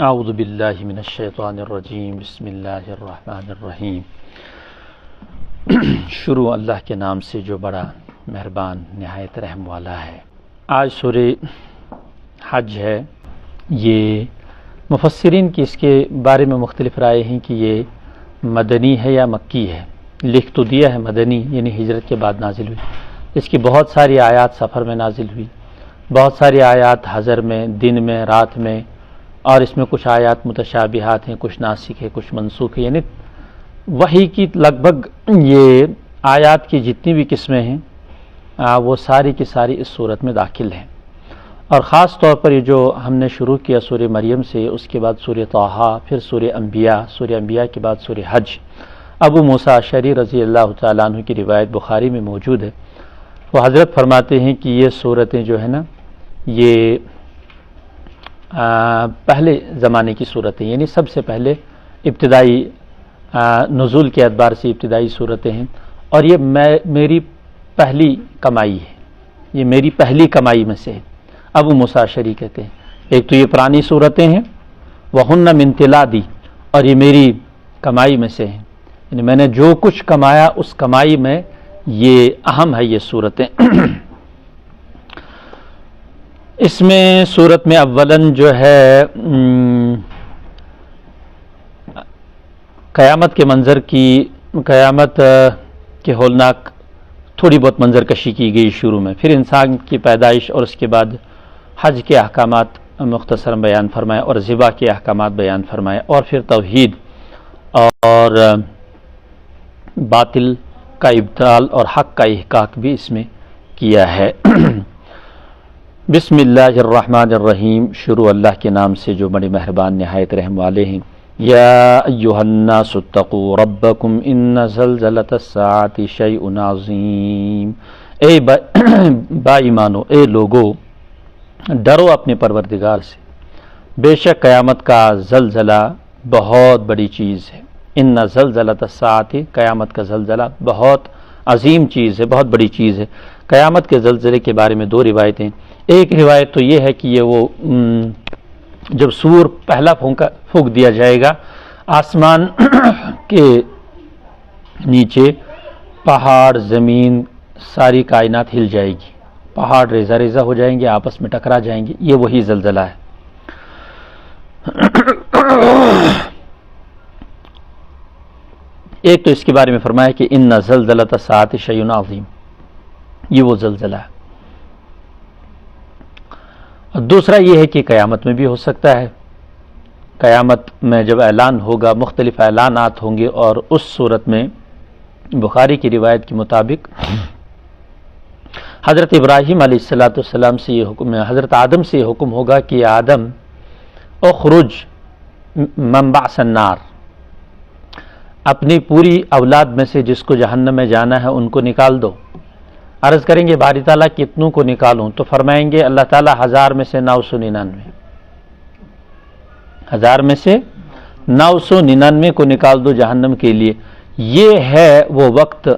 اعوذ باللہ من الشیطان الرجیم بسم اللہ الرحمن الرحیم۔ شروع اللہ کے نام سے جو بڑا مہربان نہایت رحم والا ہے۔ آج سورہ حج ہے۔ یہ مفسرین کی اس کے بارے میں مختلف رائے ہیں کہ یہ مدنی ہے یا مکی ہے۔ لکھ تو دیا ہے مدنی، یعنی ہجرت کے بعد نازل ہوئی۔ اس کی بہت ساری آیات سفر میں نازل ہوئی، بہت ساری آیات حضر میں، دن میں، رات میں، اور اس میں کچھ آیات متشابہات ہیں، کچھ ناسخ ہے، کچھ منسوخ ہے، یعنی وحی کی لگ بھگ یہ آیات کی جتنی بھی قسمیں ہیں وہ ساری کی ساری اس صورت میں داخل ہیں۔ اور خاص طور پر یہ جو ہم نے شروع کیا سورہ مریم سے، اس کے بعد سورہ طٰہٰ، پھر سورہ انبیاء کے بعد سورہ حج۔ ابو موسیٰ اشعری رضی اللہ تعالیٰ عنہ کی روایت بخاری میں موجود ہے۔ وہ حضرت فرماتے ہیں کہ یہ صورتیں جو ہے نا، یہ پہلے زمانے کی صورتیں، یعنی سب سے پہلے ابتدائی نزول کے اعتبار سے ابتدائی صورتیں ہیں، اور یہ میری پہلی کمائی ہے، یہ میری پہلی کمائی میں سے ہے۔ ابو موسیٰ اشعری کہتے ہیں ایک تو یہ پرانی صورتیں ہیں، وَهُنَّ مِن تِلَادِي، اور یہ میری کمائی میں سے ہیں، یعنی میں نے جو کچھ کمایا اس کمائی میں یہ اہم ہے یہ صورتیں۔ اس میں صورت میں اولاً جو ہے قیامت کے منظر کی، قیامت کے ہولناک تھوڑی بہت منظر کشی کی گئی شروع میں، پھر انسان کی پیدائش، اور اس کے بعد حج کے احکامات مختصر بیان فرمائے، اور ذبح کے احکامات بیان فرمائے، اور پھر توحید اور باطل کا ابطال اور حق کا احقاق بھی اس میں کیا ہے۔ بسم اللہ الرحمن الرحیم، شروع اللہ کے نام سے جو بڑے مہربان نہایت رحم والے ہیں۔ یا ایھا الناس اتقوا ربکم ان زلزلۃ الساعۃ شیء عظیم، اے با ایمانو، اے لوگو، ڈرو اپنے پروردگار سے، بے شک قیامت کا زلزلہ بہت بڑی چیز ہے۔ ان زلزلۃ الساعۃ، قیامت کا زلزلہ بہت عظیم چیز ہے، بہت بڑی چیز ہے۔ قیامت کے زلزلے کے بارے میں دو روایتیں، ایک روایت تو یہ ہے کہ یہ وہ جب سور پہلا پھونک دیا جائے گا، آسمان کے نیچے پہاڑ، زمین، ساری کائنات ہل جائے گی، پہاڑ ریزہ ریزہ ہو جائیں گے، آپس میں ٹکرا جائیں گے، یہ وہی زلزلہ ہے۔ ایک تو اس کے بارے میں فرمایا کہ ان زلزلۃ الساعۃ شیء عظیم، یہ وہ زلزلہ ہے۔ اور دوسرا یہ ہے کہ قیامت میں بھی ہو سکتا ہے، قیامت میں جب اعلان ہوگا، مختلف اعلانات ہوں گے، اور اس صورت میں بخاری کی روایت کے مطابق حضرت ابراہیم علیہ السلام سے یہ حکم، حضرت آدم سے یہ حکم ہوگا کہ آدم اخرج من بعث النار، اپنی پوری اولاد میں سے جس کو جہنم میں جانا ہے ان کو نکال دو۔ عرض کریں گے باری تعالیٰ کتنوں کو نکالوں؟ تو فرمائیں گے اللہ تعالیٰ 1000 میں سے 999، 1000 میں سے 999 کو نکال دو جہنم کے لیے۔ یہ ہے وہ وقت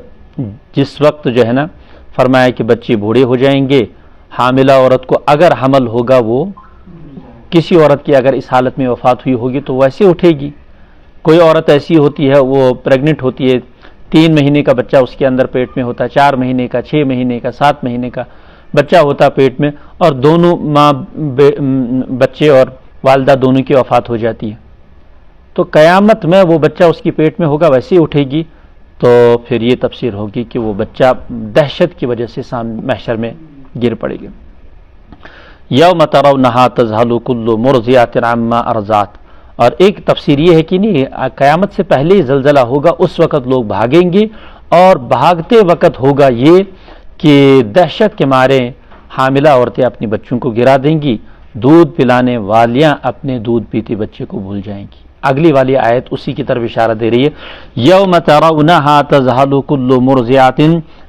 جس وقت جو ہے نا فرمایا کہ بچے بوڑھے ہو جائیں گے، حاملہ عورت کو اگر حمل ہوگا، وہ کسی عورت کی اگر اس حالت میں وفات ہوئی ہوگی تو ویسے اٹھے گی۔ کوئی عورت ایسی ہوتی ہے، وہ پریگننٹ ہوتی ہے، 3 مہینے کا بچہ اس کے اندر پیٹ میں ہوتا ہے، 4 مہینے کا، 6 مہینے کا، 7 مہینے کا بچہ ہوتا ہے پیٹ میں، اور دونوں ماں بچے اور والدہ دونوں کی وفات ہو جاتی ہے، تو قیامت میں وہ بچہ اس کی پیٹ میں ہوگا، ویسے ہی اٹھے گی، تو پھر یہ تفسیر ہوگی کہ وہ بچہ دہشت کی وجہ سے محشر میں گر پڑے گا۔ یوم ترونھا تذہل کل مرضعۃ عما ارضعت، اور ایک تفسیر یہ ہے کہ نہیں، قیامت سے پہلے ہی زلزلہ ہوگا، اس وقت لوگ بھاگیں گے، اور بھاگتے وقت ہوگا یہ کہ دہشت کے مارے حاملہ عورتیں اپنی بچوں کو گرا دیں گی، دودھ پلانے والیاں اپنے دودھ پیتے بچے کو بھول جائیں گی۔ اگلی والی آیت اسی کی طرف اشارہ دے رہی ہے، یوم ترونھا تذہل کل مرضعۃ،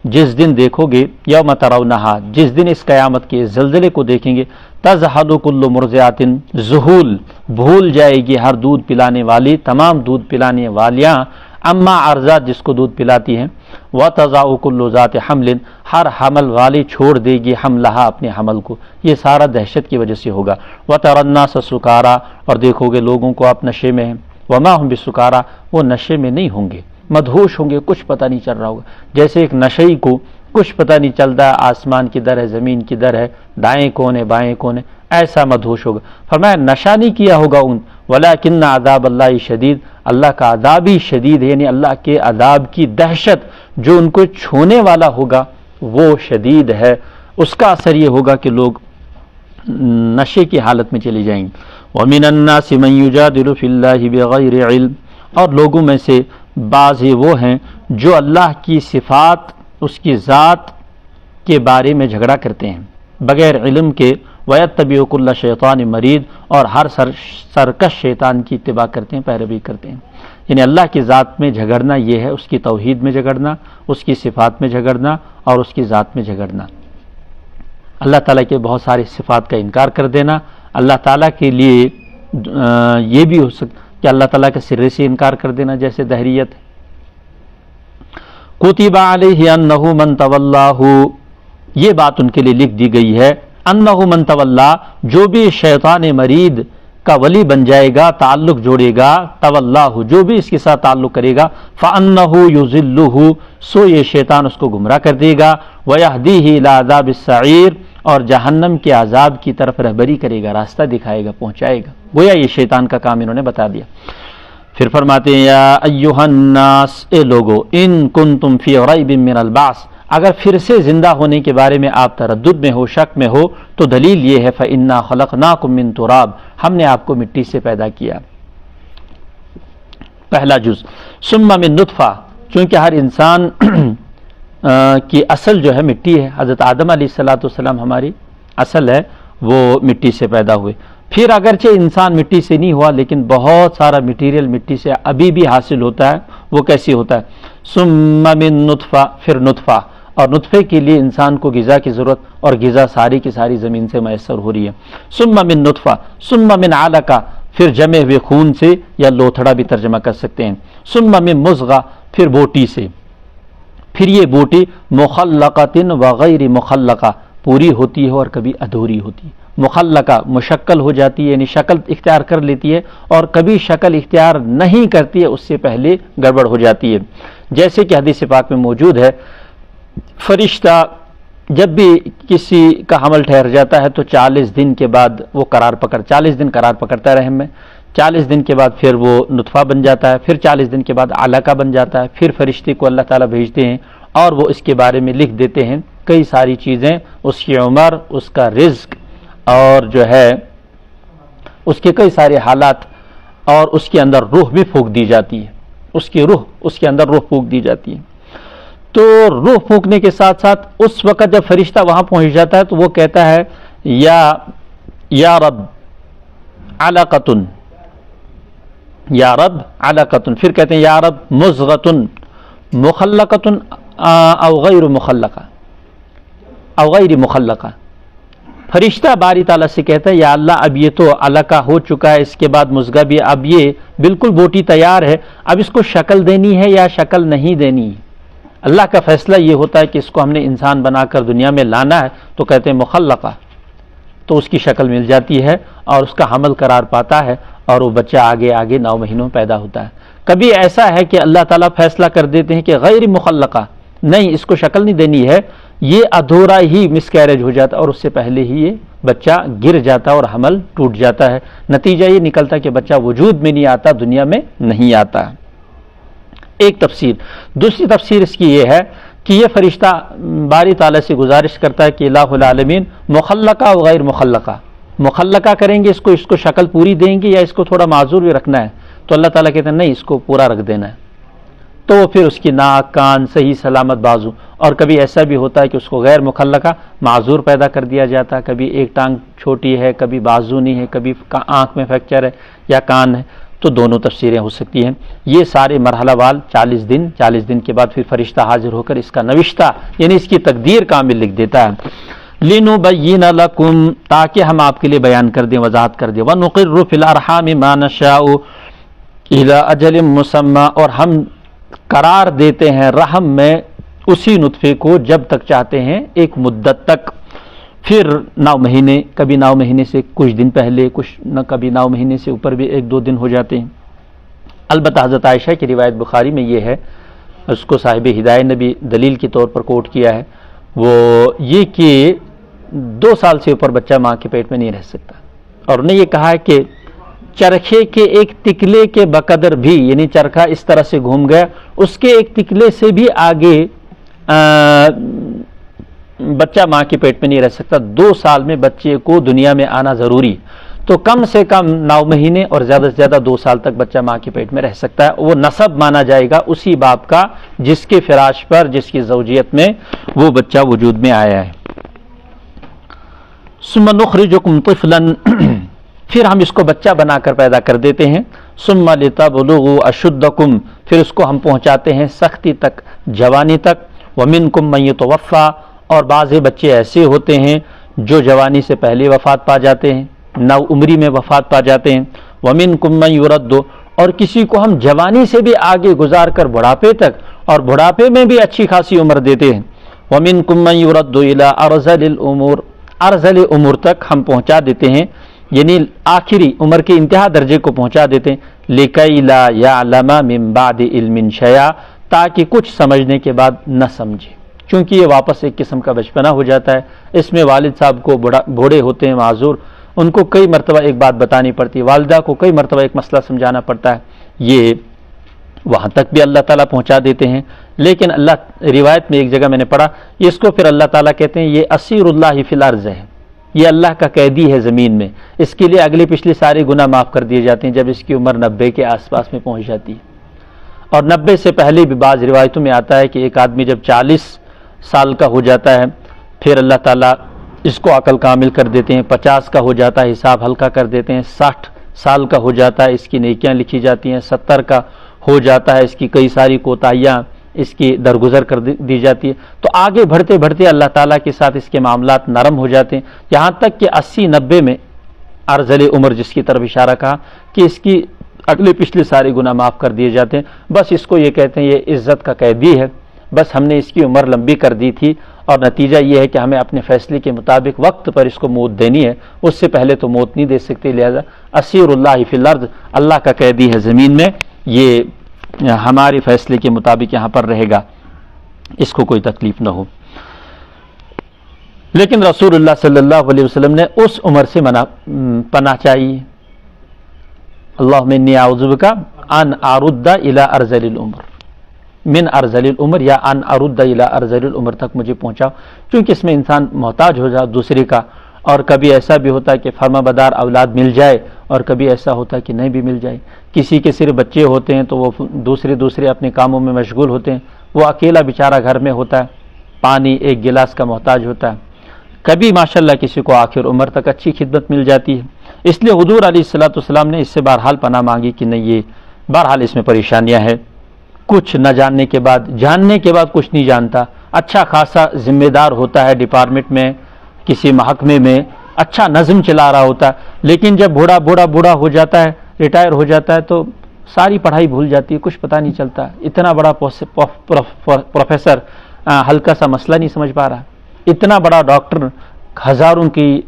جس دن دیکھو گے، یوم ترونھا، جس دن اس قیامت کے زلزلے کو دیکھیں گے، تذہل کل مرضعۃ، ذہول، بھول جائے گی ہر دودھ پلانے والی، تمام دودھ پلانے والیاں، اما ارضعت، جس کو دودھ پلاتی ہیں، وَتَضَعُ كُلُّ ذَاتِ حَمْلٍ، ہر حمل والی چھوڑ دے گی حملہا اپنے حمل کو، یہ سارا دہشت کی وجہ سے ہوگا۔ وَتَرَى النَّاسَ سُكَارَىٰ، اور دیکھو گے لوگوں کو آپ نشے میں ہیں، وَمَا هُمْ بِسُكَارَىٰ، وہ نشے میں نہیں ہوں گے، مدہوش ہوں گے، کچھ پتہ نہیں چل رہا ہوگا، جیسے ایک نشئی کو کچھ پتہ نہیں چلتا ہے آسمان کدھر ہے زمین کدھر ہے دائیں کون ہے بائیں کون ہے، ایسا مدہوش ہوگا۔ فرمایا نشہ نہیں کیا ہوگا ان، وَلَٰكِنَّ عَذَابَ اللَّهِ شدید، اللہ کا عذاب ہی شدید ہے، یعنی اللہ کے عذاب کی دہشت جو ان کو چھونے والا ہوگا وہ شدید ہے، اس کا اثر یہ ہوگا کہ لوگ نشے کی حالت میں چلے جائیں گے۔ وَمِنَ النَّاسِ مَن يُجَادِلُ فِي اللَّهِ بِغَيْرِ عِلْمٍ، اور لوگوں میں سے بعض وہ ہیں جو اللہ کی صفات، اس کی ذات کے بارے میں جھگڑا کرتے ہیں بغیر علم کے، وَيَتَّبِعُ كُلَّ شَيْطَانٍ مَرِيدٍ، اور ہر سرکش شیطان کی اتباع کرتے ہیں، پیروی کرتے ہیں۔ یعنی اللہ کی ذات میں جھگڑنا یہ ہے، اس کی توحید میں جھگڑنا، اس کی صفات میں جھگڑنا اور اس کی ذات میں جھگڑنا، اللہ تعالیٰ کے بہت ساری صفات کا انکار کر دینا۔ اللہ تعالیٰ کے لیے یہ بھی ہو سکتا کہ اللہ تعالیٰ کے سرے سے انکار کر دینا، جیسے دہریت۔ کتب علیہ انہ من تولاہ، یہ بات ان کے لیے لکھ دی گئی ہے، انہ من تولا، جو بھی شیطان مرید کا ولی بن جائے گا، تعلق جوڑے گا، تولاہ، جو بھی اس کے ساتھ تعلق کرے گا، فانہ یضلہ، سو یہ شیطان اس کو گمراہ کر دے گا، ویہدیہ الی عذاب السعیر، اور جہنم کے عذاب کی طرف رہبری کرے گا، راستہ دکھائے گا، پہنچائے گا۔ گویا یہ شیطان کا کام انہوں نے بتا دیا۔ پھر فرماتے ہیں یا ایھا الناس، اے لوگو، ان کنتم فی ریب من البعث، اگر پھر سے زندہ ہونے کے بارے میں آپ تردد میں ہو، شک میں ہو، تو دلیل یہ ہے فإنا خلقناکم من تراب، ہم نے آپ کو مٹی سے پیدا کیا۔ پہلا جز، ثم من نطفہ، چونکہ ہر انسان کی اصل جو ہے مٹی ہے، حضرت آدم علیہ السلام ہماری اصل ہے، وہ مٹی سے پیدا ہوئے۔ پھر اگرچہ انسان مٹی سے نہیں ہوا لیکن بہت سارا مٹیریل مٹی سے ابھی بھی حاصل ہوتا ہے، وہ کیسی ہوتا ہے؟ ثم من نطفہ، پھر نطفہ، اور نطفے کے لیے انسان کو غذا کی ضرورت، اور غذا ساری کی ساری زمین سے میسر ہو رہی ہے۔ ثم من نطفہ، ثم من علقہ، پھر جمے ہوئے خون سے، یا لوتھڑا بھی ترجمہ کر سکتے ہیں۔ ثم من مضغہ، پھر بوٹی سے، پھر یہ بوٹی مخلقۃ وغیر مخلقہ، پوری ہوتی ہے اور کبھی ادھوری ہوتی ہے۔ مخلقہ مشکل ہو جاتی ہے، یعنی شکل اختیار کر لیتی ہے، اور کبھی شکل اختیار نہیں کرتی ہے، اس سے پہلے گڑبڑ ہو جاتی ہے۔ جیسے کہ حدیث پاک میں موجود ہے، فرشتہ جب بھی کسی کا حمل ٹھہر جاتا ہے تو 40 دن کے بعد وہ 40 دن قرار پکڑتا ہے رحم میں، 40 دن کے بعد پھر وہ نطفہ بن جاتا ہے، پھر 40 دن کے بعد علقہ بن جاتا ہے، پھر فرشتے کو اللہ تعالیٰ بھیجتے ہیں اور وہ اس کے بارے میں لکھ دیتے ہیں کئی ساری چیزیں، اس کی عمر، اس کا رزق، اور جو ہے اس کے کئی سارے حالات، اور اس کے اندر روح بھی پھونک دی جاتی ہے، اس کے اندر روح پھونک دی جاتی ہے۔ تو روح پھونکنے کے ساتھ ساتھ اس وقت جب فرشتہ وہاں پہنچ جاتا ہے تو وہ کہتا ہے یا رب علقۃن، یا رب علقۃن، پھر کہتے ہیں یا رب مضغۃن مخلقۃن او غیر مخلقہ او غیر مخلقہ۔ فرشتہ باری تعالیٰ سے کہتا ہے یا اللہ اب یہ تو علقہ ہو چکا ہے، اس کے بعد مضغہ بھی، اب یہ بالکل بوٹی تیار ہے، اب اس کو شکل دینی ہے یا شکل نہیں دینی ہے؟ اللہ کا فیصلہ یہ ہوتا ہے کہ اس کو ہم نے انسان بنا کر دنیا میں لانا ہے، تو کہتے ہیں مخلقہ، تو اس کی شکل مل جاتی ہے اور اس کا حمل قرار پاتا ہے، اور وہ بچہ آگے 9 مہینوں میں پیدا ہوتا ہے۔ کبھی ایسا ہے کہ اللہ تعالیٰ فیصلہ کر دیتے ہیں کہ غیر مخلقہ، نہیں اس کو شکل نہیں دینی ہے، یہ ادھورا ہی مس کیریج ہو جاتا ہے، اور اس سے پہلے ہی یہ بچہ گر جاتا ہے اور حمل ٹوٹ جاتا ہے۔ نتیجہ یہ نکلتا ہے کہ بچہ وجود میں نہیں آتا، دنیا میں نہیں آتا۔ ایک تفسیر۔ دوسری تفسیر اس کی یہ ہے کہ یہ فرشتہ باری تعالیٰ سے گزارش کرتا ہے کہ الہ العالمین مخلقہ و غیر مخلقہ کریں گے، اس کو شکل پوری دیں گے یا اس کو تھوڑا معذور بھی رکھنا ہے؟ تو اللہ تعالیٰ کہتے ہیں نہیں، اس کو پورا رکھ دینا ہے۔ تو پھر اس کی ناک، کان، صحیح سلامت بازو، اور کبھی ایسا بھی ہوتا ہے کہ اس کو غیر مخلقہ معذور پیدا کر دیا جاتا ہے، کبھی ایک ٹانگ چھوٹی ہے، کبھی بازو نہیں ہے، کبھی آنکھ میں فریکچر ہے یا کان ہے، تو دونوں تفسیریں ہو سکتی ہیں۔ یہ سارے مرحلہ وال 40 دن کے بعد پھر فرشتہ حاضر ہو کر اس کا نوشتہ، یعنی اس کی تقدیر کامل لکھ دیتا ہے۔ لِنُبَيِّنَ لَكُمْ، تاکہ ہم آپ کے لیے بیان کر دیں، وضاحت کر دیں۔ وَنُقِرُّ فِي الْأَرْحَامِ مَا نَشَاءُ إِلَىٰ أَجَلٍ مُّسَمًّى، اور ہم قرار دیتے ہیں رحم میں اسی نطفے کو جب تک چاہتے ہیں ایک مدت تک، پھر 9 مہینے، کبھی 9 مہینے سے کچھ دن پہلے، کبھی 9 مہینے سے اوپر بھی 1-2 دن ہو جاتے ہیں۔ البتہ حضرت عائشہ کی روایت بخاری میں یہ ہے، اس کو صاحب ہدایہ نے بھی دلیل کے طور پر کوٹ کیا ہے، وہ یہ کہ 2 سال سے اوپر بچہ ماں کے پیٹ میں نہیں رہ سکتا، اور انہوں نے یہ کہا کہ چرخے کے ایک تکلے کے بقدر بھی، یعنی چرخہ اس طرح سے گھوم گیا، اس کے ایک تکلے سے بھی آگے بچہ ماں کے پیٹ میں نہیں رہ سکتا۔ 2 سال میں بچے کو دنیا میں آنا ضروری، تو کم سے کم 9 مہینے اور زیادہ سے زیادہ 2 سال تک بچہ ماں کے پیٹ میں رہ سکتا ہے۔ وہ نسب مانا جائے گا اسی باپ کا جس کے فراش پر، جس کی زوجیت میں وہ بچہ وجود میں آیا ہے۔ ثم نخرجکم طفلا، پھر ہم اس کو بچہ بنا کر پیدا کر دیتے ہیں۔ ثم لتبلغوا اشدکم، پھر اس کو ہم پہنچاتے ہیں سختی تک، جوانی تک۔ ومنکم من یتوفی، اور بعض بچے ایسے ہوتے ہیں جو جوانی سے پہلے وفات پا جاتے ہیں، نو عمری میں وفات پا جاتے ہیں۔ ومنکم من یرد، اور کسی کو ہم جوانی سے بھی آگے گزار کر بڑھاپے تک، اور بڑھاپے میں بھی اچھی خاصی عمر دیتے ہیں۔ ومنکم من یرد الی ارذل الامور، ارذل امور تک ہم پہنچا دیتے ہیں، یعنی آخری عمر کے انتہا درجے کو پہنچا دیتے ہیں۔ لکی لا یعلم من بعد علم شیئا، تاکہ کچھ سمجھنے کے بعد نہ سمجھے، چونکہ یہ واپس ایک قسم کا بچپنا ہو جاتا ہے۔ اس میں والد صاحب کو بوڑھے ہوتے ہیں، معذور، ان کو کئی مرتبہ ایک بات بتانی پڑتی ہے، والدہ کو کئی مرتبہ ایک مسئلہ سمجھانا پڑتا ہے، یہ وہاں تک بھی اللہ تعالیٰ پہنچا دیتے ہیں۔ لیکن اللہ، روایت میں ایک جگہ میں نے پڑھا، اس کو پھر اللہ تعالیٰ کہتے ہیں یہ اسیر اللہ فی الارض ہے، یہ اللہ کا قیدی ہے زمین میں، اس کے لیے اگلے پچھلے سارے گناہ معاف کر دیے جاتے ہیں جب اس کی عمر 90 کے آس پاس میں پہنچ جاتی ہے۔ اور 90 سے پہلے بھی بعض روایتوں میں آتا ہے کہ ایک آدمی جب 40 سال کا ہو جاتا ہے، پھر اللہ تعالیٰ اس کو عقل کامل کر دیتے ہیں، 50 کا ہو جاتا ہے، حساب ہلکا کر دیتے ہیں، 60 سال کا ہو جاتا ہے، اس کی نیکیاں لکھی جاتی ہیں، 70 کا ہو جاتا ہے، اس کی کئی ساری کوتاہیاں اس کی درگزر کر دی جاتی ہے۔ تو آگے بڑھتے بڑھتے اللہ تعالیٰ کے ساتھ اس کے معاملات نرم ہو جاتے ہیں، یہاں تک کہ 80-90 میں ارذل عمر جس کی طرف اشارہ کہا کہ اس کی اگلے پچھلے سارے گناہ معاف کر دیے جاتے ہیں۔ بس اس کو یہ کہتے ہیں یہ عزت کا قیدی ہے، بس ہم نے اس کی عمر لمبی کر دی تھی، اور نتیجہ یہ ہے کہ ہمیں اپنے فیصلے کے مطابق وقت پر اس کو موت دینی ہے، اس سے پہلے تو موت نہیں دے سکتے، لہذا اسیر اللہ فی الارض، اللہ کا قیدی ہے زمین میں، یہ ہمارے فیصلے کے مطابق یہاں پر رہے گا، اس کو کوئی تکلیف نہ ہو۔ لیکن رسول اللہ صلی اللہ علیہ وسلم نے اس عمر سے پناہ چاہیے، اللہم انی اعوذ بک ان ارد الی ارذل العمر، من ارذل العمر یا ان ارد الی ارذل العمر تک مجھے پہنچاؤ، کیونکہ اس میں انسان محتاج ہو جائے دوسرے کا، اور کبھی ایسا بھی ہوتا ہے کہ فرما بدار اولاد مل جائے، اور کبھی ایسا ہوتا ہے کہ نہیں بھی مل جائے۔ کسی کے صرف بچے ہوتے ہیں تو وہ دوسرے اپنے کاموں میں مشغول ہوتے ہیں، وہ اکیلا بیچارہ گھر میں ہوتا ہے، پانی ایک گلاس کا محتاج ہوتا ہے، کبھی ماشاءاللہ کسی کو آخر عمر تک اچھی خدمت مل جاتی ہے۔ اس لیے حضور علیہ الصلوۃ والسلام نے اس سے بہرحال پناہ مانگی کہ نہیں، یہ بہرحال اس میں پریشانیاں ہیں، کچھ نہ جاننے کے بعد کچھ نہیں جانتا، اچھا خاصا ذمہ دار ہوتا ہے ڈپارٹمنٹ میں، کسی محکمے میں، اچھا نظم چلا رہا ہوتا ہے، لیکن جب بوڑھا ہو جاتا ہے، ریٹائر ہو جاتا ہے، تو ساری پڑھائی بھول جاتی ہے، کچھ پتہ نہیں چلتا، اتنا بڑا پروفیسر ہلکا سا مسئلہ نہیں سمجھ پا رہا، اتنا بڑا ڈاکٹر ہزاروں کی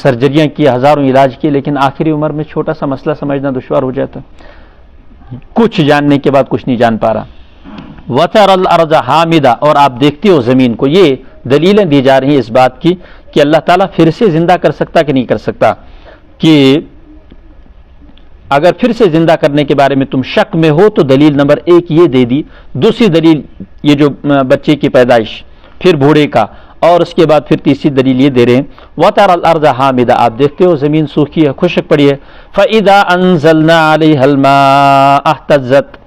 سرجریاں کی، ہزاروں علاج کیے، لیکن آخری عمر میں چھوٹا سا مسئلہ سمجھنا دشوار ہو جاتا ہے، کچھ جاننے کے بعد کچھ نہیں جان پا رہا۔ وَتَرَى الْأَرْضَ حَامِدَةً، اور آپ دیکھتے ہو زمین کو، یہ دلیلیں دی جا رہی ہیں اس بات کی کہ اللہ تعالیٰ پھر سے زندہ کر سکتا کہ نہیں کر سکتا، کہ اگر پھر سے زندہ کرنے کے بارے میں تم شک میں ہو تو دلیل نمبر 1 یہ دے دی، دوسری دلیل یہ جو بچے کی پیدائش، پھر بوڑھے کا، اور اس کے بعد پھر تیسری دلیل یہ دے رہے ہیں وَتَرَى الْأَرْضَ حَامِدَةً، آپ دیکھتے ہو زمین سوکھی ہے، خشک پڑی ہے، فَإِذَا أَنزَلْنَا عَلَيْهَا الْمَاءَ اهْتَزَّتْ،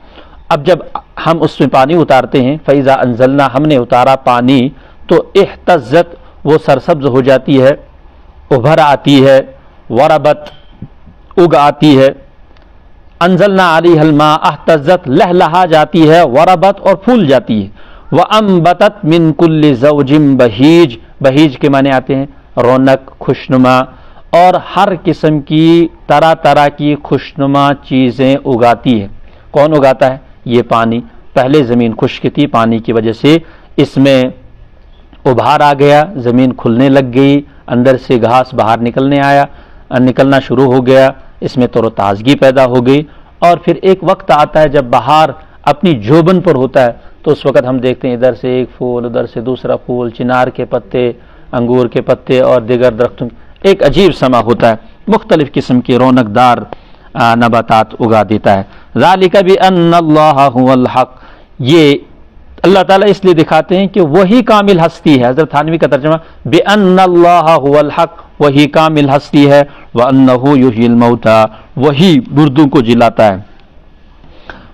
اب جب ہم اس میں پانی اتارتے ہیں، فَإِذَا أَنزَلْنَا، ہم نے اتارا پانی، تو اہتزت، وہ سرسبز ہو جاتی ہے، ابھر آتی ہے، وربت، اگ آتی ہے، انزلنا علیہ الماء اہتزت، لہلہا جاتی ہے، وربت، اور پھول جاتی ہے، وانبتت من کل زوج بہیج، بہیج کے معنی آتے ہیں رونق، خوشنما، اور ہر قسم کی طرح طرح کی خوشنما چیزیں اگاتی ہے۔ کون اگاتا ہے؟ یہ پانی، پہلے زمین خشک تھی، پانی کی وجہ سے اس میں ابھار آ گیا، زمین کھلنے لگ گئی، اندر سے گھاس باہر نکلنا شروع ہو گیا، اس میں تر و تازگی پیدا ہو گئی. اور پھر ایک وقت آتا ہے جب بہار اپنی جوبن پر ہوتا ہے تو اس وقت ہم دیکھتے ہیں ادھر سے ایک پھول، ادھر سے دوسرا پھول، چنار کے پتے، انگور کے پتے اور دیگر درختوں، ایک عجیب سما ہوتا ہے، مختلف قسم کی رونق دار نباتات اگا دیتا ہے. ذالک بان اللہ هو الحق، یہ اللہ تعالیٰ اس لیے دکھاتے ہیں کہ وہی کامل ہستی ہے. حضرت تھانوی کا ترجمہ بان اللہ هو الحق، وہی کامل ہستی ہے، وانہ یحیی الموتى، وہی مردوں کو جلاتا ہے،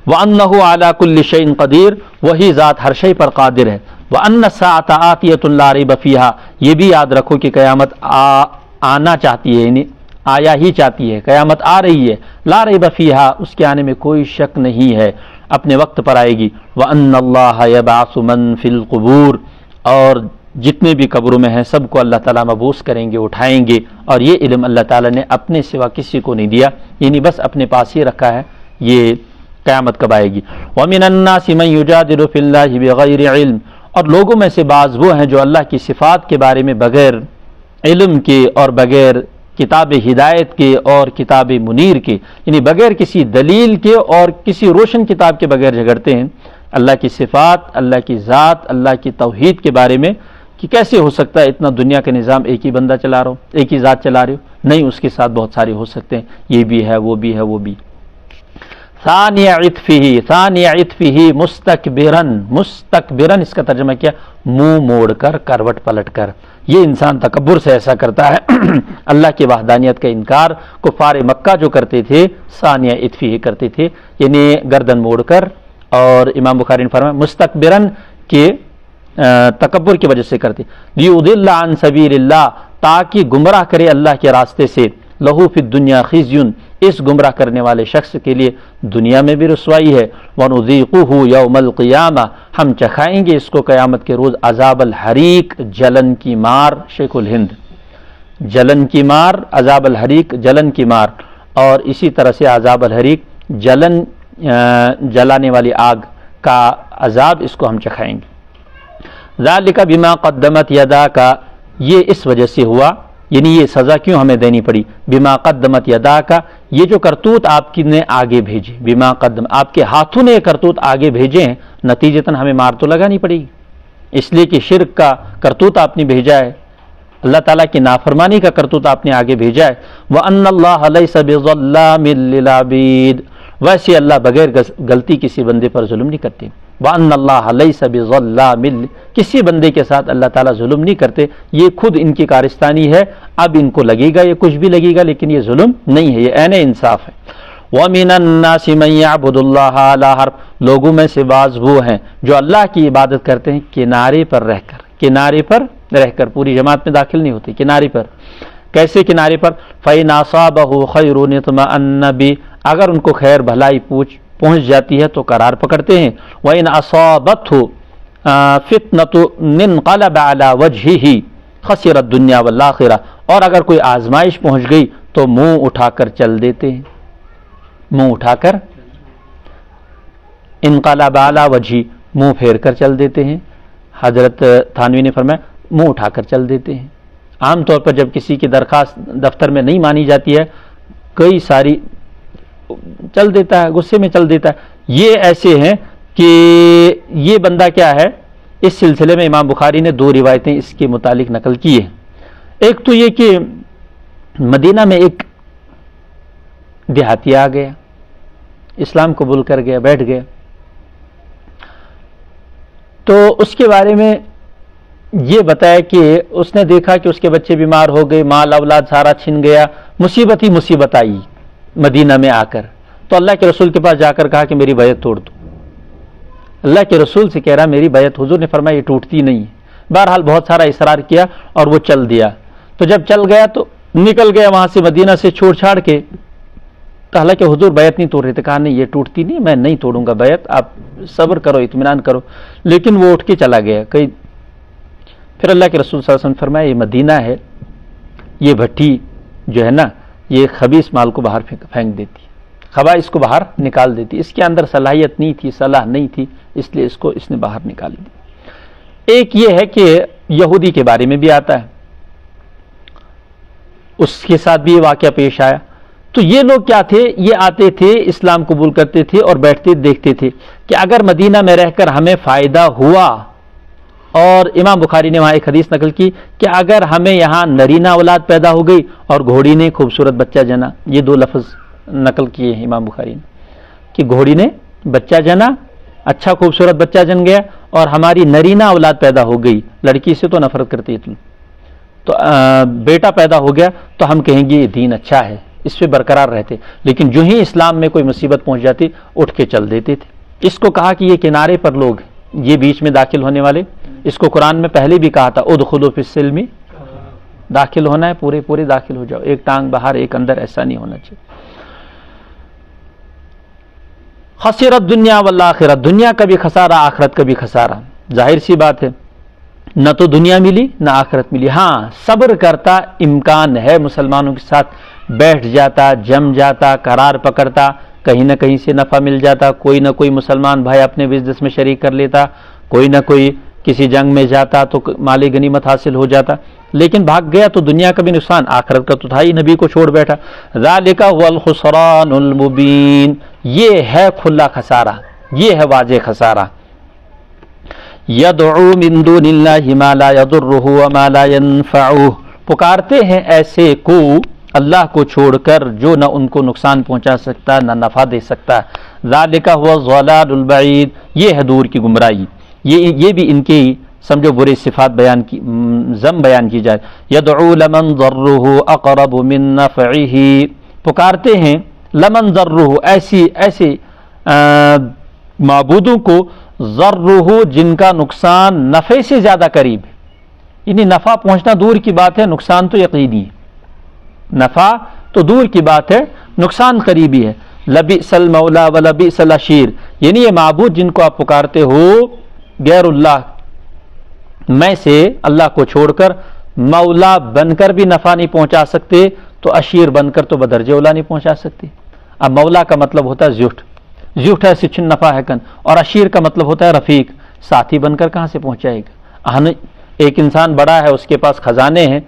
وانہ علی کل شیء قدیر، وہی ذات ہر شے پر قادر ہے، وان الساعۃ آتیۃ لا ریب فیہا، یہ بھی یاد رکھو کہ قیامت آنا چاہتی ہے، یعنی آیا ہی چاہتی ہے، قیامت آ رہی ہے، لا ریب فیہا، اس کے آنے میں کوئی شک نہیں ہے، اپنے وقت پر آئے گی. وان اللہ یبعث من فی القبور، اور جتنے بھی قبروں میں ہیں سب کو اللہ تعالیٰ مبعوث کریں گے، اٹھائیں گے، اور یہ علم اللہ تعالیٰ نے اپنے سوا کسی کو نہیں دیا، یعنی بس اپنے پاس ہی رکھا ہے. یہ قیامت کب آئے گی؟ وَمِنَ النَّاسِ مَن يُجَادِلُ فِي اللَّهِ بِغَيْرِ عِلْمٍ، اور لوگوں میں سے بعض وہ ہیں جو اللہ کی صفات کے بارے میں بغیر علم کے اور بغیر کتاب ہدایت کے اور کتاب منیر کے، یعنی بغیر کسی دلیل کے اور کسی روشن کتاب کے بغیر جھگڑتے ہیں اللہ کی صفات، اللہ کی ذات، اللہ کی توحید کے بارے میں، کہ کیسے ہو سکتا ہے اتنا دنیا کا نظام ایک ہی بندہ چلا رہا ہو، ایک ہی ذات چلا رہے ہو، نہیں، اس کے ساتھ بہت سارے ہو سکتے ہیں، یہ بھی ہے، وہ بھی ہے، وہ بھی. ثانی عطفہ مستکبرن، اس کا ترجمہ کیا؟ منہ موڑ کر، کروٹ پلٹ کر. یہ انسان تکبر سے ایسا کرتا ہے اللہ کی وحدانیت کا انکار کفار مکہ جو کرتے تھے، ثانی عطفہ کرتے تھے، یعنی گردن موڑ کر. اور امام بخاری نے فرمایا مستکبرن کے تکبر کی وجہ سے کرتے، لیضل عن سبیل اللہ، تاکہ گمراہ کرے اللہ کے راستے سے، لہو فی الدنیا خزی، اس گمراہ کرنے والے شخص کے لیے دنیا میں بھی رسوائی ہے، ونذیقہ یوم القیامہ، ہم چکھائیں گے اس کو قیامت کے روز عذاب الحریق، جلن کی مار. شیخ الہند، جلن کی مار، عذاب الحریق جلن کی مار، اور اسی طرح سے عذاب الحریق جلن جلانے والی آگ کا عذاب، اس کو ہم چکھائیں گے. ذالک بما قدمت یداک، یہ اس وجہ سے ہوا، یعنی یہ سزا کیوں ہمیں دینی پڑی؟ بما قدمت یداک، یہ جو کرتوت آپ کی نے آگے بھیجے، بما قدم، آپ کے ہاتھوں نے یہ کرتوت آگے بھیجے ہیں، نتیجتاً ہمیں مار تو لگانی پڑے گی، اس لیے کہ شرک کا کرتوت آپ نے بھیجا ہے، اللہ تعالیٰ کی نافرمانی کا کرتوت آپ نے آگے بھیجا ہے. وَأَنَّ اللَّهَ لَيْسَ بِظَلَّامٍ لِّلْعَبِيدِ، ویسے اللہ بغیر غلطی کسی بندے پر ظلم نہیں کرتے. وَأَنَّ اللَّهَ لَيْسَ بِظَلَّامٍ، کسی بندے کے ساتھ اللہ تعالیٰ ظلم نہیں کرتے، یہ خود ان کی کارستانی ہے. اب ان کو لگے گا، یہ کچھ بھی لگے گا، لیکن یہ ظلم نہیں ہے، یہ عین انصاف ہے. وَمِنَ النَّاسِ مَن يَعْبُدُ اللَّهَ عَلَىٰ حَرْفٍ، لوگوں میں سے بعض وہ ہیں جو اللہ کی عبادت کرتے ہیں کنارے پر رہ کر، کنارے پر رہ کر، پوری جماعت میں داخل نہیں ہوتے، کنارے پر. کیسے کنارے پر؟ فَإِنْ أَصَابَهُ خَيْرٌ اطْمَأَنَّ بِهِ، اگر ان کو خیر بھلائی پہنچ جاتی ہے تو قرار پکڑتے ہیں. وَإِنْ أَصَابَتْهُ فِتْنَةٌ انقلب عَلَى وَجْهِهِ خَسِرَ الدُّنْيَا وَالْآخِرَةَ، اور اگر کوئی آزمائش پہنچ گئی تو منہ اٹھا کر چل دیتے ہیں، منہ اٹھا کر، انقلب علی وجہی، منہ پھیر کر چل دیتے ہیں. حضرت تھانوی نے فرمایا منہ اٹھا کر چل دیتے ہیں. عام طور پر جب کسی کی درخواست دفتر میں نہیں مانی جاتی ہے، کئی ساری چل دیتا ہے، غصے میں چل دیتا ہے. یہ ایسے ہیں کہ یہ بندہ کیا ہے، اس سلسلے میں امام بخاری نے دو روایتیں اس کے متعلق نقل کی ہیں. ایک تو یہ کہ مدینہ میں ایک دیہاتی آ گیا، اسلام قبول کر گیا، بیٹھ گیا، تو اس کے بارے میں یہ بتایا کہ اس نے دیکھا کہ اس کے بچے بیمار ہو گئے، مال اولاد سارا چھن گیا، مصیبت ہی مصیبت آئی مدینہ میں آ کر. تو اللہ کے رسول کے پاس جا کر کہا کہ میری بیعت توڑ دو. اللہ کے رسول سے کہہ رہا میری بیعت، حضور نے فرمایا یہ ٹوٹتی نہیں ہے. بہرحال بہت سارا اصرار کیا اور وہ چل دیا. تو جب چل گیا تو نکل گیا وہاں سے، مدینہ سے چھوڑ چھاڑ کے. تو حالانکہ حضور بیعت نہیں توڑ رہے تھے، کہا نہیں یہ ٹوٹتی نہیں، میں نہیں توڑوں گا بیعت، آپ صبر کرو، اطمینان کرو. لیکن وہ اٹھ کے چلا گیا. پھر اللہ کے رسول صلی اللہ علیہ وسلم فرمایا یہ مدینہ ہے، یہ بھٹی جو ہے نا یہ خبیث مال کو باہر پھینک دیتی ہے. خبائث کو باہر نکال دیتی. اس کے اندر صلاحیت نہیں تھی، صلاح نہیں تھی، اس لیے اس نے باہر نکال دی. ایک یہ ہے کہ یہودی کے بارے میں بھی آتا ہے، اس کے ساتھ بھی یہ واقعہ پیش آیا. تو یہ لوگ کیا تھے، یہ آتے تھے، اسلام قبول کرتے تھے اور بیٹھتے دیکھتے تھے کہ اگر مدینہ میں رہ کر ہمیں فائدہ ہوا، اور امام بخاری نے وہاں ایک حدیث نقل کی کہ اگر ہمیں یہاں نرینہ اولاد پیدا ہو گئی اور گھوڑی نے خوبصورت بچہ جنا، یہ دو لفظ نقل کیے ہیں امام بخاری نے کہ گھوڑی نے بچہ جنا، اچھا خوبصورت بچہ جن گیا، اور ہماری نرینہ اولاد پیدا ہو گئی، لڑکی سے تو نفرت کرتی ہے تو بیٹا پیدا ہو گیا، تو ہم کہیں گے یہ دین اچھا ہے، اس پہ برقرار رہتے. لیکن جو ہی اسلام میں کوئی مصیبت پہنچ جاتی اٹھ کے چل دیتے تھے. اس کو کہا کہ یہ کنارے پر لوگ ہیں، یہ بیچ میں داخل ہونے والے. اس کو قرآن میں پہلے بھی کہا تھا ادخلوا فی السلم، داخل ہونا ہے، پورے پورے داخل ہو جاؤ، ایک ٹانگ باہر ایک اندر، ایسا نہیں ہونا چاہیے. خسرت دنیا والآخرہ، دنیا کا بھی خسارہ، آخرت کا بھی خسارہ. ظاہر سی بات ہے، نہ تو دنیا ملی نہ آخرت ملی. ہاں صبر کرتا، امکان ہے مسلمانوں کے ساتھ بیٹھ جاتا، جم جاتا، قرار پکڑتا، کہیں نہ کہیں سے نفع مل جاتا، کوئی نہ کوئی مسلمان بھائی اپنے بزنس میں شریک کر لیتا، کوئی نہ کوئی کسی جنگ میں جاتا تو مال غنیمت حاصل ہو جاتا. لیکن بھاگ گیا تو دنیا کا بھی نقصان، آخرت کا تو تھا ہی، نبی کو چھوڑ بیٹھا. ذالک هو الخسران المبین، یہ ہے کھلا خسارہ، یہ ہے واضح خسارہ. یدعو من دون اللہ ما لا یضرہ وما لا ینفعہ، پکارتے ہیں ایسے کو اللہ کو چھوڑ کر جو نہ ان کو نقصان پہنچا سکتا نہ نفع دے سکتا. ذالک هو الضلال البعید، یہ ہے دور کی گمراہی. یہ بھی ان کی سمجھو برے صفات بیان کی، ذم بیان کی جائے. یدعو لمن ضرہ اقرب من نفعہ، پکارتے ہیں لمن ضرہ، ایسے معبودوں کو، ضرہ جن کا نقصان نفع سے زیادہ قریب ہے. یعنی نفع پہنچنا دور کی بات ہے، نقصان تو یقینی ہے. نفع تو دور کی بات ہے، نقصان قریبی ہے. لبئس المولا ولبئس العشیر، یعنی یہ معبود جن کو آپ پکارتے ہو غیر اللہ میں سے، اللہ کو چھوڑ کر، مولا بن کر بھی نفع نہیں پہنچا سکتے، تو عشیر بن کر تو بدرجہ اولا نہیں پہنچا سکتے. اب مولا کا مطلب ہوتا ہے زیوٹ ہے سچن نفع ہے کن، اور عشیر کا مطلب ہوتا ہے رفیق، ساتھی بن کر کہاں سے پہنچائے گا. ایک انسان بڑا ہے، اس کے پاس خزانے ہیں،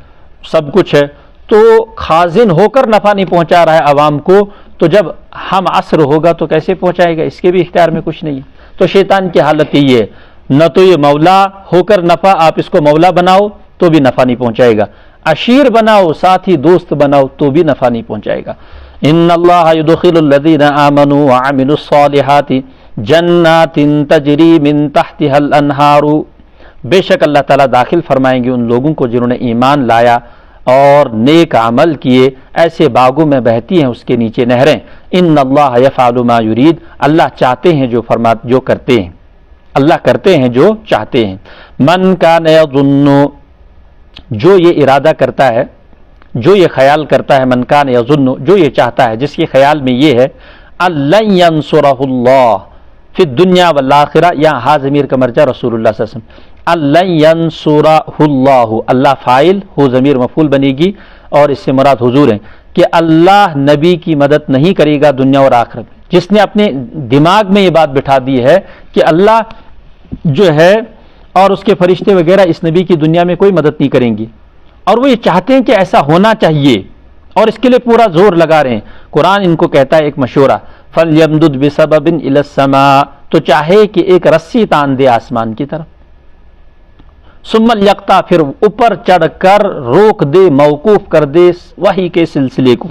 سب کچھ ہے، تو خازن ہو کر نفع نہیں پہنچا رہا ہے عوام کو، تو جب ہم عصر ہوگا تو کیسے پہنچائے گا؟ اس کے بھی اختیار میں کچھ نہیں ہے. تو شیطان کی حالت یہی ہے، نہ تو یہ مولا ہو کر نفع، آپ اس کو مولا بناؤ تو بھی نفع نہیں پہنچائے گا، عشیر بناؤ، ساتھی دوست بناؤ تو بھی نفع نہیں پہنچائے گا. ان اللہ يدخل الذین آمنوا وعملوا الصالحات جنات تجری من تحتها الانہار، بے شک اللہ تعالیٰ داخل فرمائیں گے ان لوگوں کو جنہوں نے ایمان لایا اور نیک عمل کیے، ایسے باغوں میں بہتی ہیں اس کے نیچے نہریں. ان اللہ یفعل ما یرید، اللہ چاہتے ہیں جو کرتے ہیں، اللہ کرتے ہیں جو چاہتے ہیں. من کان یظن، جو یہ ارادہ کرتا ہے، جو یہ خیال کرتا ہے، من کان یظن، جو یہ چاہتا ہے، جس کے خیال میں یہ ہے، لن ینصرہ اللہ فی الدنیا والآخرہ، یا ہا ضمیر کا مرجع رسول اللہ صلی اللہ علیہ وسلم، لن ینصرہ اللہ، اللہ فاعل ہو ضمیر مفعول بنے گی، اور اس سے مراد حضور ہیں کہ اللہ نبی کی مدد نہیں کرے گا دنیا اور آخرت میں. جس نے اپنے دماغ میں یہ بات بٹھا دی ہے کہ اللہ جو ہے اور اس کے فرشتے وغیرہ اس نبی کی دنیا میں کوئی مدد نہیں کریں گے، اور وہ یہ چاہتے ہیں کہ ایسا ہونا چاہیے اور اس کے لیے پورا زور لگا رہے ہیں. قرآن ان کو کہتا ہے ایک مشورہ، فَلْيَمْدُدْ بِسَبَبٍ إِلَى السَّمَاءِ، تو چاہے کہ ایک رسی تان دے آسمان کی طرف، ثم لیقطع، پھر اوپر چڑھ کر روک دے، موقوف کر دے وحی کے سلسلے کو.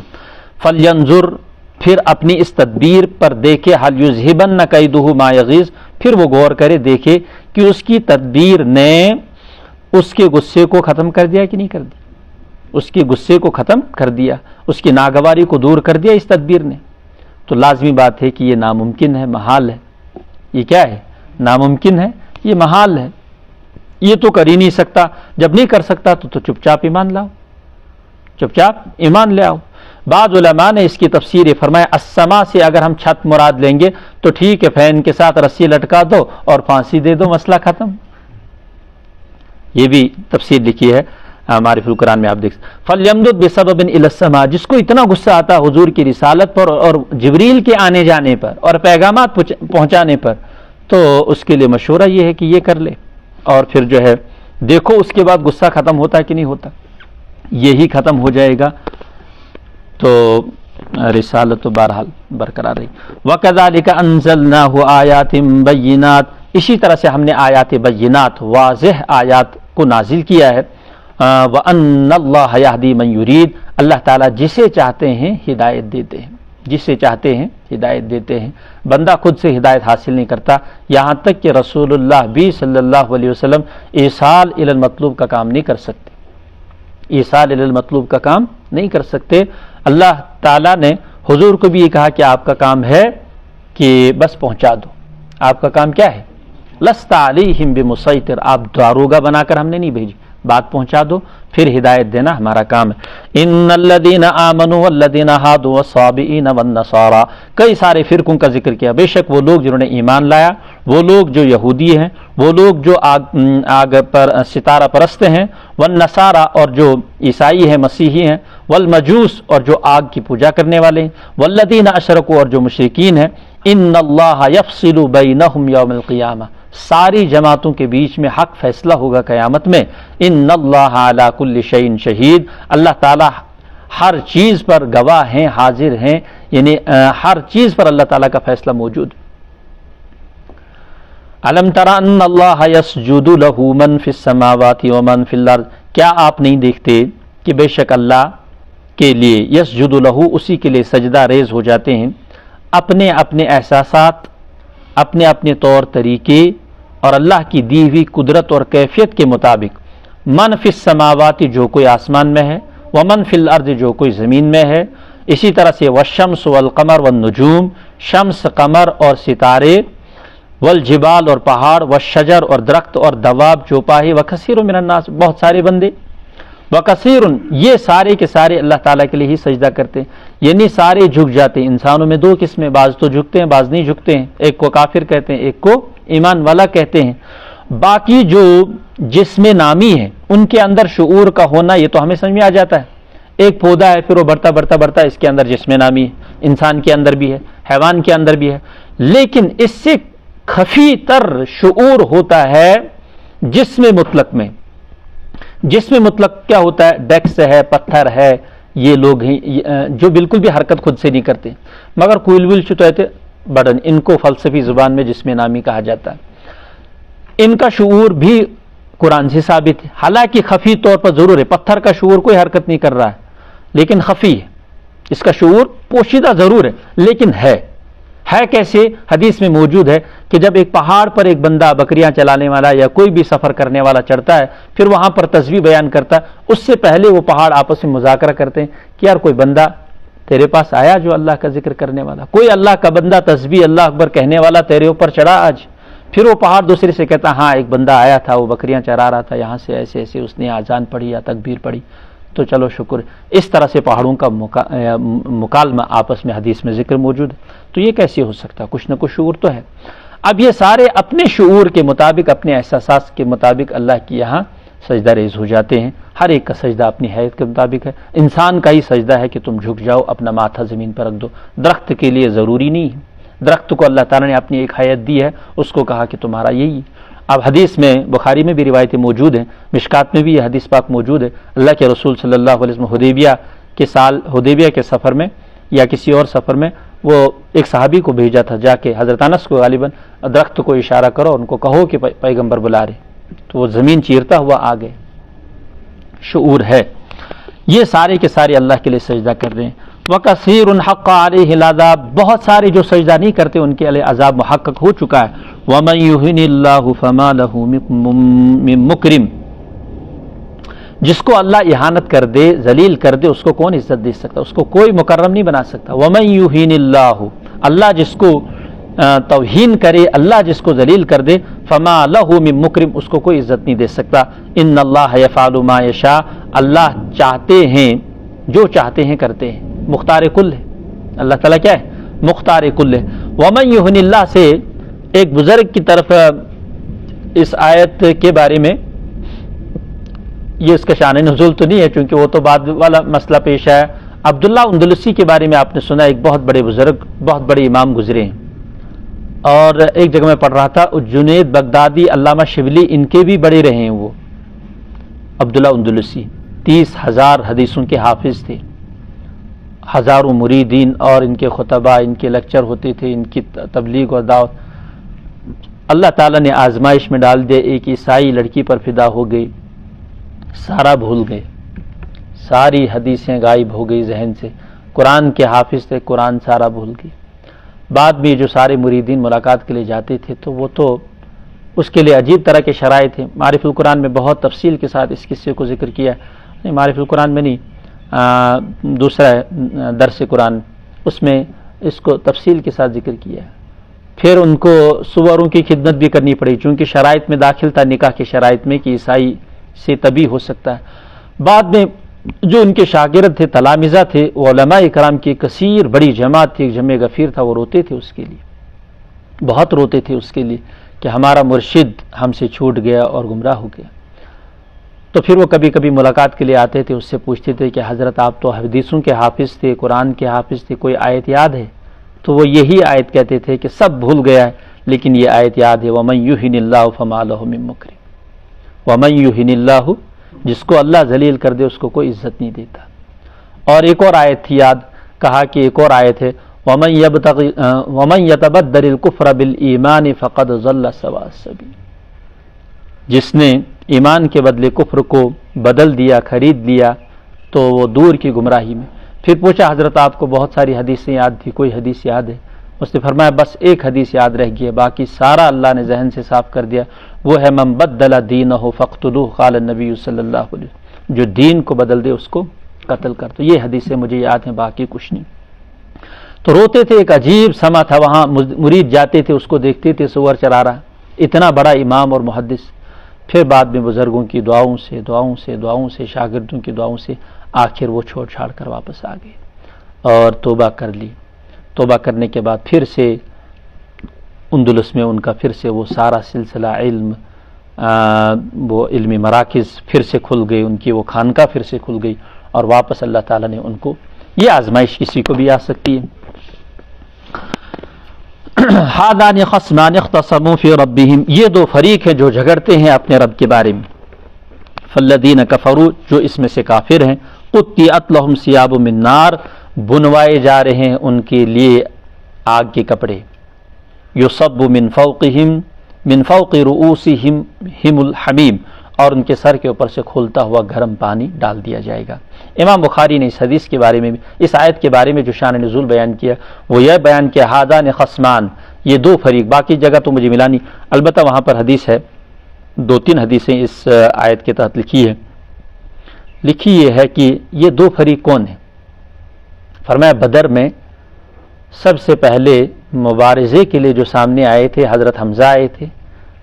فَلْيَنْظُرْ، پھر اپنی اس تدبیر پر دیکھے، حَلْ يُذْهِبَنَّ كَيْدُهُ مَا يَغِيظُ، پھر وہ غور کرے، دیکھے کہ اس کی تدبیر نے اس کے غصے کو ختم کر دیا کہ نہیں کر دیا. اس کے غصے کو ختم کر دیا، اس کی ناگواری کو دور کر دیا اس تدبیر نے. تو لازمی بات ہے کہ یہ ناممکن ہے، محال ہے. یہ کیا ہے؟ ناممکن ہے، یہ محال ہے، یہ تو کر ہی نہیں سکتا. جب نہیں کر سکتا تو چپ چاپ ایمان لاؤ، چپ چاپ ایمان لے آؤ. بعض علماء نے اس کی تفسیر فرمایا، السما سے اگر ہم چھت مراد لیں گے تو ٹھیک ہے، فین کے ساتھ رسی لٹکا دو اور پھانسی دے دو، مسئلہ ختم. یہ بھی تفسیر لکھی ہے معرف القرآن میں آپ دیکھ فَلْيَمْدُدْ بِسَبَبٍ إِلَى السَّمَاءِ، جس کو اتنا غصہ آتا حضور کی رسالت پر اور جبریل کے آنے جانے پر اور پیغامات پہنچانے پر، تو اس کے لیے مشورہ یہ ہے کہ یہ کر لے، اور پھر جو ہے دیکھو اس کے بعد غصہ ختم ہوتا ہے کہ نہیں ہوتا، یہی ختم ہو جائے گا تو رسالت تو بہرحال برقرار رہی۔ وَكَذَلِكَ أَنزَلْنَاهُ آيَاتٍ بَيِّنَاتٍ، اسی طرح سے ہم نے آیات بینات واضح آیات کو نازل کیا ہے۔ وَأَنَّ اللَّهَ يَهْدِي مَن يُرِيدُ، اللہ تعالیٰ جسے چاہتے ہیں ہدایت دیتے ہیں، جسے چاہتے ہیں ہدایت دیتے ہیں، بندہ خود سے ہدایت حاصل نہیں کرتا، یہاں تک کہ رسول اللہ بھی صلی اللہ علیہ وسلم ایصال الی المطلوب کا کام نہیں کر سکتے، ایصال الی المطلوب کا کام نہیں کر سکتے۔ اللہ تعالیٰ نے حضور کو بھی یہ کہا کہ آپ کا کام ہے کہ بس پہنچا دو، آپ کا کام کیا ہے؟ لست علیہم بمسیطر، آپ داروغہ بنا کر ہم نے نہیں بھیجی، بات پہنچا دو، پھر ہدایت دینا ہمارا کام ہے۔ ان الذین آمنوا والذین ہادوا والصابئین والنصارى، کئی سارے فرقوں کا ذکر کیا، بے شک وہ لوگ جنہوں نے ایمان لایا، وہ لوگ جو یہودی ہیں، وہ لوگ جو آگ پر ستارہ پرست ہیں، والنصارى اور جو عیسائی ہیں مسیحی ہیں، والمجوس اور جو آگ کی پوجا کرنے والے ہیں، والذین اشرکوا اور جو مشرکین ہیں، ان اللہ یفصل بینہم یوم القیامہ، ساری جماعتوں کے بیچ میں حق فیصلہ ہوگا قیامت میں۔ ان اللہ علی کل شیء شہید، اللہ تعالی ہر چیز پر گواہ ہیں، حاضر ہیں، یعنی ہر چیز پر اللہ تعالیٰ کا فیصلہ موجود۔ الم تر ان اللہ یسجد لہ من فی السماوات ومن فی الارض، کیا آپ نہیں دیکھتے کہ بے شک اللہ کے لیے یسجد لہ، اسی کے لیے سجدہ ریز ہو جاتے ہیں، اپنے اپنے احساسات، اپنے اپنے طور طریقے اور اللہ کی دی ہوئی قدرت اور کیفیت کے مطابق، من فی السماوات جو کوئی آسمان میں ہے، ومن فی الارض جو کوئی زمین میں ہے، اسی طرح سے والشمس والقمر والنجوم، شمس قمر اور ستارے، والجبال اور پہاڑ، والشجر اور درخت اور دواب چوپاہی، وکثیر من الناس بہت سارے بندے، وکثیر یہ سارے کے سارے اللہ تعالیٰ کے لیے ہی سجدہ کرتے ہیں، یعنی سارے جھک جاتے ہیں۔ انسانوں میں دو قسمیں، بعض تو جھکتے ہیں بعض نہیں جھکتے ہیں، ایک کو کافر کہتے ہیں ایک کو ایمان والا کہتے ہیں۔ باقی جو جسم نامی ہیں ان کے اندر شعور کا ہونا یہ تو ہمیں سمجھ میں آ جاتا ہے، ایک پودا ہے پھر وہ بڑھتا بڑھتا بڑھتا اس کے اندر جسم نامی ہے، انسان کے اندر بھی ہے، حیوان کے اندر بھی ہے، لیکن اس سے خفی تر شعور ہوتا ہے جسم مطلق میں۔ جسم مطلق کیا ہوتا ہے؟ ڈیکس ہے، پتھر ہے، یہ لوگ ہیں جو بالکل بھی حرکت خود سے نہیں کرتے، مگر کوئل ویل چتوتے بڑن، ان کو فلسفی زبان میں جسم نامی کہا جاتا ہے۔ ان کا شعور بھی قرآن سے ثابت ہے، حالانکہ خفی طور پر ضرور ہے، پتھر کا شعور کوئی حرکت نہیں کر رہا ہے لیکن خفی ہے، اس کا شعور پوشیدہ ضرور ہے لیکن ہے کیسے؟ حدیث میں موجود ہے کہ جب ایک پہاڑ پر ایک بندہ بکریاں چلانے والا یا کوئی بھی سفر کرنے والا چڑھتا ہے، پھر وہاں پر تسبیح بیان کرتا ہے، اس سے پہلے وہ پہاڑ آپس میں مذاکرہ کرتے ہیں کہ یار کوئی بندہ تیرے پاس آیا جو اللہ کا ذکر کرنے والا، کوئی اللہ کا بندہ تسبیح اللہ اکبر کہنے والا تیرے اوپر چڑھا آج؟ پھر وہ پہاڑ دوسرے سے کہتا ہاں ایک بندہ آیا تھا، وہ بکریاں چرا رہا تھا، یہاں سے ایسے ایسے اس نے اذان پڑھی یا تکبیر پڑھی، تو چلو شکر۔ اس طرح سے پہاڑوں کا مکالمہ آپس میں حدیث میں ذکر موجود ہے۔ تو یہ کیسے ہو سکتا؟ کچھ نہ کچھ شعور تو ہے۔ اب یہ سارے اپنے شعور کے مطابق، اپنے احساسات کے مطابق اللہ کی یہاں سجدہ ریز ہو جاتے ہیں، ہر ایک کا سجدہ اپنی حیثیت کے مطابق ہے۔ انسان کا ہی سجدہ ہے کہ تم جھک جاؤ، اپنا ماتھا زمین پر رکھ دو، درخت کے لیے ضروری نہیں ہے، درخت کو اللہ تعالیٰ نے اپنی ایک حیت دی ہے، اس کو کہا کہ تمہارا یہی ہے۔ اب حدیث میں بخاری میں بھی روایتیں موجود ہیں، مشکات میں بھی یہ حدیث پاک موجود ہے، اللہ کے رسول صلی اللہ علیہ وسلم حدیبیہ کے سفر میں یا کسی اور سفر میں وہ ایک صحابی کو بھیجا تھا، جا کے حضرت انس کو غالباً درخت کو اشارہ کرو، ان کو کہو کہ پیغمبر بلا رہے، تو وہ زمین چیرتا ہوا آ گئے۔ شعور ہے، یہ سارے کے سارے اللہ کے لیے سجدہ کر رہے ہیں۔ وَكَثِيرٌ حَقَّ عَلَيْهِ الْعَذَابُ، بہت سارے جو سجدہ نہیں کرتے ان کے لیے عذاب محقق ہو چکا ہے۔ وَمَن يُهِنِ اللَّهُ فَمَا لَهُ مِن مُكْرِمٍ، جس کو اللہ اہانت کر دے، ذلیل کر دے، اس کو کون عزت دے سکتا؟ اس کو کوئی مکرم نہیں بنا سکتا۔ وَمَن يُهِنِ اللَّهُ، اللہ جس کو توہین کرے، اللہ جس کو ذلیل کر دے، فما لہ من مکرم، اس کو کوئی عزت نہیں دے سکتا۔ ان اللہ یفعل ما یشاء، اللہ چاہتے ہیں جو چاہتے ہیں کرتے ہیں، مختار کل ہے اللہ تعالیٰ، کیا ہے؟ مختار کل ہے۔ ومن یہن اللہ سے ایک بزرگ کی طرف اس آیت کے بارے میں یہ اس کا شان نزول تو نہیں ہے چونکہ وہ تو بعد والا مسئلہ پیش آیا. عبداللہ اندلسی کے بارے میں آپ نے سنا, ایک بہت بڑے بزرگ, بہت بڑے امام گزرے ہیں, اور ایک جگہ میں پڑھ رہا تھا جنید بغدادی, علامہ شبلی, ان کے بھی بڑے رہے ہیں وہ عبداللہ اندلسی. 30,000 حدیثوں کے حافظ تھے, ہزاروں مریدین, اور ان کے خطبہ, ان کے لیکچر ہوتے تھے, ان کی تبلیغ اور دعوت. اللہ تعالیٰ نے آزمائش میں ڈال دیا, ایک عیسائی لڑکی پر فدا ہو گئی, سارا بھول گئے, ساری حدیثیں غائب ہو گئی ذہن سے. قرآن کے حافظ تھے, قرآن سارا بھول گئی. بعد میں جو سارے مریدین ملاقات کے لیے جاتے تھے تو وہ تو اس کے لیے عجیب طرح کے شرائط ہیں. معارف القرآن میں بہت تفصیل کے ساتھ اس قصے کو ذکر کیا ہے, معارف القرآن میں نہیں, دوسرا درس قرآن, اس میں اس کو تفصیل کے ساتھ ذکر کیا ہے. پھر ان کو سوروں کی خدمت بھی کرنی پڑی چونکہ شرائط میں داخل تھا, نکاح کے شرائط میں, کہ عیسائی سے تبھی ہو سکتا ہے. بعد میں جو ان کے شاگرد تھے, تلامذہ تھے, علماء کرام کی کثیر بڑی جماعت تھی, جمع غفیر تھا, وہ روتے تھے اس کے لیے, بہت روتے تھے اس کے لیے کہ ہمارا مرشد ہم سے چھوٹ گیا اور گمراہ ہو گیا. تو پھر وہ کبھی کبھی ملاقات کے لیے آتے تھے, اس سے پوچھتے تھے کہ حضرت آپ تو حدیثوں کے حافظ تھے, قرآن کے حافظ تھے, کوئی آیت یاد ہے؟ تو وہ یہی آیت کہتے تھے کہ سب بھول گیا ہے لیکن یہ آیت یاد ہے, وَمَن يُهِنِ اللَّهُ فَمَا لَهُ مِن مُّكْرِمٍ, وَمَن يُهِنِ اللَّهُ, جس کو اللہ ذلیل کر دے اس کو کوئی عزت نہیں دیتا. اور ایک اور آیت تھی یاد, کہا کہ ایک اور آیت ہے, وَمَن يَتَبَدَّلِ الْكُفْرَ بِالْإِيمَانِ فَقَدْ ضَلَّ سَوَاءَ السَّبِيلِ, جس نے ایمان کے بدلے کفر کو بدل دیا, خرید لیا, تو وہ دور کی گمراہی میں. پھر پوچھا حضرت آپ کو بہت ساری حدیثیں یاد تھی, کوئی حدیث یاد ہے؟ اس نے فرمایا بس ایک حدیث یاد رہ گئی ہے, باقی سارا اللہ نے ذہن سے صاف کر دیا. وہ ہے من بدل دینہ فاقتلوہ قال النبی صلی اللہ علیہ وسلم, جو دین کو بدل دے اس کو قتل کر. تو یہ حدیثیں مجھے یاد ہیں, باقی کچھ نہیں. تو روتے تھے, ایک عجیب سما تھا وہاں, مرید جاتے تھے, اس کو دیکھتے تھے سور چلا رہا, اتنا بڑا امام اور محدث. پھر بعد میں بزرگوں کی دعاؤں سے شاگردوں کی دعاؤں سے آخر وہ چھوڑ چھاڑ کر واپس آ گئے اور توبہ کر لی. توبہ کرنے کے بعد پھر سے اندلس میں ان کا پھر سے وہ سارا سلسلہ علم, وہ علمی مراکز پھر سے کھل گئے, ان کی وہ خانقاہ پھر سے کھل گئی, اور واپس اللہ تعالیٰ نے ان کو, یہ آزمائش کسی کو بھی آ سکتی ہے. ہادان خصمان اختصموا فی ربہم, یہ دو فریق ہیں جو جھگڑتے ہیں اپنے رب کے بارے میں. فالذین کفروا, جو اس میں سے کافر ہیں, قطعت لہم ثیاب من نار, بنوائے جا رہے ہیں ان کے لیے آگ کے کپڑے. یصب من فوق رؤوسہم الحمیم, اور ان کے سر کے اوپر سے کھولتا ہوا گرم پانی ڈال دیا جائے گا. امام بخاری نے اس حدیث کے بارے میں بھی, اس آیت کے بارے میں جو شان نزول بیان کیا وہ یہ بیان کیا ہادان خصمان, یہ دو فریق. باقی جگہ تو مجھے ملا نہیں, البتہ وہاں پر حدیث ہے, 2-3 حدیثیں اس آیت کے تحت لکھی یہ ہے کہ یہ دو فریق کون ہیں. فرمایا بدر میں سب سے پہلے مبارزے کے لیے جو سامنے آئے تھے, حضرت حمزہ آئے تھے,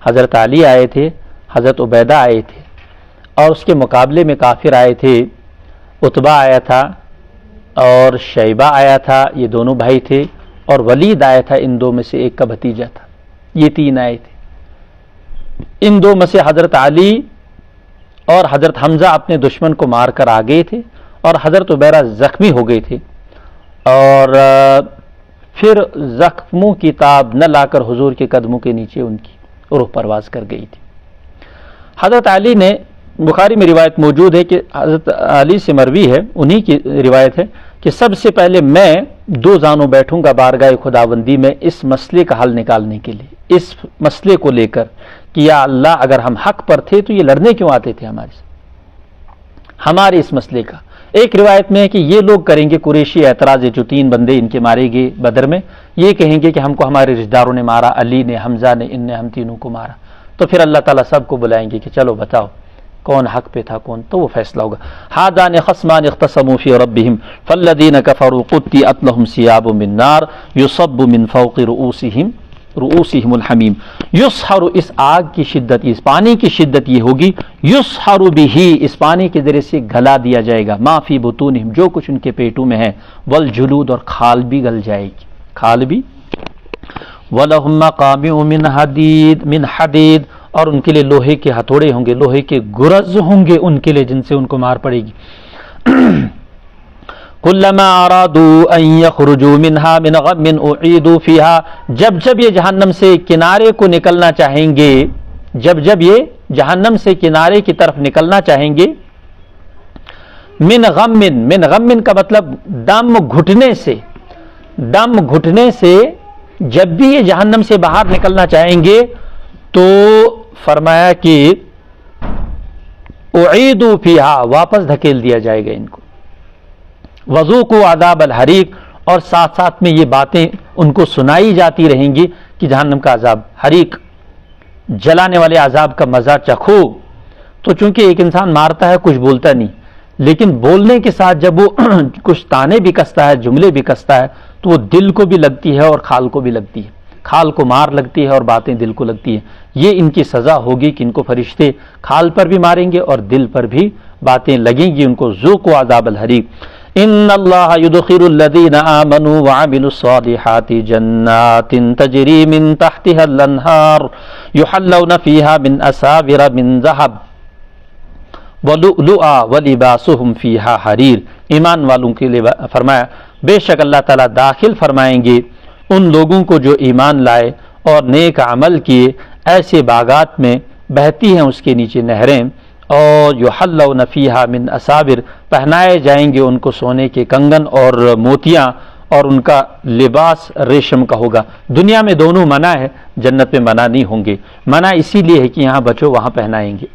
حضرت علی آئے تھے, حضرت عبیدہ آئے تھے, اور اس کے مقابلے میں کافر آئے تھے, عتبہ آیا تھا اور شیبہ آیا تھا, یہ دونوں بھائی تھے, اور ولید آیا تھا, ان دو میں سے ایک کا بھتیجا تھا. یہ 3 آئے تھے. ان دو میں سے حضرت علی اور حضرت حمزہ اپنے دشمن کو مار کر آ گئے تھے, اور حضرت عبیدہ زخمی ہو گئے تھے, اور پھر زخموں کی تاب نہ لا کر حضور کے قدموں کے نیچے ان کی روح پرواز کر گئی تھی. حضرت علی نے, بخاری میں روایت موجود ہے کہ حضرت علی سے مروی ہے, انہی کی روایت ہے کہ سب سے پہلے میں 2 زانوں بیٹھوں گا بارگاہ خداوندی میں اس مسئلے کا حل نکالنے کے لیے, اس مسئلے کو لے کر کہ یا اللہ اگر ہم حق پر تھے تو یہ لڑنے کیوں آتے تھے ہمارے سے, ہمارے اس مسئلے کا. ایک روایت میں ہے کہ یہ لوگ کریں گے قریشی اعتراض, جو 3 بندے ان کے مارے گئے بدر میں, یہ کہیں گے کہ ہم کو ہمارے رشتہ داروں نے مارا, علی نے, حمزہ نے, ان نے ہم تینوں کو مارا. تو پھر اللہ تعالیٰ سب کو بلائیں گے کہ چلو بتاؤ کون حق پہ تھا کون, تو وہ فیصلہ ہوگا. ہادان خصمان اختصموا فی ربہم فالذین کفروا قطعت لہم ثیاب من نار یصب من فوق رؤوسہم الحمیم. یسحر, اس آگ کی شدت, اس پانی کی شدت یہ ہوگی, یسحر بہ, اس پانی کے ذریعے سے گلا دیا جائے گا, ما فی بطونہم, جو کچھ ان کے پیٹوں میں ہے, والجلود, اور کھال بھی گل جائے گی, کھال بھی. وَلَهُمْ مَقَامِعُ مِنْ حَدِيدٍ, اور ان کے لیے لوہے کے ہتھوڑے ہوں گے, لوہے کے گرز ہوں گے ان کے لیے جن سے ان کو مار پڑے گی. کلما ارادوا ان یخرجوا منها من غم اعیدوا فیها, جب جب یہ جہنم سے کنارے کو نکلنا چاہیں گے, جب جب یہ جہنم سے کنارے کی طرف نکلنا چاہیں گے, من غم, من غم کا مطلب دم گھٹنے سے, دم گھٹنے سے جب بھی یہ جہنم سے باہر نکلنا چاہیں گے تو فرمایا کہ اعیدوا فیہا, واپس دھکیل دیا جائے گا ان کو. وذوقوا عذاب الحریق, اور ساتھ ساتھ میں یہ باتیں ان کو سنائی جاتی رہیں گی کہ جہنم کا عذاب, حریق جلانے والے عذاب کا مزہ چکھو. تو چونکہ ایک انسان مارتا ہے کچھ بولتا نہیں, لیکن بولنے کے ساتھ جب وہ کچھ تانے بھی کستا ہے, جملے بھی کستا ہے, تو وہ دل کو بھی لگتی ہے اور کھال کو بھی لگتی ہے. کھال کو مار لگتی ہے اور باتیں دل کو لگتی ہیں. یہ ان کی سزا ہوگی کہ ان کو فرشتے کھال پر بھی ماریں گے اور دل پر بھی باتیں لگیں گی ان کو. ذوقوا عذاب الحریق. ان اللہ یدخل الذین آمنوا وعملوا الصالحات جنات تجری من تحتها الانہار یحلون فیہا من اساور من ذہب وَلُؤْلُؤًا وَلِبَاسُهُمْ فِيهَا حَرِيرٌ. ایمان والوں کے لیے فرمایا بے شک اللہ تعالیٰ داخل فرمائیں گے ان لوگوں کو جو ایمان لائے اور نیک عمل کیے, ایسے باغات میں بہتی ہیں اس کے نیچے نہریں, اور یحلون فیہا من اساور, پہنائے جائیں گے ان کو سونے کے کنگن اور موتیاں, اور ان کا لباس ریشم کا ہوگا. دنیا میں دونوں منع ہے, جنت میں منع نہیں ہوں گے. منع اسی لیے ہے کہ یہاں بچو وہاں پہنائیں گے.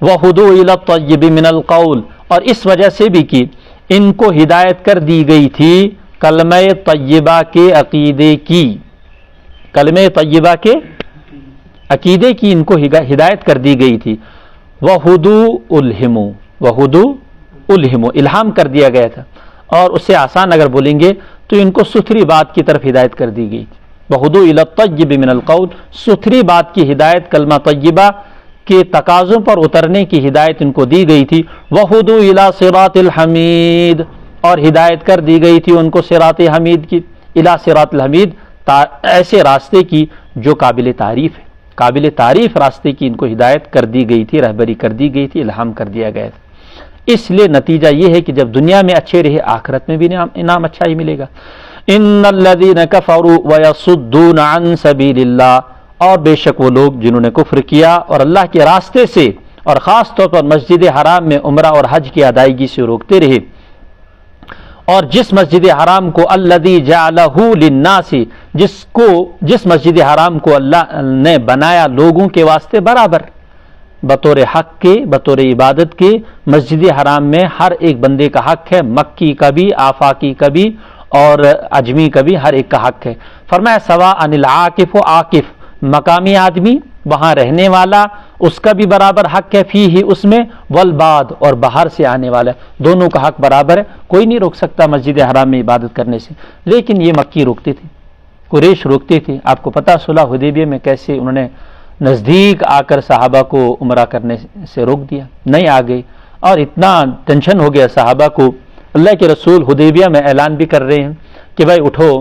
وَهُدُوا إِلَى الطَّيِّبِ مِنَ الْقَوْلِ, اور اس وجہ سے بھی کہ ان کو ہدایت کر دی گئی تھی کلمہ طیبہ کے عقیدے کی, کلمہ طیبہ کے عقیدے کی ان کو ہدایت کر دی گئی تھی. وَهُدُوا أُلْهِمُوا, وَهُدُوا أُلْهِمُوا, الہام کر دیا گیا تھا, اور اس سے آسان اگر بولیں گے تو ان کو ستھری بات کی طرف ہدایت کر دی گئی تھی. وَهُدُوا إِلَى الطَّيِّبِ مِنَ الْقَوْلِ, ستھری بات کی ہدایت, کلمہ طیبہ کے تقاضوں پر اترنے کی ہدایت ان کو دی گئی تھی. وَهُدُوا إِلَى صِرَاطِ الْحَمِيدِ, اور ہدایت کر دی گئی تھی ان کو صراط حمید کی, إِلَى صِرَاطِ الْحَمِيدِ, ایسے راستے کی جو قابل تعریف ہے, قابل تعریف راستے کی ان کو ہدایت کر دی گئی تھی, رہبری کر دی گئی تھی, الہام کر دیا گیا تھا. اس لیے نتیجہ یہ ہے کہ جب دنیا میں اچھے رہے آخرت میں بھی انعام اچھا ہی ملے گا. إِنَّ الَّذِينَ كَفَرُوا وَيَصُدُّونَ عَن سَبِيلِ اللَّهِ, اور بے شک وہ لوگ جنہوں نے کفر کیا اور اللہ کے راستے سے, اور خاص طور پر مسجد حرام میں عمرہ اور حج کی ادائیگی سے روکتے رہے, اور جس مسجد حرام کو الذی جعلہ للناس, جس مسجد حرام کو اللہ نے بنایا لوگوں کے واسطے برابر, بطور حق کے, بطور عبادت کے, مسجد حرام میں ہر ایک بندے کا حق ہے, مکی کا بھی, آفاقی کا بھی اور اجمی کا بھی, ہر ایک کا حق ہے. فرمایا سواء العاکف و عاکف, مقامی آدمی وہاں رہنے والا اس کا بھی برابر حق ہے, فی ہی اس میں, والباد, اور باہر سے آنے والا, دونوں کا حق برابر ہے. کوئی نہیں روک سکتا مسجد حرام میں عبادت کرنے سے, لیکن یہ مکی روکتے تھے, قریش روکتے تھے. آپ کو پتہ صلح حدیبیہ میں کیسے انہوں نے نزدیک آ کر صحابہ کو عمرہ کرنے سے روک دیا, نہیں آ گئے, اور اتنا ٹینشن ہو گیا صحابہ کو. اللہ کے رسول حدیبیہ میں اعلان بھی کر رہے ہیں کہ بھائی اٹھو,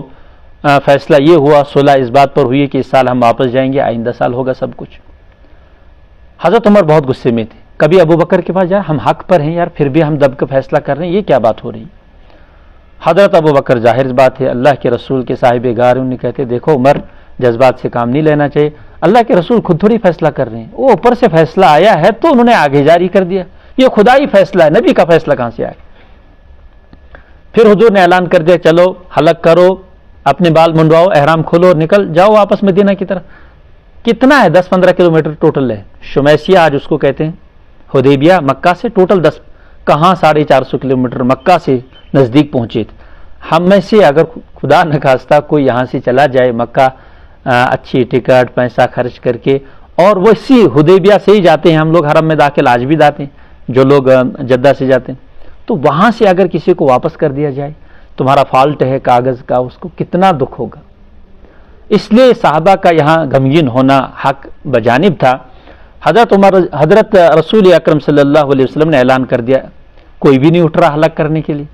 فیصلہ یہ ہوا, صلح اس بات پر ہوئی کہ اس سال ہم واپس جائیں گے, آئندہ سال ہوگا سب کچھ. حضرت عمر بہت غصے میں تھے, کبھی ابو بکر کے پاس جائے, ہم حق پر ہیں یار, پھر بھی ہم دب کا فیصلہ کر رہے ہیں, یہ کیا بات ہو رہی. حضرت ابو بکر, ظاہر بات ہے اللہ کے رسول کے صاحب گار, انہیں کہتے دیکھو عمر, جذبات سے کام نہیں لینا چاہیے, اللہ کے رسول خود تھوڑی فیصلہ کر رہے ہیں, وہ اوپر سے فیصلہ آیا ہے تو انہوں نے آگے جاری کر دیا, یہ خدائی فیصلہ ہے, نبی کا فیصلہ کہاں سے آئے. پھر حضور نے اعلان کر دیا چلو حلق کرو, اپنے بال منڈواؤ, احرام کھولو اور نکل جاؤ واپس مدینہ کی طرف. کتنا ہے, 10-15 کلومیٹر ٹوٹل ہے. شمیسیہ آج اس کو کہتے ہیں, حدیبیہ مکہ سے ٹوٹل 10 کہاں 450 کلومیٹر مکہ سے نزدیک پہنچے تھے. ہم میں سے اگر خدا نخواستہ کوئی یہاں سے چلا جائے مکہ, اچھی ٹکٹ پیسہ خرچ کر کے, اور وہ اسی حدیبیہ سے ہی جاتے ہیں, ہم لوگ حرم میں داخل آج بھی جاتے ہیں, جو لوگ جدہ سے جاتے ہیں, تو وہاں سے اگر کسی کو واپس کر دیا جائے, تمہارا فالٹ ہے کاغذ کا, اس کو کتنا دکھ ہوگا. اس لیے صحابہ کا یہاں غمگین ہونا حق بجانب تھا. حضرت رسول اکرم صلی اللہ علیہ وسلم نے اعلان کر دیا, کوئی بھی نہیں اٹھ رہا حلق کرنے کے لیے,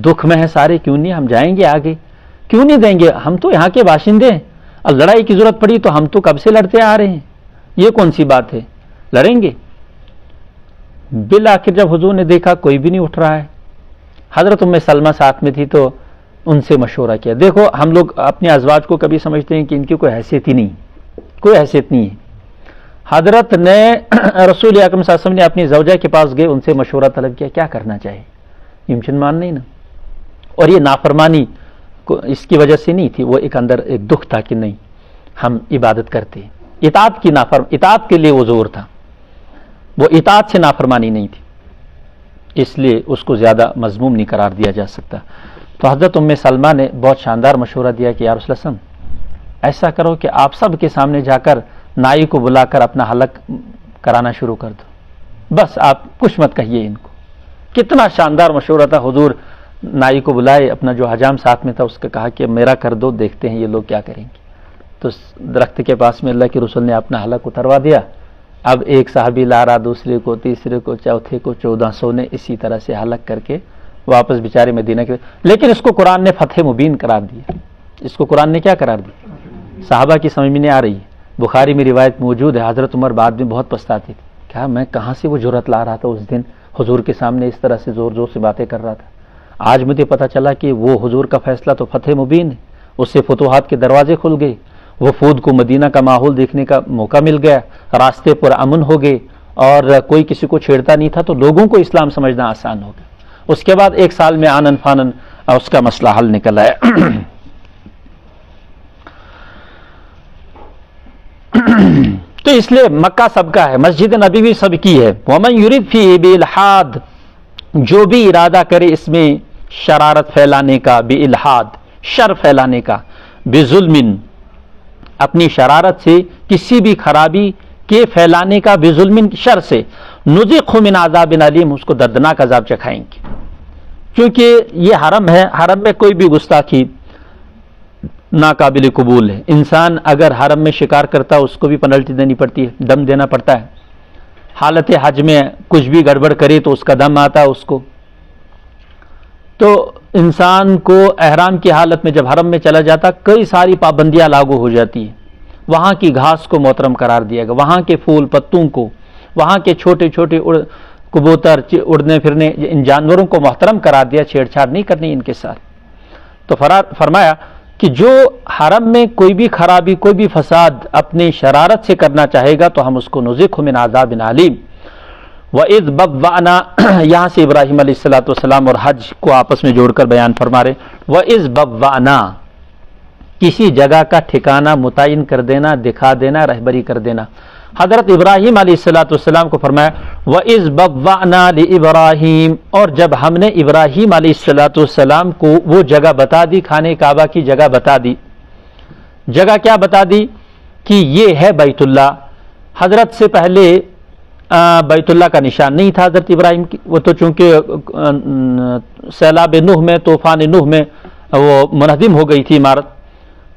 دکھ میں ہے سارے, کیوں نہیں, ہم جائیں گے آگے, کیوں نہیں دیں گے, ہم تو یہاں کے باشندے ہیں, اور لڑائی کی ضرورت پڑی تو ہم تو کب سے لڑتے آ رہے ہیں، یہ کون سی بات ہے، لڑیں گے؟ بالآخر جب حضور نے دیکھا کوئی بھی نہیں اٹھ رہا ہے، حضرت ام سلمہ ساتھ میں تھی تو ان سے مشورہ کیا. دیکھو ہم لوگ اپنے ازواج کو کبھی سمجھتے ہیں کہ ان کی کوئی حیثیت ہی نہیں، کوئی حیثیت نہیں ہے. حضرت نے رسول اکرم صلی اللہ علیہ وسلم نے اپنی زوجہ کے پاس گئے، ان سے مشورہ طلب کیا کیا کرنا چاہیے. یہ مسلمان نہیں نا، اور یہ نافرمانی اس کی وجہ سے نہیں تھی، وہ ایک اندر ایک دکھ تھا کہ نہیں ہم عبادت کرتے ہیں، اطاعت کے لیے وہ زور تھا، وہ اطاعت سے نافرمانی نہیں تھی، اس لیے اس کو زیادہ مذموم نہیں قرار دیا جا سکتا. تو حضرت ام سلمہ نے بہت شاندار مشورہ دیا کہ یا رسول اللہ صلی اللہ علیہ وسلم ایسا کرو کہ آپ سب کے سامنے جا کر نائی کو بلا کر اپنا حلق کرانا شروع کر دو، بس آپ کچھ مت کہیے ان کو. کتنا شاندار مشورہ تھا. حضور نائی کو بلائے، اپنا جو حجام ساتھ میں تھا اس کو کہا کہ میرا کر دو، دیکھتے ہیں یہ لوگ کیا کریں گے. تو درخت کے پاس میں اللہ کے رسول نے اپنا حلق اتروا دیا. اب ایک صحابی لا رہا، دوسرے کو، تیسرے کو، چوتھے کو، 1400 نے اسی طرح سے حلق کر کے واپس بیچارے مدینہ کے. لیکن اس کو قرآن نے فتح مبین قرار دیا. اس کو قرآن نے کیا قرار دیا؟ صحابہ کی سمجھ میں نہیں آ رہی ہے. بخاری میں روایت موجود ہے، حضرت عمر بعد میں بہت پچھتاتے تھے، کہا میں کہاں سے وہ جرأت لا رہا تھا اس دن حضور کے سامنے اس طرح سے زور زور سے باتیں کر رہا تھا. آج مجھے پتا چلا کہ وہ حضور کا فیصلہ تو فتح مبین ہے، اس سے فتوحات کے دروازے کھل گئے، وفود کو مدینہ کا ماحول دیکھنے کا موقع مل گیا، راستے پر امن ہو گئے، اور کوئی کسی کو چھیڑتا نہیں تھا، تو لوگوں کو اسلام سمجھنا آسان ہو گیا. اس کے بعد ایک سال میں آنن فانن اس کا مسئلہ حل نکل آیا. تو اس لیے مکہ سب کا ہے، مسجد نبی بھی سب کی ہے. ومن یرید فیہ بالحاد، جو بھی ارادہ کرے اس میں شرارت پھیلانے کا، بالحاد شر پھیلانے کا، بظلم اپنی شرارت سے کسی بھی خرابی کے پھیلانے کا، بظلم شر سے، نذقہ من عذاب علیم اس کو دردناک عذاب چکھائیں گے. کیونکہ یہ حرم ہے، حرم میں کوئی بھی گستاخی ناقابل قبول ہے. انسان اگر حرم میں شکار کرتا اس کو بھی پنلٹی دینی پڑتی ہے، دم دینا پڑتا ہے. حالت حج میں کچھ بھی گڑبڑ کرے تو اس کا دم آتا ہے اس کو. تو انسان کو احرام کی حالت میں جب حرم میں چلا جاتا کئی ساری پابندیاں لاگو ہو جاتی ہیں. وہاں کی گھاس کو محترم قرار دیا گیا، وہاں کے پھول پتوں کو، وہاں کے چھوٹے چھوٹے کبوتر اڑنے پھرنے ان جانوروں کو محترم قرار دیا، چھیڑ چھاڑ نہیں کرنی ان کے ساتھ. تو فرمایا کہ جو حرم میں کوئی بھی خرابی، کوئی بھی فساد اپنی شرارت سے کرنا چاہے گا تو ہم اس کو نذقہ من عذاب علیم. وَإِذْ بَوَّأْنَا، یہاں سے ابراہیم علیہ السلام اور حج کو آپس میں جوڑ کر بیان فرما رہے. وَإِذْ بَوَّأْنَا، کسی جگہ کا ٹھکانہ متعین کر دینا، دکھا دینا، رہبری کر دینا. حضرت ابراہیم علیہ السلام کو فرمایا وَإِذْ بَوَّأْنَا لِإِبْرَاهِيمَ، اور جب ہم نے ابراہیم علیہ السلام کو وہ جگہ بتا دی، خانہ کعبہ کی جگہ بتا دی. جگہ کیا بتا دی؟ کہ یہ ہے بیت اللہ. حضرت سے پہلے بیت اللہ کا نشان نہیں تھا حضرت ابراہیم کی، وہ تو چونکہ سیلاب نوح میں، طوفان نوح میں وہ منہدم ہو گئی تھی عمارت.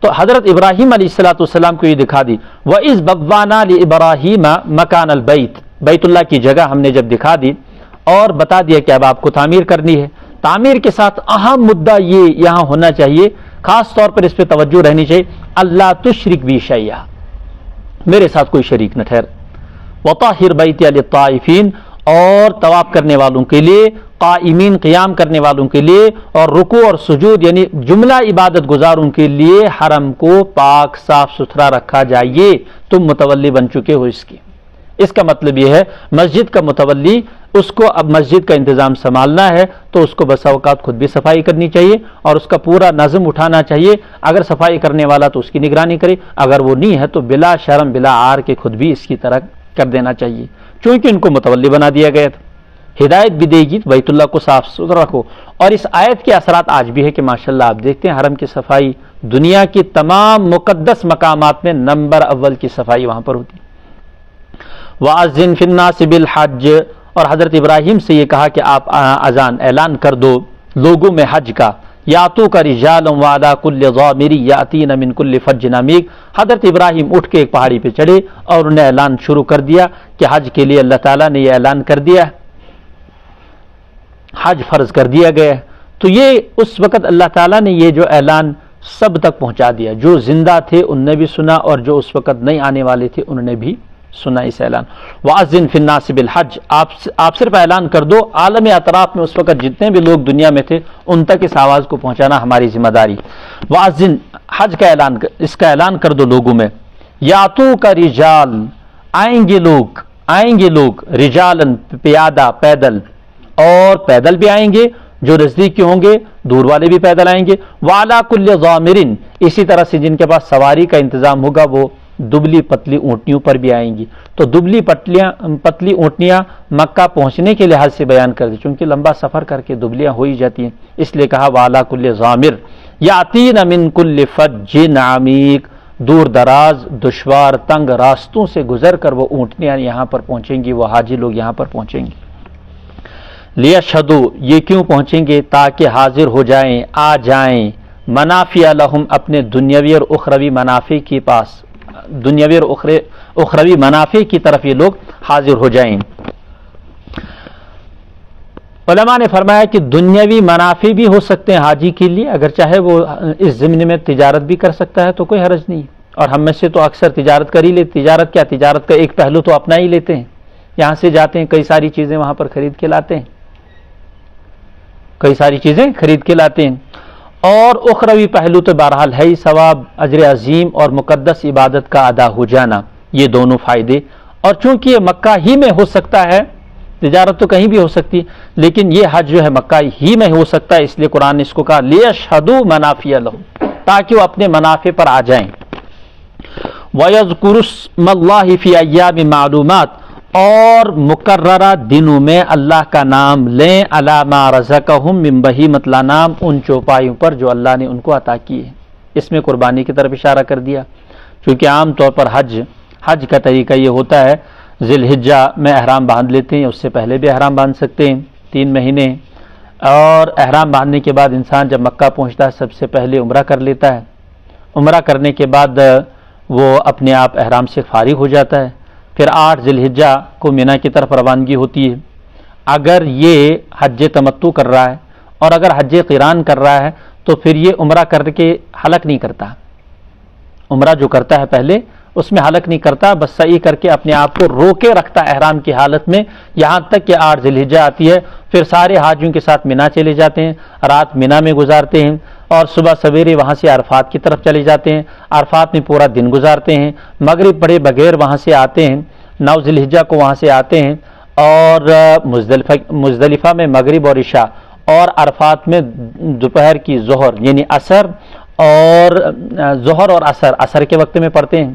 تو حضرت ابراہیم علیہ السلام کو یہ دکھا دی. وَإِذْ بَوَّأْنَا لِإِبْرَاهِيمَ مَكَانَ الْبَيْتِ، بیت اللہ کی جگہ ہم نے جب دکھا دی اور بتا دیا کہ اب آپ کو تعمیر کرنی ہے. تعمیر کے ساتھ اہم مدعا یہ یہاں ہونا چاہیے، خاص طور پر اس پہ توجہ رہنی چاہیے، اللہ تشرک بی شیئا، میرے ساتھ کوئی شریک نہ ٹھہر. وَطَهِّرْ بَيْتِيَ لِلطَّائِفِينَ، اور طواف کرنے والوں کے لیے، قائمین قیام کرنے والوں کے لیے، اور رکوع اور سجود یعنی جملہ عبادت گزاروں کے لیے حرم کو پاک صاف ستھرا رکھا جائیے. تم متولی بن چکے ہو اس کی. اس کا مطلب یہ ہے مسجد کا متولی، اس کو اب مسجد کا انتظام سنبھالنا ہے تو اس کو بس اوقات خود بھی صفائی کرنی چاہیے اور اس کا پورا نظم اٹھانا چاہیے. اگر صفائی کرنے والا تو اس کی نگرانی کرے، اگر وہ نہیں ہے تو بلا شرم بلا عار کے خود بھی اس کی طرح کر دینا چاہیے، چونکہ ان کو متولی بنا دیا گیا تھا. ہدایت بھی دے گی بیت اللہ کو صاف ستھرا رکھو. اور اس آیت کے اثرات آج بھی ہے کہ ماشاءاللہ آپ دیکھتے ہیں حرم کی صفائی دنیا کی تمام مقدس مقامات میں نمبر اول کی صفائی وہاں پر ہوتی. وَأَذِّن فِي النَّاسِ بِالْحَجِّ، اور حضرت ابراہیم سے یہ کہا کہ آپ اذان اعلان کر دو لوگوں میں حج کا. یاتوک رجالا وعلی کل ضامر یاتین من کل فج عمیق. حضرت ابراہیم اٹھ کے ایک پہاڑی پہ چڑھے اور انہیں اعلان شروع کر دیا کہ حج کے لیے اللہ تعالیٰ نے یہ اعلان کر دیا، حج فرض کر دیا گیا. تو یہ اس وقت اللہ تعالیٰ نے یہ جو اعلان سب تک پہنچا دیا. جو زندہ تھے ان نے بھی سنا اور جو اس وقت نہیں آنے والے تھے انہوں نے بھی سنا اس اعلان. وَأَذِّن فِي النَّاسِ بِالْحَجِّ، آپ صرف اعلان کر دو عالم اطراف میں اس وقت جتنے بھی لوگ دنیا میں تھے ان تک اس آواز کو پہنچانا ہماری ذمہ داری. وَأَذِّن، حج کا اعلان، اس کا اعلان کر دو لوگوں میں. یاتوک رجال، آئیں گے لوگ رجالن، پیادہ پیدل، اور پیدل بھی آئیں گے جو نزدیک کے ہوں گے، دور والے بھی پیدل آئیں گے. وعلی کل ضامر، اسی طرح سے جن کے پاس سواری کا انتظام ہوگا وہ دبلی پتلی اونٹنیوں پر بھی آئیں گی. تو دبلی پتلی اونٹنیاں مکہ پہنچنے کے لحاظ سے بیان کر دی، چونکہ لمبا سفر کر کے دبلیاں ہو ہی جاتی ہیں، اس لیے کہا وعلی کل ضامر یاتین من کل فج عمیق، دور دراز دشوار تنگ راستوں سے گزر کر وہ اونٹنیاں یہاں پر پہنچیں گی، وہ حاجی لوگ یہاں پر پہنچیں گے. لیشہدوا، یہ کیوں پہنچیں گے؟ تاکہ حاضر ہو جائیں، آ جائیں، منافع لہم، اپنے دنیاوی اور اخروی منافع کے پاس، دنیاوی اور اخروی منافع کی طرف یہ لوگ حاضر ہو جائیں. علماء نے فرمایا کہ دنیاوی منافع بھی ہو سکتے ہیں حاجی کے لیے، اگر چاہے وہ اس ضمن میں تجارت بھی کر سکتا ہے تو کوئی حرج نہیں. اور ہم میں سے تو اکثر تجارت کر ہی لیتے. تجارت کیا، تجارت کا ایک پہلو تو اپنا ہی لیتے ہیں، یہاں سے جاتے ہیں کئی ساری چیزیں وہاں پر خرید کے لاتے ہیں، کئی ساری چیزیں خرید کے لاتے ہیں. اور اخروی پہلو تو بہرحال ہے ہی، ثواب، اجر عظیم اور مقدس عبادت کا ادا ہو جانا، یہ دونوں فائدے. اور چونکہ یہ مکہ ہی میں ہو سکتا ہے، تجارت تو کہیں بھی ہو سکتی، لیکن یہ حج جو ہے مکہ ہی میں ہو سکتا ہے، اس لیے قرآن نے اس کو کہا لیشہدوا منافع لہم، تاکہ وہ اپنے منافع پر آ جائیں. وَيَذْكُرُوا اسْمَ اللَّهِ فِي أَيَّامٍ مَّعْلُومَاتٍ، اور مقررہ دنوں میں اللہ کا نام لیں، عَلَىٰ مَا رَزَقَهُم مِّن بَهِیمَةِ الْأَنْعَامِ، ان چوپایوں پر جو اللہ نے ان کو عطا کی ہے. اس میں قربانی کی طرف اشارہ کر دیا، چونکہ عام طور پر حج کا طریقہ یہ ہوتا ہے ذی الحجہ میں احرام باندھ لیتے ہیں، اس سے پہلے بھی احرام باندھ سکتے ہیں 3 مہینے، اور احرام باندھنے کے بعد انسان جب مکہ پہنچتا ہے سب سے پہلے عمرہ کر لیتا ہے. عمرہ کرنے کے بعد وہ اپنے آپ احرام سے فارغ ہو جاتا ہے. پھر 8 ذی الحجہ کو مینا کی طرف روانگی ہوتی ہے. اگر یہ حج تمتع کر رہا ہے اور اگر حج قران کر رہا ہے تو پھر یہ عمرہ کر کے حلق نہیں کرتا. عمرہ جو کرتا ہے پہلے اس میں حلق نہیں کرتا، بس سعی کر کے اپنے آپ کو روکے رکھتا ہے احرام کی حالت میں، یہاں تک کہ 8 ذی الحجہ آتی ہے. پھر سارے حاجیوں کے ساتھ مینا چلے جاتے ہیں، رات مینا میں گزارتے ہیں، اور صبح سویرے وہاں سے عرفات کی طرف چلے جاتے ہیں، عرفات میں پورا دن گزارتے ہیں، مغرب پڑھے بغیر وہاں سے آتے ہیں، 9 ذی الحجہ کو وہاں سے آتے ہیں، اور مزدلفہ میں مغرب اور عشاء، اور عرفات میں دوپہر کی ظہر یعنی عصر، اور ظہر اور عصر کے وقت میں پڑھتے ہیں.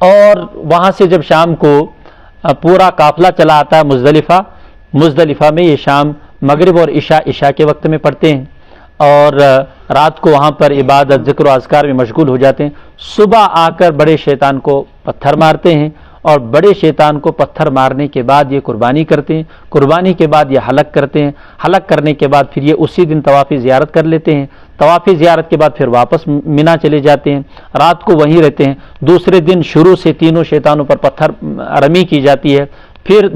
اور وہاں سے جب شام کو پورا قافلہ چلا آتا ہے مزدلفہ میں یہ شام مغرب اور عشاء کے وقت میں پڑھتے ہیں، اور رات کو وہاں پر عبادت ذکر و اذکار میں مشغول ہو جاتے ہیں. صبح آ کر بڑے شیطان کو پتھر مارتے ہیں، اور بڑے شیطان کو پتھر مارنے کے بعد یہ قربانی کرتے ہیں. قربانی کے بعد یہ حلق کرتے ہیں، حلق کرنے کے بعد پھر یہ اسی دن طواف زیارت کر لیتے ہیں. طواف زیارت کے بعد پھر واپس مینا چلے جاتے ہیں، رات کو وہیں رہتے ہیں. دوسرے دن شروع سے تینوں شیطانوں پر پتھر رمی کی جاتی ہے. پھر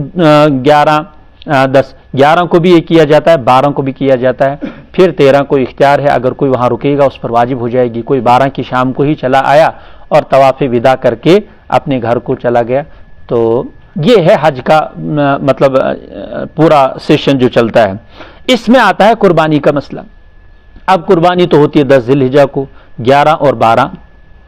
11 کو بھی یہ کیا جاتا ہے، 12 کو بھی کیا جاتا ہے. پھر 13 کو اختیار ہے، اگر کوئی وہاں رکے گا اس پر واجب ہو جائے گی. کوئی 12 کی شام کو ہی چلا آیا اور طواف وداع کر کے اپنے گھر کو چلا گیا. تو یہ ہے حج کا مطلب پورا سیشن جو چلتا ہے. اس میں آتا ہے قربانی کا مسئلہ. اب قربانی تو ہوتی ہے 10 ذی الحجہ کو، 11 اور 12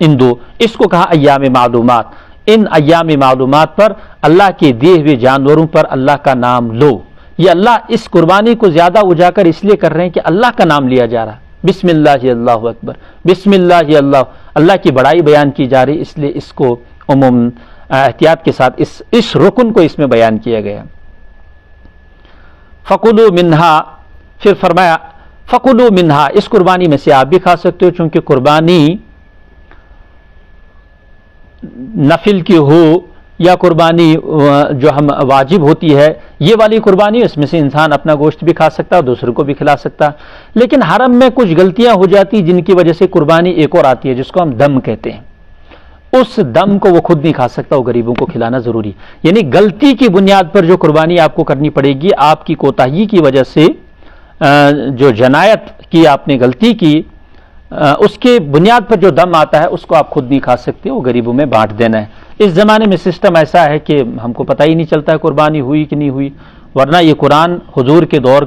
ان دو. اس کو کہا ایام معلومات. ان ایام معلومات پر اللہ کے دیے ہوئے جانوروں پر اللہ کا نام لو. یہ اللہ اس قربانی کو زیادہ اجاگر اس لیے کر رہے ہیں کہ اللہ کا نام لیا جا رہا ہے. بسم اللہ اللہ اکبر، بسم اللہ اللہ کی بڑائی بیان کی جا رہی، اس لیے اس کو عموم احتیاط کے ساتھ اس رکن کو اس میں بیان کیا گیا. فَكُلُوا مِنْهَا، پھر فرمایا فَكُلُوا مِنْهَا، اس قربانی میں سے آپ بھی کھا سکتے ہو، چونکہ قربانی نفل کی ہو یا قربانی جو ہم واجب ہوتی ہے، یہ والی قربانی اس میں سے انسان اپنا گوشت بھی کھا سکتا ہے، دوسروں کو بھی کھلا سکتا. لیکن حرم میں کچھ غلطیاں ہو جاتی جن کی وجہ سے قربانی ایک اور آتی ہے جس کو ہم دم کہتے ہیں. اس دم کو وہ خود نہیں کھا سکتا، وہ غریبوں کو کھلانا ضروری. یعنی غلطی کی بنیاد پر جو قربانی آپ کو کرنی پڑے گی، آپ کی کوتاہی کی وجہ سے جو جنایت کی، آپ نے غلطی کی، اس کے بنیاد پر جو دم آتا ہے اس کو آپ خود نہیں کھا سکتے، وہ غریبوں میں بانٹ دینا ہے۔ اس زمانے میں سسٹم ایسا ہے کہ ہم کو پتہ ہی نہیں چلتا ہے قربانی ہوئی کہ نہیں ہوئی، ورنہ یہ قرآن حضور کے دور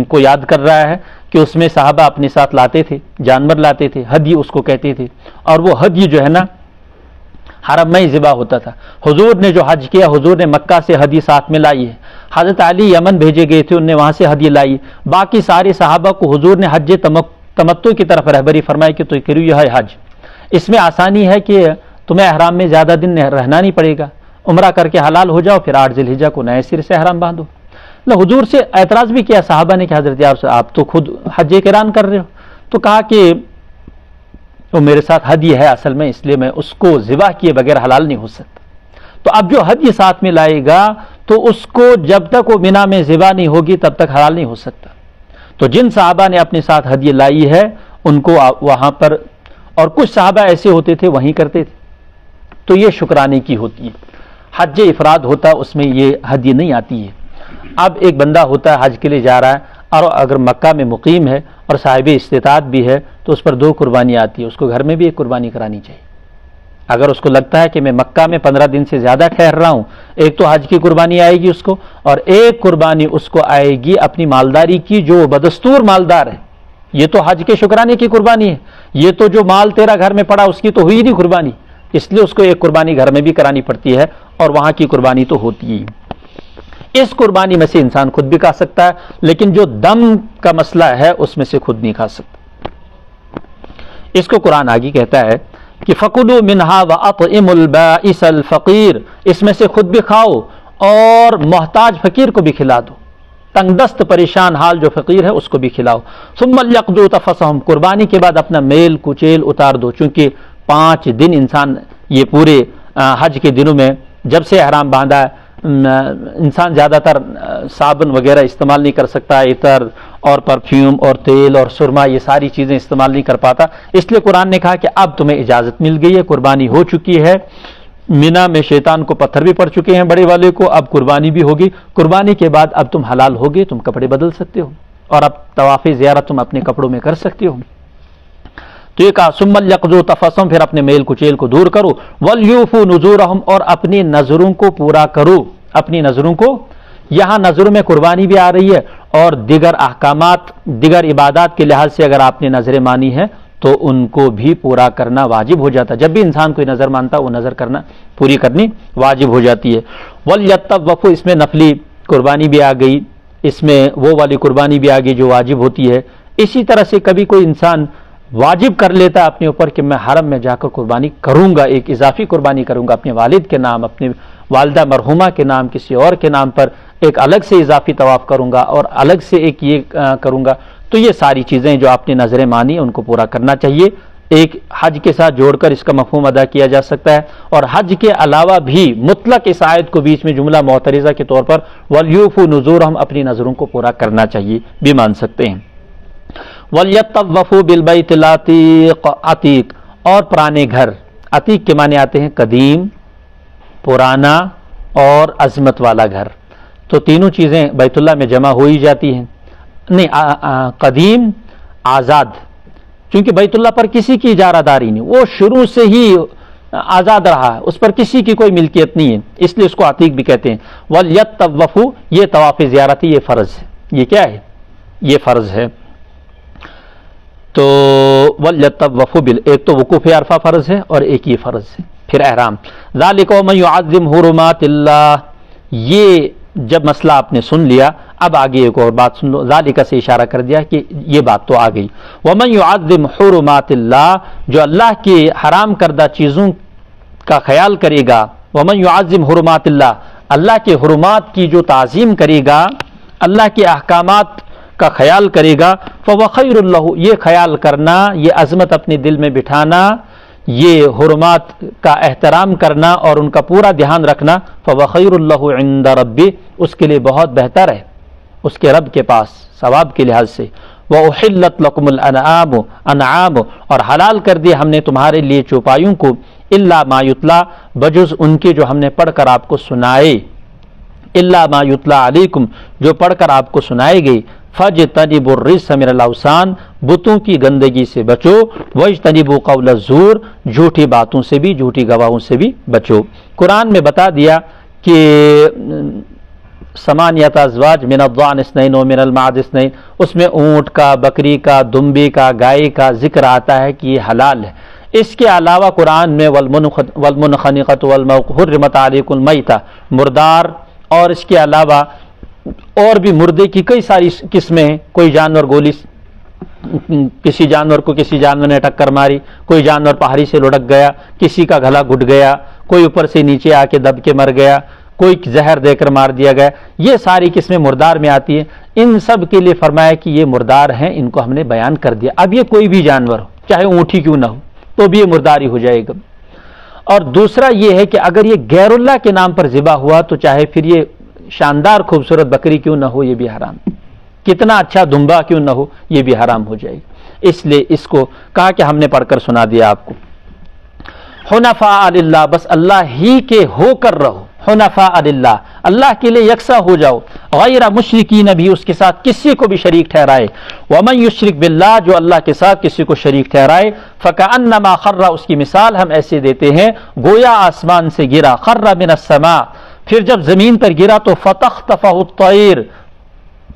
کو یاد کر رہا ہے کہ اس میں صحابہ اپنے ساتھ لاتے تھے، جانور لاتے تھے، ہدی اس کو کہتے تھے، اور وہ ہدی جو ہے نا حرم میں ہی ذبح ہوتا تھا۔ حضور نے جو حج کیا، حضور نے مکہ سے ہدی ساتھ میں لائی ہے، حضرت علی یمن بھیجے گئے تھے، انہوں نے وہاں سے ہدی لائی، باقی سارے صحابہ کو حضور نے حج تمتع کی طرف رہبری فرمائی کہ تو کرو یہ حج۔ اس میں آسانی ہے کہ تمہیں احرام میں زیادہ دن رہنا نہیں پڑے گا، عمرہ کر کے حلال ہو جاؤ، پھر 8 ذی الحجہ کو نئے سرے سے احرام باندھو۔ حضور سے اعتراض بھی کیا صحابہ نے کہ حضرت آپ تو خود حج قران کر رہے ہو، تو کہا کہ وہ میرے ساتھ ہدی ہے اصل میں، اس لیے میں اس کو ذبح کیے بغیر حلال نہیں ہو سکتا۔ تو اب جو ہدی ساتھ میں لائے گا تو اس کو جب تک وہ مینا میں ذبح نہیں ہوگی تب تک حلال نہیں ہو سکتا۔ تو جن صحابہ نے اپنے ساتھ ہدی لائی ہے ان کو وہاں پر، اور کچھ صحابہ ایسے ہوتے تھے وہیں کرتے تھے، تو یہ شکرانے کی ہوتی ہے۔ حج افراد ہوتا ہے اس میں یہ ہدی نہیں آتی ہے۔ اب ایک بندہ ہوتا ہے حج کے لیے جا رہا ہے اور اگر مکہ میں مقیم ہے اور صاحب استطاعت بھی ہے تو اس پر 2 قربانی آتی ہے، اس کو گھر میں بھی ایک قربانی کرانی چاہیے۔ اگر اس کو لگتا ہے کہ میں مکہ میں 15 دن سے زیادہ ٹھہر رہا ہوں، ایک تو حج کی قربانی آئے گی اس کو، اور ایک قربانی اس کو آئے گی اپنی مالداری کی، جو بدستور مالدار ہے۔ یہ تو حج کے شکرانے کی قربانی ہے، یہ تو جو مال تیرا گھر میں پڑا اس کی تو ہوئی نہیں قربانی، اس لیے اس کو ایک قربانی گھر میں بھی کرانی پڑتی ہے اور وہاں کی قربانی تو ہوتی ہی۔ اس قربانی میں سے انسان خود بھی کھا سکتا ہے، لیکن جو دم کا مسئلہ ہے اس میں سے خود نہیں کھا سکتا۔ اس کو قرآن آگے کہتا ہے کہ فَكُلُوا مِنْهَا وَأَطْعِمُوا الْبَائِسَ الْفَقِيرَ، اس میں سے خود بھی کھاؤ اور محتاج فقیر کو بھی کھلا دو، تنگ دست پریشان حال جو فقیر ہے اس کو بھی کھلاؤ۔ ثُمَّ لْيَقْضُوا تَفَثَهُمْ، قربانی کے بعد اپنا میل کچیل اتار دو، چونکہ 5 دن انسان یہ پورے حج کے دنوں میں جب سے احرام باندھا ہے انسان زیادہ تر صابن وغیرہ استعمال نہیں کر سکتا، عطر اور پرفیوم اور تیل اور سرما یہ ساری چیزیں استعمال نہیں کر پاتا، اس لیے قرآن نے کہا کہ اب تمہیں اجازت مل گئی ہے، قربانی ہو چکی ہے، مینا میں شیطان کو پتھر بھی پڑ چکے ہیں بڑے والے کو، اب قربانی بھی ہوگی، قربانی کے بعد اب تم حلال ہوگے، تم کپڑے بدل سکتے ہو اور اب طواف زیارت تم اپنے کپڑوں میں کر سکتے ہو۔ تو یہ کہا ثم لیقضوا تفثهم، پھر اپنے میل کچیل کو دور کرو، ولیوفوا نذورهم، اور اپنی نذروں کو پورا کرو، اپنی نذروں کو، یہاں نذروں میں قربانی بھی آ رہی ہے اور دیگر احکامات دیگر عبادات کے لحاظ سے اگر آپ نے نظریں مانی ہیں تو ان کو بھی پورا کرنا واجب ہو جاتا ہے۔ جب بھی انسان کوئی نظر مانتا وہ نظر کرنا پوری کرنی واجب ہو جاتی ہے۔ ولیطوفوا، اس میں نفلی قربانی بھی آ گئی، اس میں وہ والی قربانی بھی آ گئی جو واجب ہوتی ہے۔ اسی طرح سے کبھی کوئی انسان واجب کر لیتا ہے اپنے اوپر کہ میں حرم میں جا کر قربانی کروں گا، ایک اضافی قربانی کروں گا اپنے والد کے نام، اپنے والدہ مرحومہ کے نام، کسی اور کے نام پر ایک الگ سے اضافی طواف کروں گا اور الگ سے ایک یہ کروں گا، تو یہ ساری چیزیں جو آپ نے نظریں مانی ان کو پورا کرنا چاہیے۔ ایک حج کے ساتھ جوڑ کر اس کا مفہوم ادا کیا جا سکتا ہے، اور حج کے علاوہ بھی مطلق اس آیت کو بیچ میں جملہ معترضہ کے طور پر وَلْيُوفُوا نُذُورَهُمْ، اپنی نظروں کو پورا کرنا چاہیے بھی مان سکتے ہیں۔ وَلْيَطَّوَّفُوا بِالْبَيْتِ الْعَتِيقِ، عتیق اور پرانے گھر، عتیق کے معنی آتے ہیں قدیم، پرانا اور عظمت والا گھر، تو تینوں چیزیں بیت اللہ میں جمع ہو ہی جاتی ہیں۔ نہیں، قدیم، آزاد، چونکہ بیت اللہ پر کسی کی اجارہ داری نہیں، وہ شروع سے ہی آزاد رہا ہے، اس پر کسی کی کوئی ملکیت نہیں ہے، اس لیے اس کو عتیق بھی کہتے ہیں۔ وَلْيَطَّوَّفُوا، یہ طواف زیارت ہے، یہ فرض ہے، یہ کیا ہے؟ یہ فرض ہے۔ تو وَلْيَطَّوَّفُوا ایک تو وقوف عرفہ فرض ہے اور ایک یہ فرض ہے، پھر احرام۔ ذَلِكَ وَمَن يُعَظِّمْ حُرُمَاتِ اللَّهِ، یہ جب مسئلہ آپ نے سن لیا اب آگے ایک اور بات سن لو، ذالک سے اشارہ کر دیا کہ یہ بات تو آ گئی۔ وَمَن يُعَظِّمْ حُرُمَاتِ اللَّهِ، جو اللہ کے حرام کردہ چیزوں کا خیال کرے گا، وَمَن يُعَظِّمْ حُرُمَاتِ اللَّهِ، اللہ کے حرمات کی جو تعظیم کرے گا، اللہ کے احکامات کا خیال کرے گا، فَهُوَ خَيْرٌ لَهُ، یہ خیال کرنا، یہ عظمت اپنے دل میں بٹھانا، یہ حرمات کا احترام کرنا اور ان کا پورا دھیان رکھنا، فَهُوَ خَيْرٌ لَهُ عِندَ رَبِّهِ، اس کے لیے بہت بہتر ہے اس کے رب کے پاس ثواب کے لحاظ سے۔ وَأُحِلَّتْ لَكُمُ الْأَنْعَامُ، انعام اور حلال کر دیے ہم نے تمہارے لیے چوپایوں کو، إِلَّا مَا يُتْلَى، بجز ان کے جو ہم نے پڑھ کر آپ کو سنائے، إِلَّا مَا يُتْلَى عَلَيْكُمْ، جو پڑھ کر آپ کو سنائے گئی، فَاجْتَنِبُوا الرِّجْسَ مِنَ الْأَوْثَانِ، بتوں کی گندگی سے بچو، وَاجْتَنِبُوا قَوْلَ الزُّورِ جھوٹی باتوں سے بھی، جھوٹی گواہوں سے بھی بچو۔ قرآن میں بتا دیا کہ ثمانیۃ ازواج من الضأن اثنین ومن المعز اثنین، اس میں اونٹ کا، بکری کا، دمبی کا، گائے کا ذکر آتا ہے کہ یہ حلال ہے۔ اس کے علاوہ قرآن میں والمنخنقۃ حرمت علیکم المیتۃ، مردار، اور اس کے علاوہ اور بھی مردے کی کئی ساری قسمیں ہیں۔ کوئی جانور گولی، کسی جانور کو کسی جانور نے ٹکر ماری، کوئی جانور پہاڑی سے لڑک گیا، کسی کا گلا گھٹ گیا، کوئی اوپر سے نیچے آ کے دب کے مر گیا، کوئی زہر دے کر مار دیا گیا، یہ ساری قسمیں مردار میں آتی ہیں۔ ان سب کے لیے فرمایا کہ یہ مردار ہیں، ان کو ہم نے بیان کر دیا۔ اب یہ کوئی بھی جانور ہو، چاہے اونٹی کیوں نہ ہو، تو بھی یہ مرداری ہو جائے گا۔ اور دوسرا یہ ہے کہ اگر یہ غیر اللہ کے نام پر ذبح ہوا تو چاہے پھر یہ شاندار خوبصورت بکری کیوں نہ ہو، یہ بھی حرام، کتنا اچھا دمبا کیوں نہ ہو، یہ بھی حرام ہو جائے گا۔ اس لیے اس کو کہا کہ ہم نے پڑھ کر سنا دیا آپ کو۔ حنفاء للہ، بس اللہ ہی کے ہو کر رہو، حنفاء للہ، اللہ کے لیے یکساں ہو جاؤ، غیر مشرکین بھی، اس کے ساتھ کسی کو بھی شریک ٹھہرائے، ومن یشرک باللہ، جو اللہ کے ساتھ کسی کو شریک ٹھہرائے، فکأنما خر، اس کی مثال ہم ایسے دیتے ہیں گویا آسمان سے گرا، خر من السماء، پھر جب زمین پر گرا تو فتخطفہ الطیر،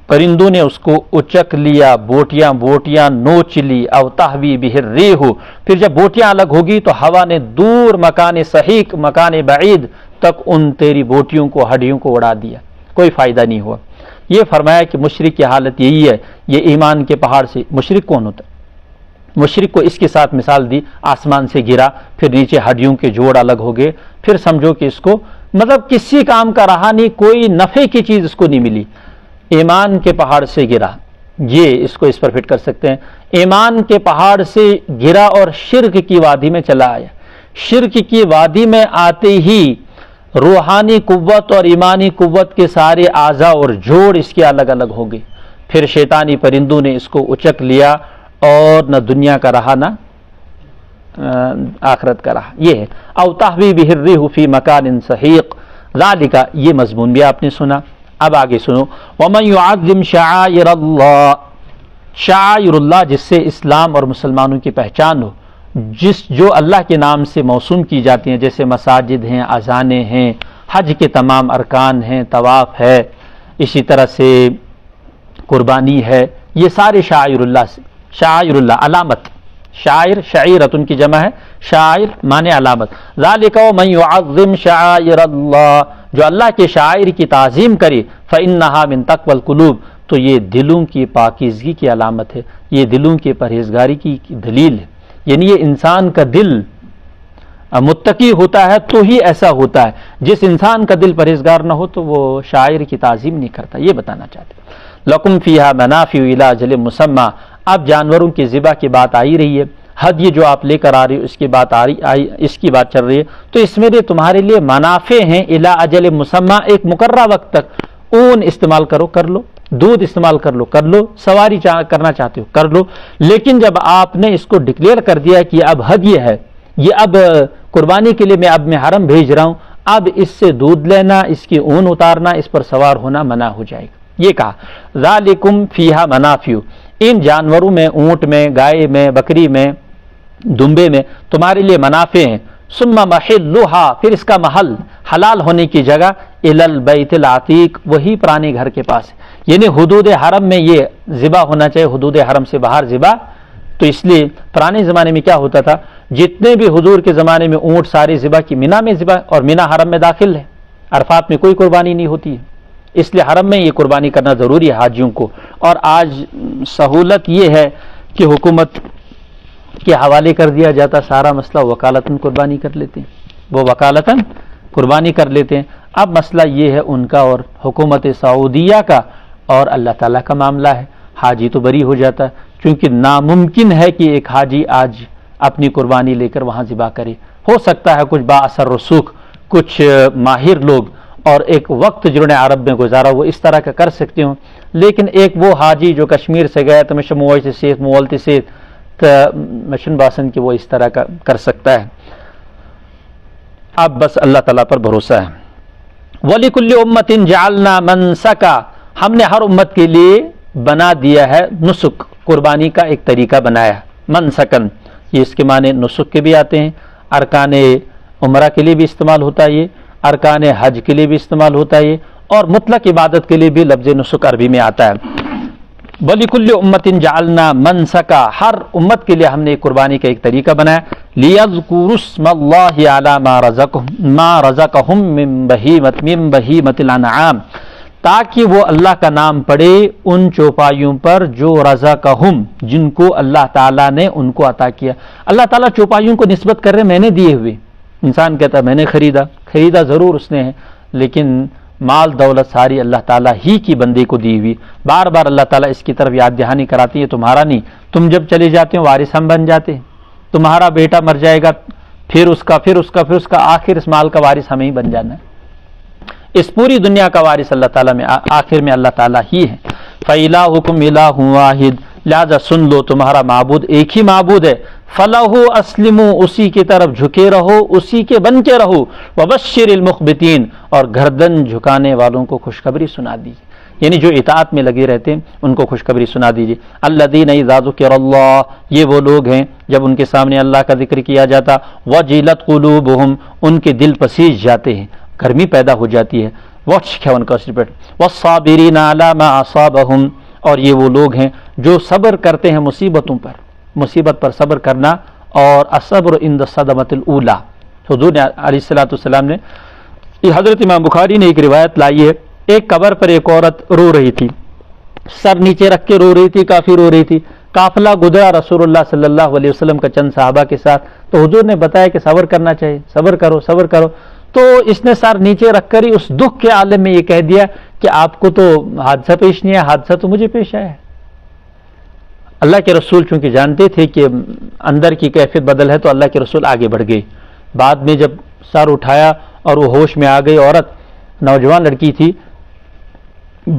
پرندوں نے اس کو اچک لیا، بوٹیاں بوٹیاں نوچ لی، او تہوی بہ الریح، پھر جب بوٹیاں الگ ہوگی تو ہوا نے دور مکان صحیح، مکان بعید تک ان تیری بوٹیوں کو، ہڈیوں کو اڑا دیا، کوئی فائدہ نہیں ہوا۔ یہ فرمایا کہ مشرک کی حالت یہی ہے، یہ ایمان کے پہاڑ سے، مشرک کون ہوتا ہے؟ مشرک کو اس کے ساتھ مثال دی، آسمان سے گرا، پھر نیچے ہڈیوں کے جوڑ الگ ہو گئے، پھر سمجھو کہ اس کو مطلب کسی کام کا رہا نہیں، کوئی نفع کی چیز اس کو نہیں ملی، ایمان کے پہاڑ سے گرا، یہ اس کو اس پر فٹ کر سکتے ہیں۔ ایمان کے پہاڑ سے گرا اور شرک کی وادی میں چلا آیا، شرک کی وادی میں آتے ہی روحانی قوت اور ایمانی قوت کے سارے اعضاء اور جوڑ اس کے الگ الگ ہو گئے، پھر شیطانی پرندوں نے اس کو اچک لیا، اور نہ دنیا کا رہا نہ آخرت کا رہا۔ یہ ہے او تہوی بہ الریح فی مکان سحیق، ذالک، یہ مضمون بھی آپ نے سنا۔ اب آگے سنو، ومن یعظم شعائر اللہ، شعائر اللہ جس سے اسلام اور مسلمانوں کی پہچان ہو، جو اللہ کے نام سے موسوم کی جاتی ہیں، جیسے مساجد ہیں، اذانیں ہیں، حج کے تمام ارکان ہیں، طواف ہے، اسی طرح سے قربانی ہے، یہ سارے شعائر اللہ سے، شعائر اللہ علامت، شاعر شعیرتن کی جمع ہے، شاعر معنی علامت، ذالک ومن یعظم شعائر اللہ، جو اللہ کے شاعر کی تعظیم کرے، فإنہا من تقوی القلوب، تو یہ دلوں کی پاکیزگی کی علامت ہے، یہ دلوں کی پرہیزگاری کی دلیل ہے، یعنی یہ انسان کا دل متقی ہوتا ہے تو ہی ایسا ہوتا ہے، جس انسان کا دل پرہیزگار نہ ہو تو وہ شاعر کی تعظیم نہیں کرتا، یہ بتانا چاہتے ہیں۔ لکم فیہا منافع الی اجل مسمی، اب جانوروں کی ذبح کی بات آئی رہی ہے، ہدیہ جو آپ لے کر آ رہے ہو اس کی بات چل رہی ہے، تو اس میں تمہارے لیے منافع ہیں، الی اجل مسمی، ایک مقررہ وقت تک، اون استعمال کرو کر لو، دودھ استعمال کر لو کر لو، سواری کرنا چاہتے ہو کر لو، لیکن جب آپ نے اس کو ڈکلیئر کر دیا کہ اب ہدیہ ہے، یہ اب قربانی کے لیے میں حرم بھیج رہا ہوں، اب اس سے دودھ لینا، اس کی اون اتارنا، اس پر سوار ہونا منع ہو جائے گا۔ یہ کہا ذالکم فیہا منافع، ان جانوروں میں، اونٹ میں، گائے میں، بکری میں، دمبے میں تمہارے لیے منافع ہیں، ثم محلھا، پھر اس کا محل، حلال ہونے کی جگہ، الی البیت العتیق، وہی پرانے گھر کے پاس ہے، یعنی حدود حرم میں یہ ذبح ہونا چاہیے، حدود حرم سے باہر ذبح، تو اس لیے پرانے زمانے میں کیا ہوتا تھا، جتنے بھی حضور کے زمانے میں اونٹ سارے ذبح کی مینا میں ذبح، اور مینا حرم میں داخل ہے، عرفات میں کوئی قربانی نہیں ہوتی ہے، اس لیے حرم میں یہ قربانی کرنا ضروری ہے حاجیوں کو۔ اور آج سہولت یہ ہے کہ حکومت کے حوالے کر دیا جاتا سارا مسئلہ، وکالتاً قربانی کر لیتے ہیں، وہ وکالتاً قربانی کر لیتے ہیں۔ اب مسئلہ یہ ہے ان کا اور حکومت سعودیہ کا اور اللہ تعالیٰ کا معاملہ ہے، حاجی تو بری ہو جاتا ہے، کیونکہ ناممکن ہے کہ ایک حاجی آج اپنی قربانی لے کر وہاں ذبح کرے، ہو سکتا ہے کچھ با اثر رسوخ، کچھ ماہر لوگ اور ایک وقت جنہوں نے عرب میں گزارا وہ اس طرح کا کر سکتے ہوں، لیکن ایک وہ حاجی جو کشمیر سے گیا تو مشن مویت سے مولت سے مشن باسن کی، وہ اس طرح کا کر سکتا ہے۔ اب بس اللہ تعالیٰ پر بھروسہ ہے۔ وَلِكُلِّ أُمَّةٍ جَعَلْنَا مَنْسَكًا، ہم نے ہر امت کے لیے بنا دیا ہے نسک، قربانی کا ایک طریقہ بنایا. منسکن یہ اس کے معنی نسک کے بھی آتے ہیں, ارکان عمرہ کے لیے بھی استعمال ہوتا ہے, یہ ارکان حج کے لیے بھی استعمال ہوتا ہے, اور مطلق عبادت کے لیے بھی لفظ نسک عربی میں آتا ہے. وَلِكُلِّ أُمَّةٍ جَعَلْنَا مَنْسَكًا, ہر امت کے لیے ہم نے قربانی کا ایک طریقہ بنایا. لِيَذْكُرُوا اسْمَ اللَّهِ عَلَى مَا رَزَقَهُم مِّن بَهِيمَةِ الْأَنْعَامِ, تاکہ وہ اللہ کا نام پڑھے ان چوپایوں پر جو رزقہم, جن کو اللہ تعالیٰ نے ان کو عطا کیا. اللہ تعالیٰ چوپایوں کو نسبت کر رہے میں نے دیے ہوئے. انسان کہتا ہے میں نے خریدا ضرور اس نے ہے, لیکن مال دولت ساری اللہ تعالیٰ ہی کی بندے کو دی ہوئی. بار بار اللہ تعالیٰ اس کی طرف یاد دہانی کراتی ہے, تمہارا نہیں, تم جب چلے جاتے ہو وارث ہم بن جاتے ہیں, تمہارا بیٹا مر جائے گا, پھر اس کا آخر اس مال کا وارث ہمیں ہی بن جانا ہے. اس پوری دنیا کا وارث اللہ تعالیٰ میں آخر میں اللہ تعالیٰ ہی ہے. فَإِلَٰهُكُمْ إِلَٰهٌ وَاحِدٌ, لہذا سن لو تمہارا معبود ایک ہی معبود ہے. فَلَهُ أَسْلِمُوا, اسی کی طرف جھکے رہو, اسی کے بن کے رہو. وَبَشِّرِ الْمُخْبِتِينَ, اور گردن جھکانے والوں کو خوشخبری سنا دیجیے, یعنی جو اطاعت میں لگے رہتے ہیں ان کو خوشخبری سنا دیجیے. الَّذِينَ إِذَا ذُكِرَ اللَّهُ, یہ وہ لوگ ہیں جب ان کے سامنے اللہ کا ذکر کیا جاتا, وَجِلَتْ قُلُوبُهُمْ, ان کے دل پسیج جاتے ہیں, گرمی پیدا ہو جاتی ہے. وَالصَّابِرِينَ عَلَى مَا أَصَابَهُمْ, اور یہ وہ لوگ ہیں جو صبر کرتے ہیں مصیبتوں پر, مصیبت پر صبر کرنا, اور الصبر عند الصدمۃ الاولی. حضور علیہ الصلوۃ والسلام نے, یہ حضرت امام بخاری نے ایک روایت لائی ہے, ایک قبر پر ایک عورت رو رہی تھی, سر نیچے رکھ کے رو رہی تھی, کافی رو رہی تھی. قافلہ گزرا رسول اللہ صلی اللہ علیہ وسلم کا چند صحابہ کے ساتھ, تو حضور نے بتایا کہ صبر کرنا چاہیے, صبر کرو صبر کرو. تو اس نے سر نیچے رکھ کر ہی اس دکھ کے عالم میں یہ کہہ دیا کہ آپ کو تو حادثہ پیش نہیں ہے, حادثہ تو مجھے پیش آیا ہے. اللہ کے رسول چونکہ جانتے تھے کہ اندر کی کیفیت بدل ہے, تو اللہ کے رسول آگے بڑھ گئے. بعد میں جب سر اٹھایا اور وہ ہوش میں آ گئی, عورت نوجوان لڑکی تھی,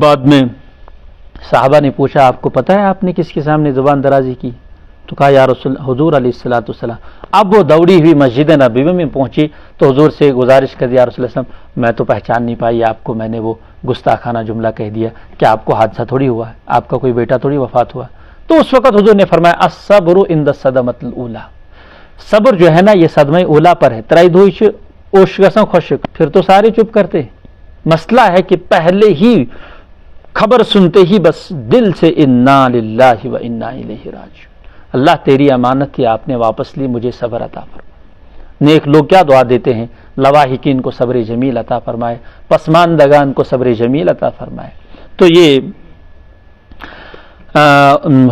بعد میں صحابہ نے پوچھا آپ کو پتہ ہے آپ نے کس کے سامنے زبان درازی کی؟ تو کہا یا رسول حضور علیہ الصلوۃ والسلام. اب وہ دوڑی ہوئی مسجد نبوی میں پہنچی تو حضور سے گزارش کر دیا, رسول اللہ صلی اللہ علیہ وسلم میں تو پہچان نہیں پائی آپ کو, میں نے وہ گستاخانہ جملہ کہہ دیا کہ آپ کو حادثہ تھوڑی ہوا ہے, آپ کا کوئی بیٹا تھوڑی وفات ہوا. تو اس وقت حضور نے فرمایا الصبر عند الصدمۃ الاولی, صبر جو ہے نا یہ صدمہ اولا پر ہے. ترائی دھوئی اوش گساں خوشک, پھر تو سارے چپ کرتے. مسئلہ ہے کہ پہلے ہی خبر سنتے ہی بس دل سے انا للہ و انا الیہ راجعون, اللہ تیری امانت تھی آپ نے واپس لی, مجھے صبر عطا فرمائے. نیک لوگ کیا دعا دیتے ہیں, لواحقین کو صبر جمیل عطا فرمائے, پسماندگان کو صبر جمیل عطا فرمائے. تو یہ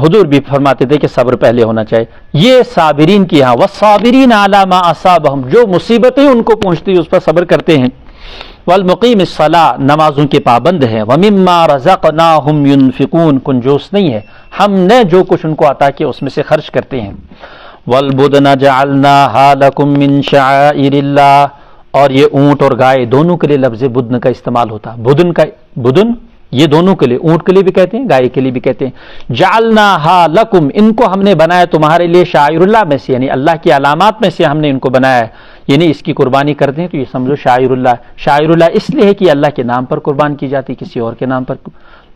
حضور بھی فرماتے تھے کہ صبر پہلے ہونا چاہیے. یہ صابرین کی, ہاں والصابرین علی ما اصابہم, جو مصیبتیں ان کو پہنچتی اس پر صبر کرتے ہیں. والمقیم الصلاۃ, نمازوں کے پابند ہیں. ومما رزقناہم ينفقون, کنجوس نہیں ہے, ہم نے جو کچھ ان کو عطا کیا اس میں سے خرچ کرتے ہیں. والبدن جعلناها لكم من شعائر اللہ, اور یہ اونٹ اور گائے دونوں کے لیے لفظ بدن کا استعمال ہوتا. بدن یہ دونوں کے لیے, اونٹ کے لیے بھی کہتے ہیں گائے کے لیے بھی کہتے ہیں. جعلناها لكم, ان کو ہم نے بنایا تمہارے لیے, شعائر اللہ میں سے یعنی اللہ کی علامات میں سے ہم نے ان کو بنایا ہے. یعنی اس کی قربانی کرتے ہیں تو یہ سمجھو شاعر اللہ. شاعر اللہ اس لیے ہے کہ اللہ کے نام پر قربان کی جاتی, کسی اور کے نام پر.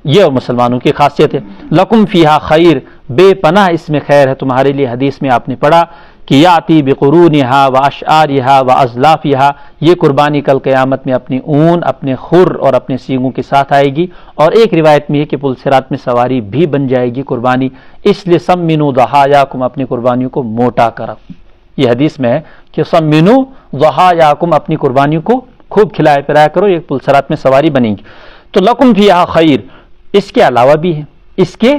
یہ مسلمانوں کی خاصیت ہے. لکم فیہا خیر, بے پناہ اس میں خیر ہے تمہارے لیے. حدیث میں آپ نے پڑھا کہ یاتی بقرونہا و اشعارہا و ازلافہا, یہ قربانی کل قیامت میں اپنی اون, اپنے خر اور اپنے سینگوں کے ساتھ آئے گی. اور ایک روایت میں ہے کہ پل صراط میں سواری بھی بن جائے گی قربانی. اس لیے سمنوا ضحایاکم, اپنی قربانیوں کو موٹا کرو. یہ حدیث میں ہے کہ سمنوا ضحایاکم, اپنی قربانیوں کو خوب کھلایا پلایا کرو, یہ پل صراط میں سواری بنے گی. تو لکم فیہا خیر, اس کے علاوہ بھی ہے, اس کے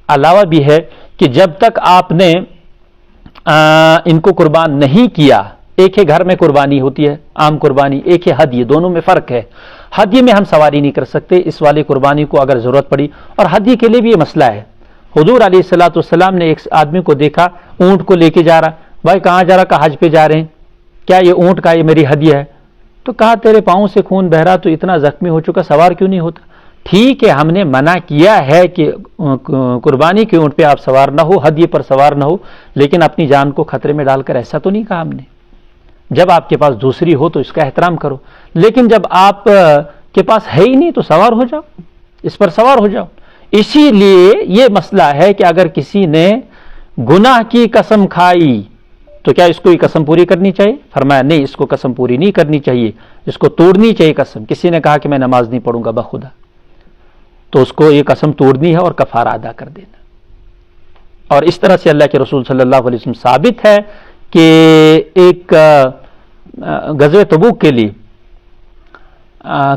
علاوہ بھی ہے کہ جب تک آپ نے ان کو قربان نہیں کیا, ایک ہے گھر میں قربانی ہوتی ہے عام قربانی, ایک ہے ہدیہ, دونوں میں فرق ہے. ہدیہ میں ہم سواری نہیں کر سکتے, اس والی قربانی کو اگر ضرورت پڑی, اور ہدیہ کے لیے بھی یہ مسئلہ ہے. حضور علیہ الصلوۃ والسلام نے ایک آدمی کو دیکھا اونٹ کو لے کے جا رہا, بھائی کہاں جا رہا, کہا حج پہ جا رہے ہیں, کیا یہ اونٹ کا یہ میری ہدیہ ہے؟ تو کہا تیرے پاؤں سے خون بہ رہا, تو اتنا زخمی ہو چکا, سوار کیوں نہیں ہوتا؟ ٹھیک ہے ہم نے منع کیا ہے کہ قربانی کے اونٹ پہ آپ سوار نہ ہو, ہدیے پر سوار نہ ہو, لیکن اپنی جان کو خطرے میں ڈال کر ایسا تو نہیں کہا ہم نے. جب آپ کے پاس دوسری ہو تو اس کا احترام کرو, لیکن جب آپ کے پاس ہے ہی نہیں تو سوار ہو جاؤ, اس پر سوار ہو جاؤ. اسی لیے یہ مسئلہ ہے کہ اگر کسی نے گناہ کی قسم کھائی تو کیا اس کو یہ قسم پوری کرنی چاہیے؟ فرمایا نہیں، اس کو قسم پوری نہیں کرنی چاہیے، اس کو توڑنی چاہیے قسم۔ کسی نے کہا کہ میں نماز نہیں پڑھوں گا بخدا، تو اس کو یہ قسم توڑنی ہے اور کفارہ ادا کر دینا۔ اور اس طرح سے اللہ کے رسول صلی اللہ علیہ وسلم ثابت ہے کہ ایک غزوہ تبوک کے لیے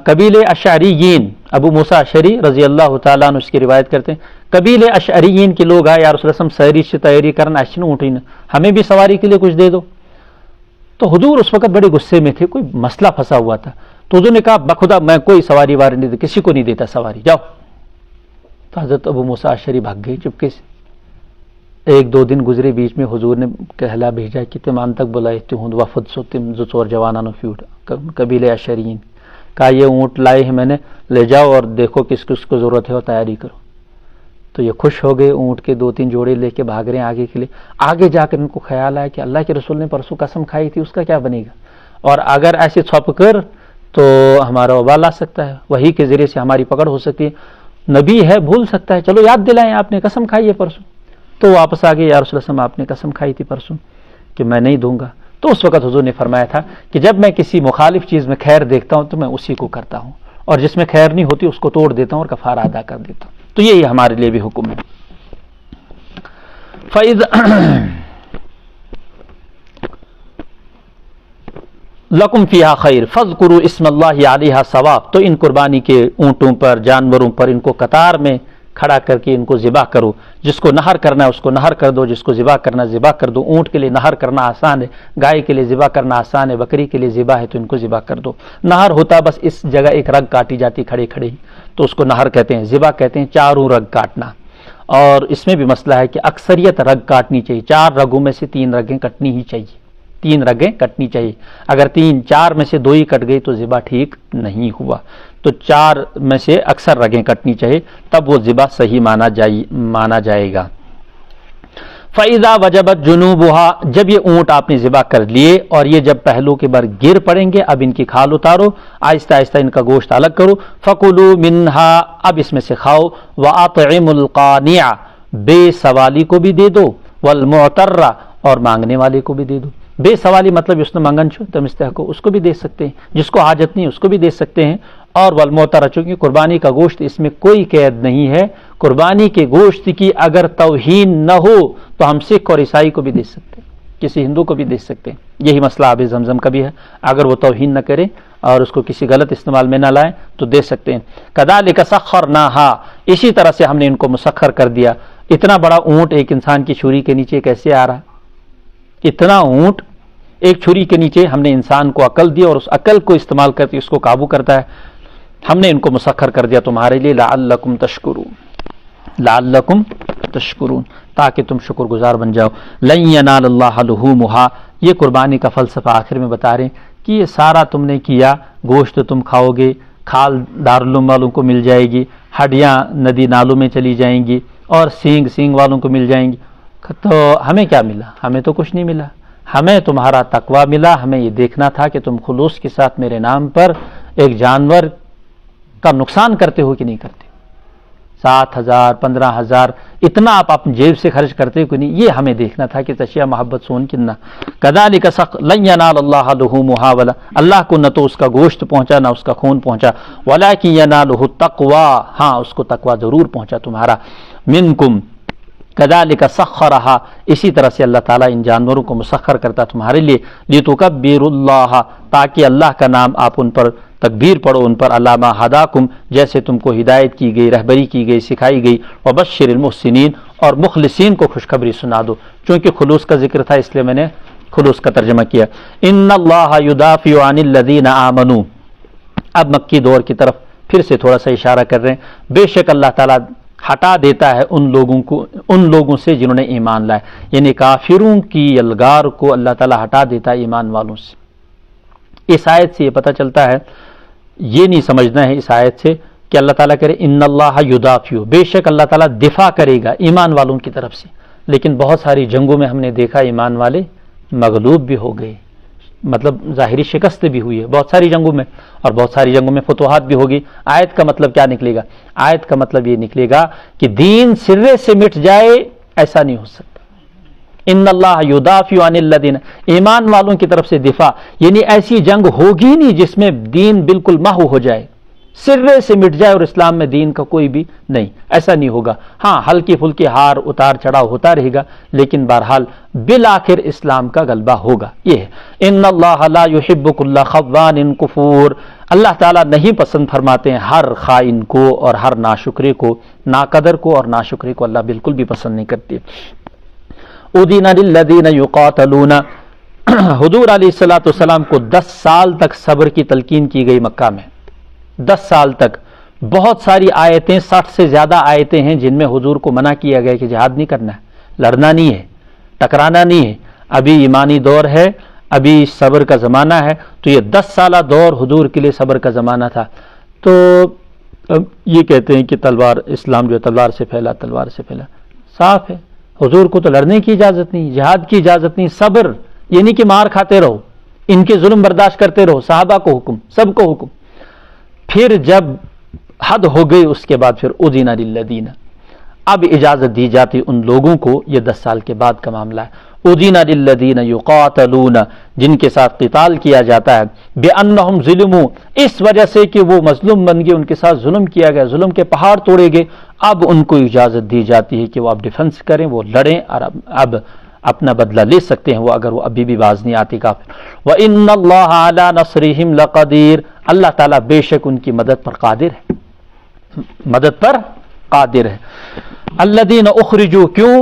قبیلے اشعریین، ابو موسیٰ اشعری رضی اللہ تعالیٰ عنہ اس کی روایت کرتے ہیں، قبیلے اشعریین کے لوگ آئے، یا رسول اللہ صلی اللہ علیہ وسلم سہری سے تیاری کرنا اچھن اونٹین، ہمیں بھی سواری کے لیے کچھ دے دو۔ تو حضور اس وقت بڑے غصے میں تھے، کوئی مسئلہ پھنسا ہوا تھا، تو حضور نے کہا بخدا میں کوئی سواری واری نہیں دیتا، کسی کو نہیں دیتا سواری، جاؤ۔ تو حضرت ابو موسیٰ اشعری بھاگ گئے چپکے سے۔ ایک دو دن گزرے، بیچ میں حضور نے کہلا بھیجا کہ تمان تک بلائے ہوں وفد سو تم جو چور جوانانو فیوٹ قبیلے اشعریین، کہا یہ اونٹ لائے ہیں میں نے، لے جاؤ اور دیکھو کس کس کو ضرورت ہے اور تیاری کرو۔ تو یہ خوش ہو گئے، اونٹ کے دو تین جوڑے لے کے بھاگ رہے ہیں آگے کے لیے۔ آگے جا کر ان کو خیال آیا کہ اللہ کے رسول نے پرسوں قسم کھائی تھی، اس کا کیا بنے گا، اور اگر ایسے چھپ کر تو ہمارا وبال آ سکتا ہے، وہی کے ذریعے سے ہماری پکڑ ہو سکتی ہے، نبی ہے بھول سکتا ہے، چلو یاد دلائیں آپ نے قسم کھائی ہے پرسوں۔ تو واپس آ گئے، یا رسول اللہ آپ نے قسم کھائی تھی پرسوں کہ میں نہیں دوں گا۔ تو اس وقت حضور نے فرمایا تھا کہ جب میں کسی مخالف چیز میں خیر دیکھتا ہوں تو میں اسی کو کرتا ہوں، اور جس میں خیر نہیں ہوتی اس کو توڑ دیتا ہوں اور کفارہ ادا کر دیتا ہوں۔ تو یہی ہمارے لیے بھی حکم ہے۔ لکم فیہا خیر فاذکروا اسم اللہ علیہا ثواب، تو ان قربانی کے اونٹوں پر، جانوروں پر، ان کو قطار میں کھڑا کر کے ان کو ذبح کرو۔ جس کو نہر کرنا ہے اس کو نہر کر دو، جس کو ذبح کرنا ہے ذبح کر دو۔ اونٹ کے لیے نہر کرنا آسان ہے، گائے کے لیے ذبح کرنا آسان ہے، بکری کے لیے ذبح ہے تو ان کو ذبح کر دو۔ نہر ہوتا بس اس جگہ ایک رگ کاٹی جاتی کھڑے کھڑے ہی، تو اس کو نہر کہتے ہیں۔ ذبح کہتے ہیں چاروں رگ کاٹنا، اور اس میں بھی مسئلہ ہے کہ اکثریت رگ کاٹنی چاہیے، 4 رگوں میں سے 3 رگیں کٹنی ہی چاہیے، 3 رگیں کٹنی چاہیے۔ اگر 4 میں سے 2 ہی کٹ گئی تو ذبح ٹھیک نہیں ہوا، تو 4 میں سے اکثر رگیں کٹنی چاہیے، تب وہ ذبح صحیح مانا جائے گا۔ فَإِذَا وَجَبَتْ جُنُوبُهَا، جب یہ اونٹ آپ نے ذبح کر لیے اور یہ جب پہلو کے بر گر پڑیں گے، اب ان کی کھال اتارو، آہستہ آہستہ ان کا گوشت الگ کرو۔ فَكُلُوا مِنْهَا، اب اس میں سے کھاؤ۔ وَأَطْعِمُوا الْقَانِعَ، بے سوالی کو بھی دے دو، وَالْمُعْتَرَّ، اور مانگنے والے کو بھی دے دو۔ بے سوالی مطلب اس نے مانگن چھو تم استحقو، اس کو بھی دے سکتے ہیں، جس کو حاجت نہیں اس کو بھی دے سکتے ہیں۔ اور والمعترہ، چونکہ قربانی کا گوشت اس میں کوئی قید نہیں ہے، قربانی کے گوشت کی اگر توہین نہ ہو تو ہم سکھ اور عیسائی کو بھی دے سکتے ہیں، کسی ہندو کو بھی دے سکتے ہیں۔ یہی مسئلہ آب زمزم کا بھی ہے، اگر وہ توہین نہ کرے اور اس کو کسی غلط استعمال میں نہ لائیں تو دے سکتے ہیں۔ کذالک سخرناہا، اسی طرح سے ہم نے ان کو مسخر کر دیا۔ اتنا بڑا اونٹ ایک انسان کی چھری کے نیچے کیسے آ رہا؟ اتنا اونٹ ایک چھری کے نیچے ہم نے انسان کو عقل دی، اور اس عقل کو استعمال کرتے اس کو قابو کرتا ہے۔ ہم نے ان کو مسخر کر دیا تمہارے لیے، لعلکم تشکرون، تاکہ تم شکر گزار بن جاؤ۔ لن ینال اللہ لحومھا، یہ قربانی کا فلسفہ آخر میں بتا رہے ہیں کہ یہ سارا تم نے کیا، گوشت تم کھاؤ گے، کھال دارالعلوم والوں کو مل جائے گی، ہڈیاں ندی نالوں میں چلی جائیں گی، اور سینگ والوں کو مل جائیں گی۔ تو ہمیں کیا ملا؟ ہمیں تو کچھ نہیں ملا، ہمیں تمہارا تقوی ملا۔ ہمیں یہ دیکھنا تھا کہ تم خلوص کے ساتھ میرے نام پر ایک جانور کا نقصان کرتے ہو کہ نہیں کرتے۔ 7,000 15,000 اتنا آپ اپنی جیب سے خرچ کرتے ہو کہ نہیں، یہ ہمیں دیکھنا تھا کہ تشیہ محبت سون کننا۔ کذالک لن ینال اللہ لحومھا، ولا اللہ کو نہ تو اس کا گوشت پہنچا نہ اس کا خون پہنچا، ولکن ینالہ التقوی، ہاں اس کو تقوی ضرور پہنچا تمہارا، منکم۔ کذالک سخرھا، اسی طرح سے اللہ تعالیٰ ان جانوروں کو مسخر کرتا تمہارے لیے، لتکبروا اللہ، تاکہ اللہ کا نام آپ ان پر تکبیر پڑھو، ان پر علی ما ھداکم، جیسے تم کو ہدایت کی گئی، رہبری کی گئی، سکھائی گئی، وبشر المحسنین، اور مخلصین کو خوشخبری سنا دو۔ چونکہ خلوص کا ذکر تھا اس لیے میں نے خلوص کا ترجمہ کیا۔ ان اللہ یدافع عن الذین آمنوا، اب مکی دور کی طرف پھر سے تھوڑا سا اشارہ کر رہے ہیں۔ بے شک اللہ تعالیٰ ہٹا دیتا ہے ان لوگوں سے جنہوں نے ایمان لائے، یعنی کافروں کی الگار کو اللہ تعالیٰ ہٹا دیتا ہے ایمان والوں سے۔ اس آیت سے یہ پتہ چلتا ہے، یہ نہیں سمجھنا ہے اس آیت سے کہ اللہ تعالیٰ کرے ان اللہ یدافع، بے شک اللہ تعالیٰ دفاع کرے گا ایمان والوں کی طرف سے، لیکن بہت ساری جنگوں میں ہم نے دیکھا ایمان والے مغلوب بھی ہو گئے، مطلب ظاہری شکست بھی ہوئی ہے بہت ساری جنگوں میں، اور بہت ساری جنگوں میں فتوحات بھی ہوگی۔ آیت کا مطلب کیا نکلے گا؟ آیت کا مطلب یہ نکلے گا کہ دین سرے سے مٹ جائے، ایسا نہیں ہو سکتا۔ ان اللہ یدافع عن الذین، ایمان والوں کی طرف سے دفاع، یعنی ایسی جنگ ہوگی نہیں جس میں دین بالکل محو ہو جائے، سرے سے مٹ جائے اور اسلام میں دین کا کوئی بھی نہیں، ایسا نہیں ہوگا۔ ہاں ہلکی پھلکی ہار اتار چڑھاؤ ہوتا رہے گا، لیکن بہرحال بالآخر اسلام کا غلبہ ہوگا۔ یہ ہے ان اللہ لا یحب کل خوان کفور، اللہ تعالیٰ نہیں پسند فرماتے ہیں ہر خائن کو اور ہر ناشکرے کو، ناقدر کو اور ناشکرے کو اللہ بالکل بھی پسند نہیں کرتے۔ اذن للذین یقاتلون، حضور علیہ الصلوۃ والسلام کو 10 سال تک صبر کی تلقین کی گئی مکہ میں، 10 سال تک۔ بہت ساری آیتیں، 60 سے زیادہ آیتیں ہیں جن میں حضور کو منع کیا گیا کہ جہاد نہیں کرنا ہے، لڑنا نہیں ہے، ٹکرانا نہیں ہے، ابھی ایمانی دور ہے، ابھی صبر کا زمانہ ہے۔ تو یہ 10 سالہ دور حضور کے لیے صبر کا زمانہ تھا۔ تو یہ کہتے ہیں کہ تلوار، اسلام جو ہے تلوار سے پھیلا، تلوار سے پھیلا، صاف ہے حضور کو تو لڑنے کی اجازت نہیں، جہاد کی اجازت نہیں، صبر یعنی کہ مار کھاتے رہو، ان کے ظلم برداشت کرتے رہو، صحابہ کو حکم، سب کو حکم۔ پھر جب حد ہو گئی اس کے بعد پھر اذن للذین، اب اجازت دی جاتی ان لوگوں کو، یہ 10 سال کے بعد کا معاملہ ہے۔ اذن للذین یقاتلون، جن کے ساتھ قتال کیا جاتا ہے، بانہم ظلموا، اس وجہ سے کہ وہ مظلوم بن گئے، ان کے ساتھ ظلم کیا گیا، ظلم کے پہاڑ توڑے گئے، اب ان کو اجازت دی جاتی ہے کہ وہ اب ڈیفنس کریں، وہ لڑیں اور اب اپنا بدلہ لے سکتے ہیں وہ، اگر وہ ابھی بھی باز نہیں آتے کافر۔ وَإِنَّ اللَّهَ عَلَى نَصْرِهِمْ لَقَدِيرٌ، اللہ تعالیٰ بے شک ان کی مدد پر قادر ہے، مدد پر قادر ہے۔ الَّذِينَ أُخْرِجُوا، کیوں؟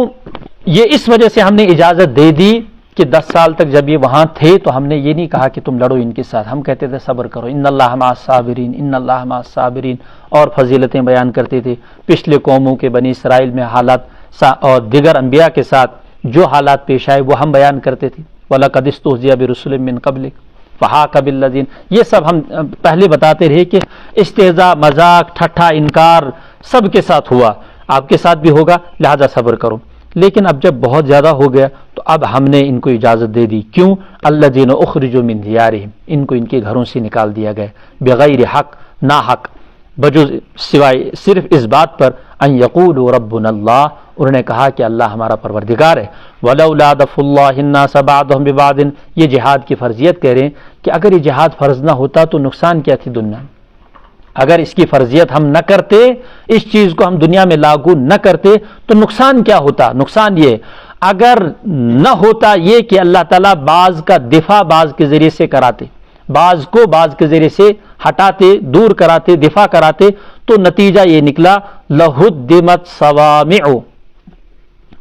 یہ اس وجہ سے ہم نے اجازت دے دی کہ 10 سال تک جب یہ وہاں تھے تو ہم نے یہ نہیں کہا کہ تم لڑو ان کے ساتھ، ہم کہتے تھے صبر کرو، ان اللہ مع الصابرین، ان اللہ مع الصابرین، اور فضیلتیں بیان کرتے تھے پچھلے قوموں کے، بنی اسرائیل میں حالات اور دیگر انبیاء کے ساتھ جو حالات پیش آئے وہ ہم بیان کرتے تھے۔ وَلَقَدِ اسْتُهْزِئَ بِرُسُلٍ مِّن قَبْلِكَ فَحَاقَ بِالَّذِينَ، یہ سب ہم پہلے بتاتے رہے کہ استہزاء، مذاق، ٹھٹھا، انکار سب کے ساتھ ہوا، آپ کے ساتھ بھی ہوگا، لہذا صبر کرو۔ لیکن اب جب بہت زیادہ ہو گیا تو اب ہم نے ان کو اجازت دے دی، کیوں؟ الذین اخرجوا من دیارہم، ان کو ان کے گھروں سے نکال دیا گیا بغیر حق، نا حق، بجز سوائے صرف اس بات پر ان یقولوا ربنا اللہ، انہوں نے کہا کہ اللہ ہمارا پروردگار ہے۔ ولولا دفع اللہ الناس بعضهم ببعض، یہ جہاد کی فرضیت کہہ رہے ہیں کہ اگر یہ جہاد فرض نہ ہوتا تو نقصان کیا تھی دنیا میں، اگر اس کی فرضیت ہم نہ کرتے، اس چیز کو ہم دنیا میں لاگو نہ کرتے تو نقصان کیا ہوتا؟ نقصان یہ اگر نہ ہوتا یہ کہ اللہ تعالیٰ بعض کا دفاع بعض کے ذریعے سے کراتے، بعض کو بعض کے ذریعے سے ہٹاتے، دور کراتے، دفاع کراتے، تو نتیجہ یہ نکلا لہدمت صوامع،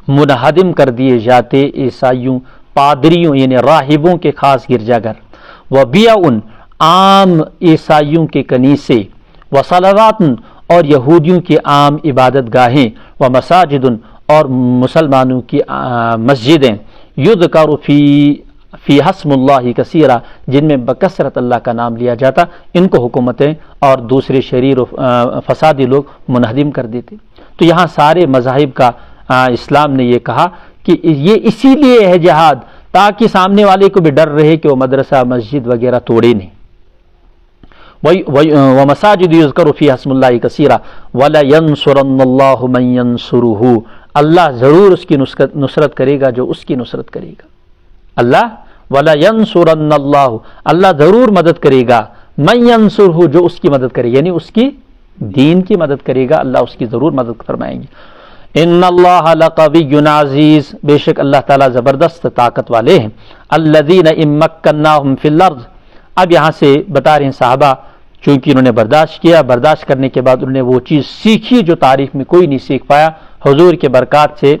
منہدم کر دیے جاتے عیسائیوں، پادریوں یعنی راہبوں کے خاص گرجا گھر، وبیع، عام عیسائیوں کے کنیسے، وصلوات، اور یہودیوں کی عام عبادت گاہیں، ومساجد، اور مسلمانوں کی مسجدیں، یذکر فی اسم اللہ کثیرا، جن میں بکثرت اللہ کا نام لیا جاتا، ان کو حکومتیں اور دوسرے شریر و فسادی لوگ منہدم کر دیتے۔ تو یہاں سارے مذاہب کا اسلام نے یہ کہا کہ یہ اسی لیے ہے جہاد، تاکہ سامنے والے کو بھی ڈر رہے کہ وہ مدرسہ، مسجد وغیرہ توڑے نہیں۔ ومساجد یذکر فیہا اسم اللہ کثیرا وَلَيَنْصُرَنَّ اللَّهُ مَن يَنْصُرُهُ، اللہ ضرور اس کی نصرت کرے گا جو اس کی نصرت کرے گا۔ اللہ وَلَيَنْصُرَنَّ اللَّهُ، اللہ ضرور مدد کرے گا، مَن يَنْصُرُهُ، جو اس کی مدد کرے گا، یعنی اس کی دین کی مدد کرے گا، اللہ اس کی ضرور مدد فرمائیں گے۔ ان اللہ لقوی عزیز، بے شک اللہ تعالیٰ زبردست طاقت والے ہیں۔ الذین ان مکناہم فی الارض، اب یہاں سے بتا رہے ہیں صحابہ چونکہ انہوں نے برداشت کیا، برداشت کرنے کے بعد انہوں نے وہ چیز سیکھی جو تاریخ میں کوئی نہیں سیکھ پایا حضور کے برکات سے،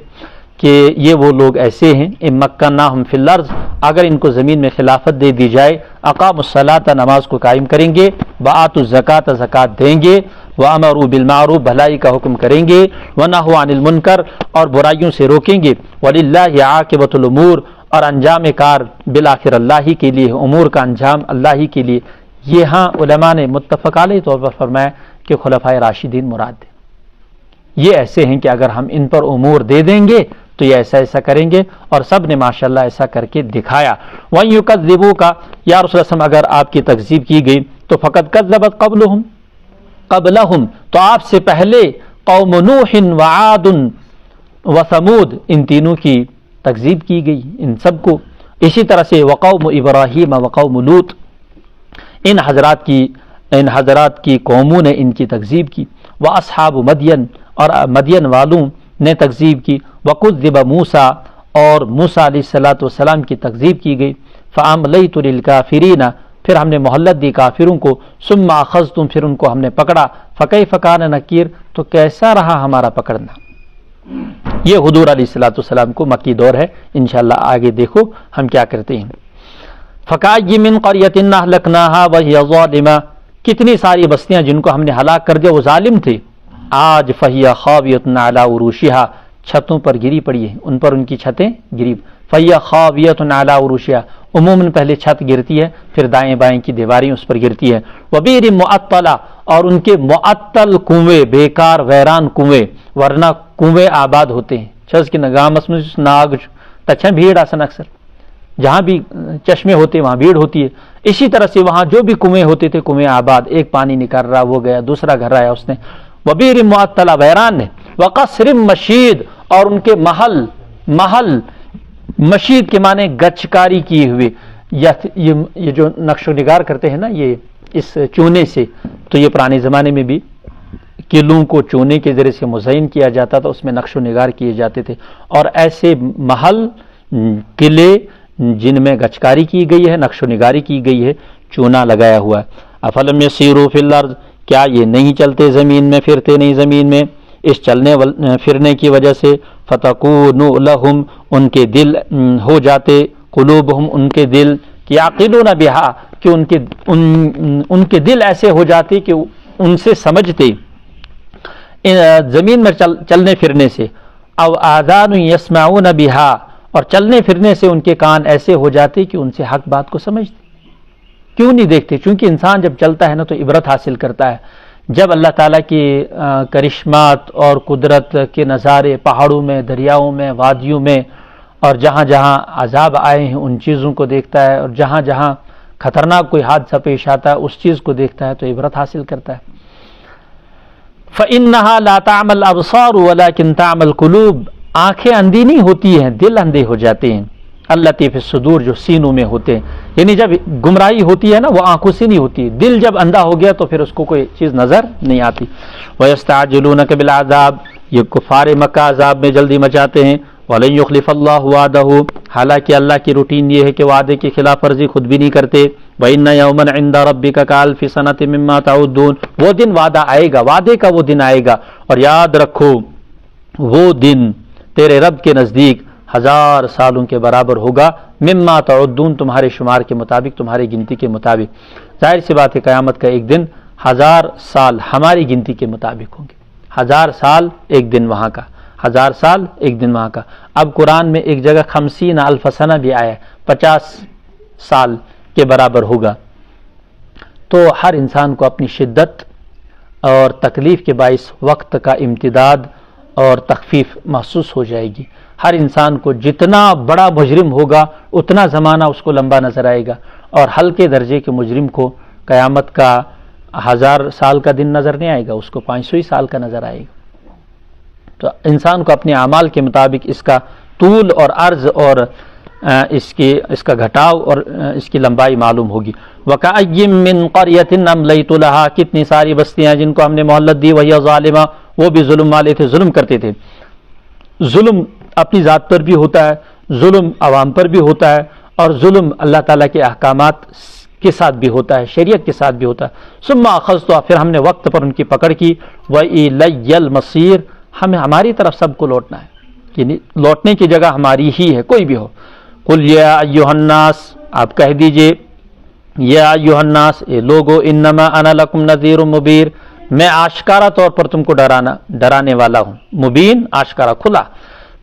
کہ یہ وہ لوگ ایسے ہیں ان مکناہم فی الارض، اگر ان کو زمین میں خلافت دے دی جائے، اقاموا الصلاۃ، نماز کو قائم کریں گے، وآتوا الزکاۃ، زکوٰۃ دیں گے، وامروا بالمعروف، بھلائی کا حکم کریں گے، ونہوا عن المنکر، اور برائیوں سے روکیں گے، وللہ عاقبۃ الامور، اور انجام کار بالآخر اللہ ہی کے لیے، امور کا انجام اللہ ہی کے لیے۔ یہاں علماء نے متفق علیہ طور پر فرمایا کہ خلفائے راشدین مراد ہیں، یہ ایسے ہیں کہ اگر ہم ان پر امور دے دیں گے تو یہ ایسا ایسا کریں گے، اور سب نے ماشاءاللہ ایسا کر کے دکھایا۔ وَإِن يُكَذِّبُوكَ، یا رسول اللہ صلی اللہ علیہ وسلم اگر آپ کی تکذیب کی گئی تو فقط کذبت قبلہم، تو آپ سے پہلے قوم نوح وعاد وثمود، ان تینوں کی تکذیب کی گئی، ان سب کو۔ اسی طرح سے وقوم ابراہیم وقوم لوط، ان حضرات کی قوموں نے ان کی تکذیب کی۔ واصحاب مدین، اور مدین والوں نے تکذیب کی۔ وکذب موسیٰ، اور موسیٰ علیہ السلام کی تکذیب کی گئی۔ فاملیت للکافرین، پھر ہم نے مہلت دی کافروں کو۔ ثم اخذتم، پھر ان کو ہم نے پکڑا۔ فکیف کان نکیر، تو کیسا رہا ہمارا پکڑنا۔ یہ حضور علیہ السلام کو مکی دور ہے، انشاءاللہ آگے دیکھو ہم کیا کرتے ہیں۔ فکأی من قریۃ اہلکناھا وہی ظالمہ، کتنی ساری بستیاں جن کو ہم نے ہلاک کر دیا وہ ظالم تھے۔ آج فہی خاویۃ علی عروشہا، چھتوں پر گری پڑی ہیں، ان پر ان کی چھتیں گری۔ فہی خاویۃ علی عروشہا، عموماً پہلے چھت گرتی ہے، پھر دائیں بائیں کی دیواریں اس پر گرتی ہے۔ وبیر معطلہ، اور ان کے معطل کنویں، بیکار ویران کنویں، ورنہ کنویں آباد ہوتے ہیں۔ چھس کی نگامس میں ناگ تچھا بھیڑ آسن، اکثر جہاں بھی چشمے ہوتے وہاں بھیڑ ہوتی ہے۔ اسی طرح سے وہاں جو بھی کنویں ہوتے تھے، کنویں آباد، ایک پانی نکال رہا وہ گیا، دوسرا گھر آیا اس نے۔ وبیر معطلہ، ویران ہے۔ وقصر مشید، اور ان کے محل مشید کے معنی گچکاری کیے ہوئے، یہ جو نقش و نگار کرتے ہیں نا یہ اس چونے سے، تو یہ پرانے زمانے میں بھی قلعوں کو چونے کے ذریعے سے مزین کیا جاتا تھا، اس میں نقش و نگار کیے جاتے تھے، اور ایسے محل قلعے جن میں گچکاری کی گئی ہے، نقش و نگاری کی گئی ہے، چونا لگایا ہوا ہے۔ افلم یسیروا فی الارض، کیا یہ نہیں چلتے زمین میں، پھرتے نہیں زمین میں، اس چلنے پھرنے کی وجہ سے فتکون لہم، ان کے دل ہو جاتے، قلوبہم، ان کے دل، یعقلون بہا، کہ ان کے دل ایسے ہو جاتے کہ ان سے سمجھتے زمین میں چلنے پھرنے سے۔ او آذان یسمعون بہا، اور چلنے پھرنے سے ان کے کان ایسے ہو جاتے کہ ان سے حق بات کو سمجھتے۔ کیوں نہیں دیکھتے؟ چونکہ انسان جب چلتا ہے نا تو عبرت حاصل کرتا ہے۔ جب اللہ تعالیٰ کی کرشمات اور قدرت کے نظارے پہاڑوں میں، دریاؤں میں، وادیوں میں، اور جہاں جہاں عذاب آئے ہیں ان چیزوں کو دیکھتا ہے، اور جہاں جہاں خطرناک کوئی حادثہ پیش آتا ہے اس چیز کو دیکھتا ہے تو عبرت حاصل کرتا ہے۔ فَإِنَّهَا لَا تَعْمَى الْأَبْصَارُ وَلَكِنْ تَعْمَى الْقُلُوبُ، آنکھیں اندھی نہیں ہوتی ہیں، دل اندھے ہو جاتے ہیں۔ الَّتِي فِي الصُّدُورِ، جو سینوں میں ہوتے ہیں، یعنی جب گمراہی ہوتی ہے نا وہ آنکھوں سے نہیں ہوتی، دل جب اندھا ہو گیا تو پھر اس کو کوئی چیز نظر نہیں آتی۔ وَيَسْتَعْجِلُونَكَ بِالْعَذَابِ، یہ کفار مکہ عذاب میں جلدی مچاتے ہیں۔ وَلَن يُخْلِفَ اللَّهُ وَعْدَهُ، حالانکہ اللہ کی روٹین یہ ہے کہ وعدے کی خلاف ورزی خود بھی نہیں کرتے۔ وَإِنَّ يَوْمًا عِندَ رَبِّكَ كَأَلْفِ سَنَةٍ مِّمَّا تَعُدُّونَ، وہ دن وعدہ آئے گا، وعدے کا وہ دن آئے گا، اور یاد رکھو وہ دن تیرے رب کے نزدیک 1000 سالوں کے برابر ہوگا۔ مما تعدون، تمہارے شمار کے مطابق، تمہاری گنتی کے مطابق۔ ظاہر سی بات ہے قیامت کا ایک دن 1000 سال ہماری گنتی کے مطابق ہوں گے۔ 1000 سال ایک دن وہاں کا، 1000 سال ایک دن وہاں کا۔ اب قرآن میں ایک جگہ 50,000 سنہ بھی آیا ہے، 50 سال کے برابر ہوگا۔ تو ہر انسان کو اپنی شدت اور تکلیف کے باعث وقت کا امتداد اور تخفیف محسوس ہو جائے گی۔ ہر انسان کو جتنا بڑا مجرم ہوگا اتنا زمانہ اس کو لمبا نظر آئے گا، اور ہلکے درجے کے مجرم کو قیامت کا 1000 سال کا دن نظر نہیں آئے گا، اس کو 500 سال کا نظر آئے گا۔ تو انسان کو اپنے اعمال کے مطابق اس کا طول اور عرض اور اس کا گھٹاؤ اور اس کی لمبائی معلوم ہوگی۔ وَكَأَيٍّ مِّن قَرْيَةٍ أَمْلَيْتُ لَهَا، کتنی ساری بستیاں جن کو ہم نے مہلت دی، وہی ظالمہ، وہ بھی ظلم والے تھے، ظلم کرتے تھے۔ ظلم اپنی ذات پر بھی ہوتا ہے، ظلم عوام پر بھی ہوتا ہے، اور ظلم اللہ تعالیٰ کے احکامات کے ساتھ بھی ہوتا ہے، شریعت کے ساتھ بھی ہوتا ہے۔ ثم اخذتها، پھر ہم نے وقت پر ان کی پکڑ کی۔ وَإِلَيَّ الْمَصِيرُ، ہمیں ہماری طرف سب کو لوٹنا ہے، یعنی لوٹنے کی جگہ ہماری ہی ہے، کوئی بھی ہو۔ قُلْ يَا أَيُّهَا النَّاسُ، آپ کہہ دیجئے یا ایھا الناس، اے لوگو، انما انا لکم نذیر مبین، میں آشکارا طور پر تم کو ڈرانے والا ہوں، مبین آشکارا کھلا۔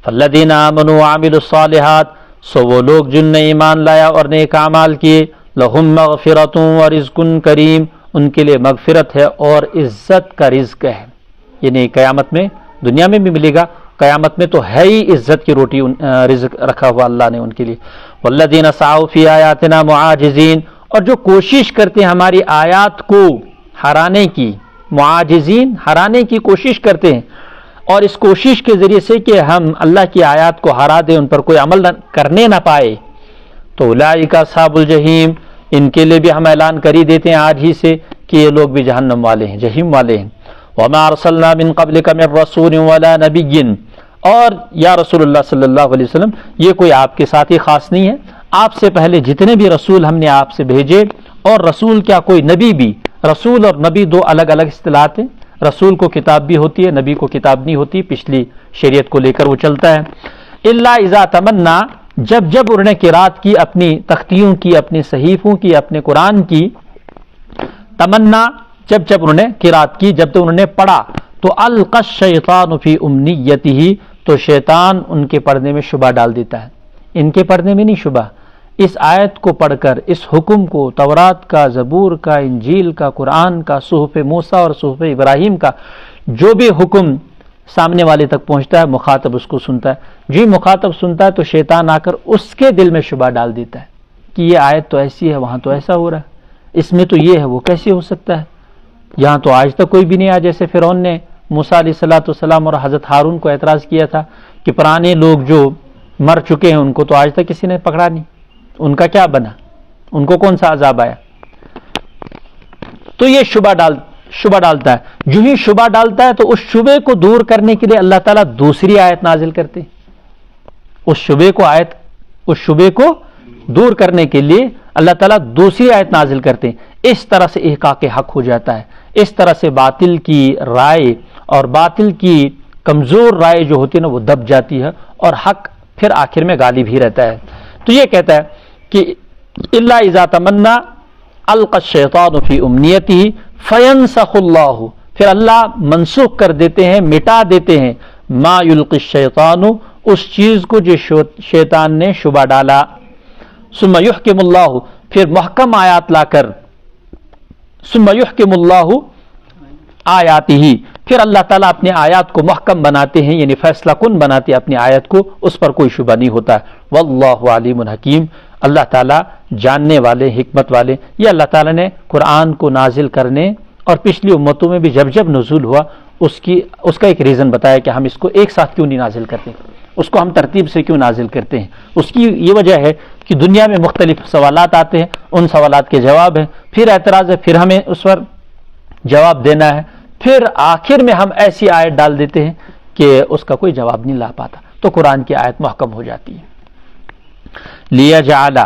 فالذین آمنوا وعملوا الصالحات، سو وہ لوگ جن نے ایمان لایا اور نیک اعمال کیے، لہم مغفرۃ ورزق کریم، ان کے لیے مغفرت ہے اور عزت کا رزق ہے، یعنی قیامت میں دنیا میں بھی ملے گا قیامت میں تو ہے ہی عزت کی روٹی رزق رکھا ہوا اللہ نے ان کے لیے. والذین سعوا فی آیاتنا معاجزین، اور جو کوشش کرتے ہیں ہماری آیات کو ہرانے کی، معاجزین ہرانے کی کوشش کرتے ہیں، اور اس کوشش کے ذریعے سے کہ ہم اللہ کی آیات کو ہرا دیں، ان پر کوئی عمل کرنے نہ پائے، تو اولئک اصحاب الجحیم، ان کے لیے بھی ہم اعلان کر ہی دیتے ہیں آج ہی سے کہ یہ لوگ بھی جہنم والے ہیں، جہنم والے ہیں. وما ارسلنا من قبلک من رسول ولا نبی، اور یا رسول اللہ صلی اللہ علیہ وسلم یہ کوئی آپ کے ساتھ ہی خاص نہیں ہے، آپ سے پہلے جتنے بھی رسول ہم نے آپ سے بھیجے، اور رسول کیا کوئی نبی بھی، رسول اور نبی دو الگ الگ اصطلاحات ہیں. رسول کو کتاب بھی ہوتی ہے، نبی کو کتاب نہیں ہوتی، پچھلی شریعت کو لے کر وہ چلتا ہے. الا اذا تمنا، جب انہوں نے قرات کی، اپنی تختیوں کی، اپنے صحیفوں کی، اپنے قرآن کی، تمنا جب انہوں نے قرات کی، جب انہوں نے پڑھا، تو القى الشیطان فی امنیتہ، تو شیطان ان کے پڑھنے میں شبہ ڈال دیتا ہے. ان کے پڑھنے میں نہیں شبہ، اس آیت کو پڑھ کر، اس حکم کو، تورات کا، زبور کا، انجیل کا، قرآن کا، صحف موسیٰ اور صحف ابراہیم کا جو بھی حکم سامنے والے تک پہنچتا ہے، مخاطب اس کو سنتا ہے. جو مخاطب سنتا ہے تو شیطان آ کر اس کے دل میں شبہ ڈال دیتا ہے کہ یہ آیت تو ایسی ہے، وہاں تو ایسا ہو رہا ہے، اس میں تو یہ ہے، وہ کیسے ہو سکتا ہے، یہاں تو آج تک کوئی بھی نہیں آیا. جیسے فرعون نے موسیٰ علیہ السلام اور حضرت ہارون کو اعتراض کیا تھا کہ پرانے لوگ جو مر چکے ہیں ان کو تو آج تک کسی نے پکڑا نہیں، ان کا کیا بنا، ان کو کون سا عذاب آیا. تو یہ شبہ ڈالتا ہے. جو ہی شبہ ڈالتا ہے تو اس شبے کو دور کرنے کے لیے اللہ تعالیٰ دوسری آیت نازل کرتے ہیں. اس شبے کو دور کرنے کے لیے اللہ تعالیٰ دوسری آیت نازل کرتے ہیں. اس طرح سے احقاق حق ہو جاتا ہے، اس طرح سے باطل کی رائے اور باطل کی کمزور رائے جو ہوتی ہے نا وہ دب جاتی ہے، اور حق پھر آخر میں غالب ہی رہتا ہے. تو یہ کہتا ہے کہ الا اذا تمنا القى الشیطان فی امنیتہ فینسخ اللہ، پھر اللہ منسوخ کر دیتے ہیں، مٹا دیتے ہیں، ما یلقی الشیطان، اس چیز کو جو شیطان نے شبہ ڈالا. ثم یحکم اللہ، پھر محکم آیات لا کر، ثم یحکم اللہ آیاتہ، پھر اللہ تعالیٰ اپنے آیات کو محکم بناتے ہیں، یعنی فیصلہ کن بناتے ہیں اپنی آیت کو، اس پر کوئی شبہ نہیں ہوتا. واللہ علیم حکیم، اللہ تعالیٰ جاننے والے، حکمت والے. یہ اللہ تعالیٰ نے قرآن کو نازل کرنے اور پچھلی امتوں میں بھی جب نزول ہوا اس کا ایک ریزن بتایا کہ ہم اس کو ایک ساتھ کیوں نہیں نازل کرتے، اس کو ہم ترتیب سے کیوں نازل کرتے ہیں. اس کی یہ وجہ ہے کہ دنیا میں مختلف سوالات آتے ہیں، ان سوالات کے جواب ہیں، پھر اعتراض ہے، پھر ہمیں اس پر جواب دینا ہے، پھر آخر میں ہم ایسی آیت ڈال دیتے ہیں کہ اس کا کوئی جواب نہیں لا پاتا، تو قرآن کی آیت محکم ہو جاتی ہے. لیجعل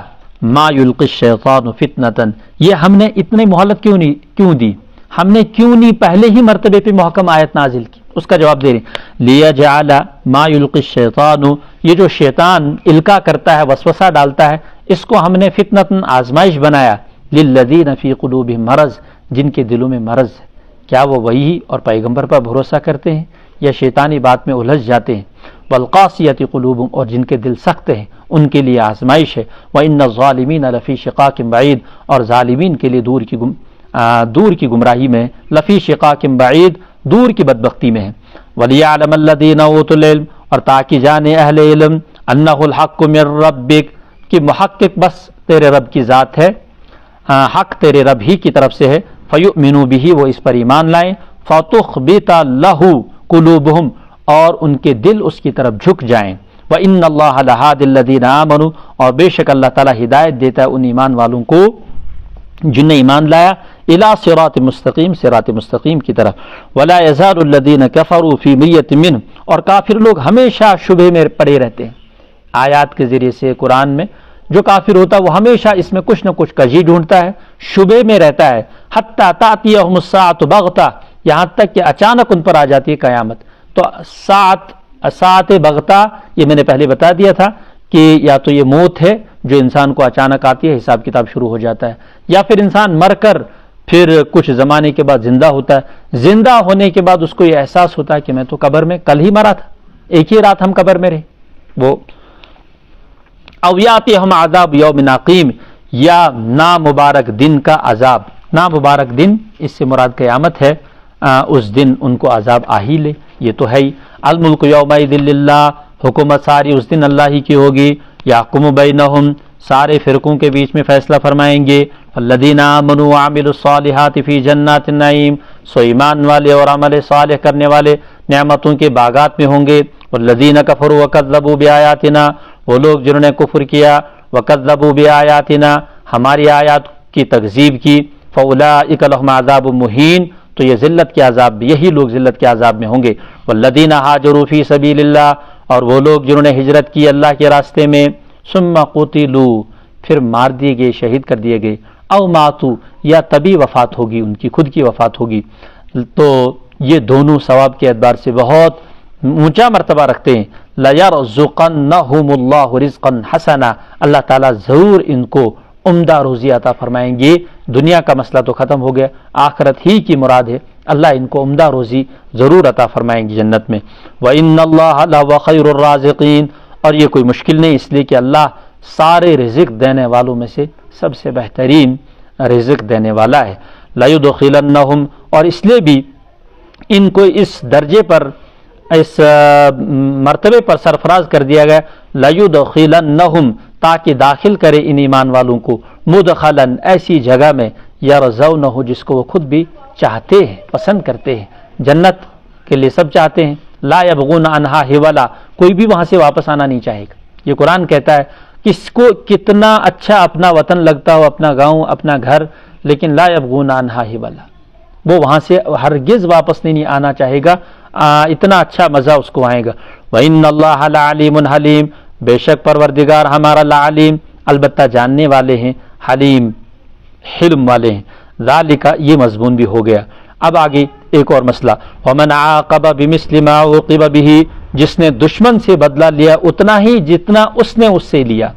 ما یلقی الشیطان فتنۃ، یہ ہم نے اتنی مہلت کیوں دی، ہم نے کیوں نہیں پہلے ہی مرتبے پہ محکم آیت نازل کی. اس کا جواب دے رہے ہیں، لیجعل ما یلقی الشیطان، یہ جو شیطان القا کرتا ہے، وسوسہ ڈالتا ہے، اس کو ہم نے فتنۃ آزمائش بنایا، للذین فی قلوبہم مرض، جن کے دلوں میں مرض ہے. کیا وہ وہی اور پیغمبر پر بھروسہ کرتے ہیں یا شیطانی بات میں الجھ جاتے ہیں؟ والقاسیۃ قلوبہم، اور جن کے دل سخت ہیں ان کے لیے آزمائش ہے. وان الظالمین لفی شقاق بعید، اور ظالمین کے لیے دور کی گمراہی میں، لفی شقاق بعید، دور کی بدبختی میں ہے. ولیعلم الذین اوتوا العلم، اور تاکہ جانے اہل علم، انہ الحق من ربک، کہ محقق بس تیرے رب کی ذات ہے، حق تیرے رب ہی کی طرف سے ہے. فیؤمنوا بہ، وہ اس پر ایمان لائیں. فتخبت لہ قلوبہم، اور ان کے دل اس کی طرف جھک جائیں. وان اللہ لہادی الذین آمنوا، اور بے شک اللہ تعالیٰ ہدایت دیتا ہے ان ایمان والوں کو جن نے ایمان لایا، الی صراط مستقیم، صراط مستقیم کی طرف. ولا یزال الذین کفروا فی مریۃ منہ، اور کافر لوگ ہمیشہ شبہ میں پڑے رہتے ہیں. آیات کے ذریعے سے قرآن میں جو کافر ہوتا ہے وہ ہمیشہ اس میں کچھ نہ کچھ کجی ڈھونڈتا ہے، شبہ میں رہتا ہے. حتی تأتیہم الساعۃ بغتہ، یہاں تک کہ اچانک ان پر آ جاتی ہے قیامت. تو ساعت بغتہ یہ میں نے پہلے بتا دیا تھا کہ یا تو یہ موت ہے جو انسان کو اچانک آتی ہے، حساب کتاب شروع ہو جاتا ہے، یا پھر انسان مر کر پھر کچھ زمانے کے بعد زندہ ہوتا ہے. زندہ ہونے کے بعد اس کو یہ احساس ہوتا ہے کہ میں تو قبر میں کل ہی مرا تھا، ایک ہی رات ہم قبر میں رہے. وہ او یاتہم عذاب یوم عقیم، یا نامبارک دن کا عذاب. نامبارک دن اس سے مراد قیامت ہے، اس دن ان کو عذاب آ ہی لے. یہ تو ہے ہی. الملک یومئذ للہ، حکومت ساری اس دن اللہ ہی کی ہوگی. یحکم بینہم، سارے فرقوں کے بیچ میں فیصلہ فرمائیں گے. الذین آمنوا وعملوا الصالحات فی جنات النعیم، سو ایمان والے اور عمل صالح کرنے والے نعمتوں کے باغات میں ہوں گے. والذین کفروا وکذبوا بآیاتنا، وہ لوگ جنہوں نے کفر کیا، وکذبوا بآیاتنا، ہماری آیات کی تکذیب کی. فاولئک لهم عذاب مہین، تو یہ ذلت کے عذاب، یہی لوگ ذلت کے عذاب میں ہوں گے. والذین ہاجروا فی سبیل اللہ، اور وہ لوگ جنہوں نے ہجرت کی اللہ کے راستے میں. ثم قتلوا، پھر مار دیے گئے، شہید کر دیے گئے. او ماتوا، یا تبھی وفات ہوگی، ان کی خود کی وفات ہوگی. تو یہ دونوں ثواب کے اعتبار سے بہت اونچا مرتبہ رکھتے ہیں. لَيَرْزُقَنَّهُمُ اللَّهُ رِزْقًا حَسَنًا، اللہ تعالیٰ ضرور ان کو عمدہ روزی عطا فرمائیں گے. دنیا کا مسئلہ تو ختم ہو گیا، آخرت ہی کی مراد ہے. اللہ ان کو عمدہ روزی ضرور عطا فرمائیں گے جنت میں. وَإِنَّ اللَّهَ لَهُوَ خَيْرُ الرَّازِقِينَ، اور یہ کوئی مشکل نہیں، اس لیے کہ اللہ سارے رزق دینے والوں میں سے سب سے بہترین رزق دینے والا ہے. لَيُدْخِلَنَّهُمْ، اور اس لیے بھی ان کو اس درجے پر، اس مرتبے پر سرفراز کر دیا گیا. لَيُدْخِلَنَّهُمْ، تاکہ داخل کرے ان ایمان والوں کو، مدخلاً، ایسی جگہ میں، یرضونہ، جس کو وہ خود بھی چاہتے ہیں، پسند کرتے ہیں. جنت کے لیے سب چاہتے ہیں. لا یبغون عنہا حولا، کوئی بھی وہاں سے واپس آنا نہیں چاہے گا. یہ قرآن کہتا ہے کس کو کتنا اچھا اپنا وطن لگتا ہو، اپنا گاؤں، اپنا گھر، لیکن لا یبغون عنہا حولا، وہ وہاں سے ہرگز واپس نہیں آنا چاہے گا. اتنا اچھا مزہ اس کو آئے گا. وَإِنَّ اللَّهَ لَعَلِيمٌ حَلِيمٌ، بے شک پروردگار ہمارا لعلیم، البتہ جاننے والے ہیں، حلیم، حلم والے ہیں. ذالک، یہ مضمون بھی ہو گیا. اب آگے ایک اور مسئلہ. وَمَنْ عَاقَبَ بِمِثْلِ مَا عُوقِبَ بِهِ، جس نے دشمن سے بدلہ لیا اتنا ہی جتنا اس نے اس سے لیا.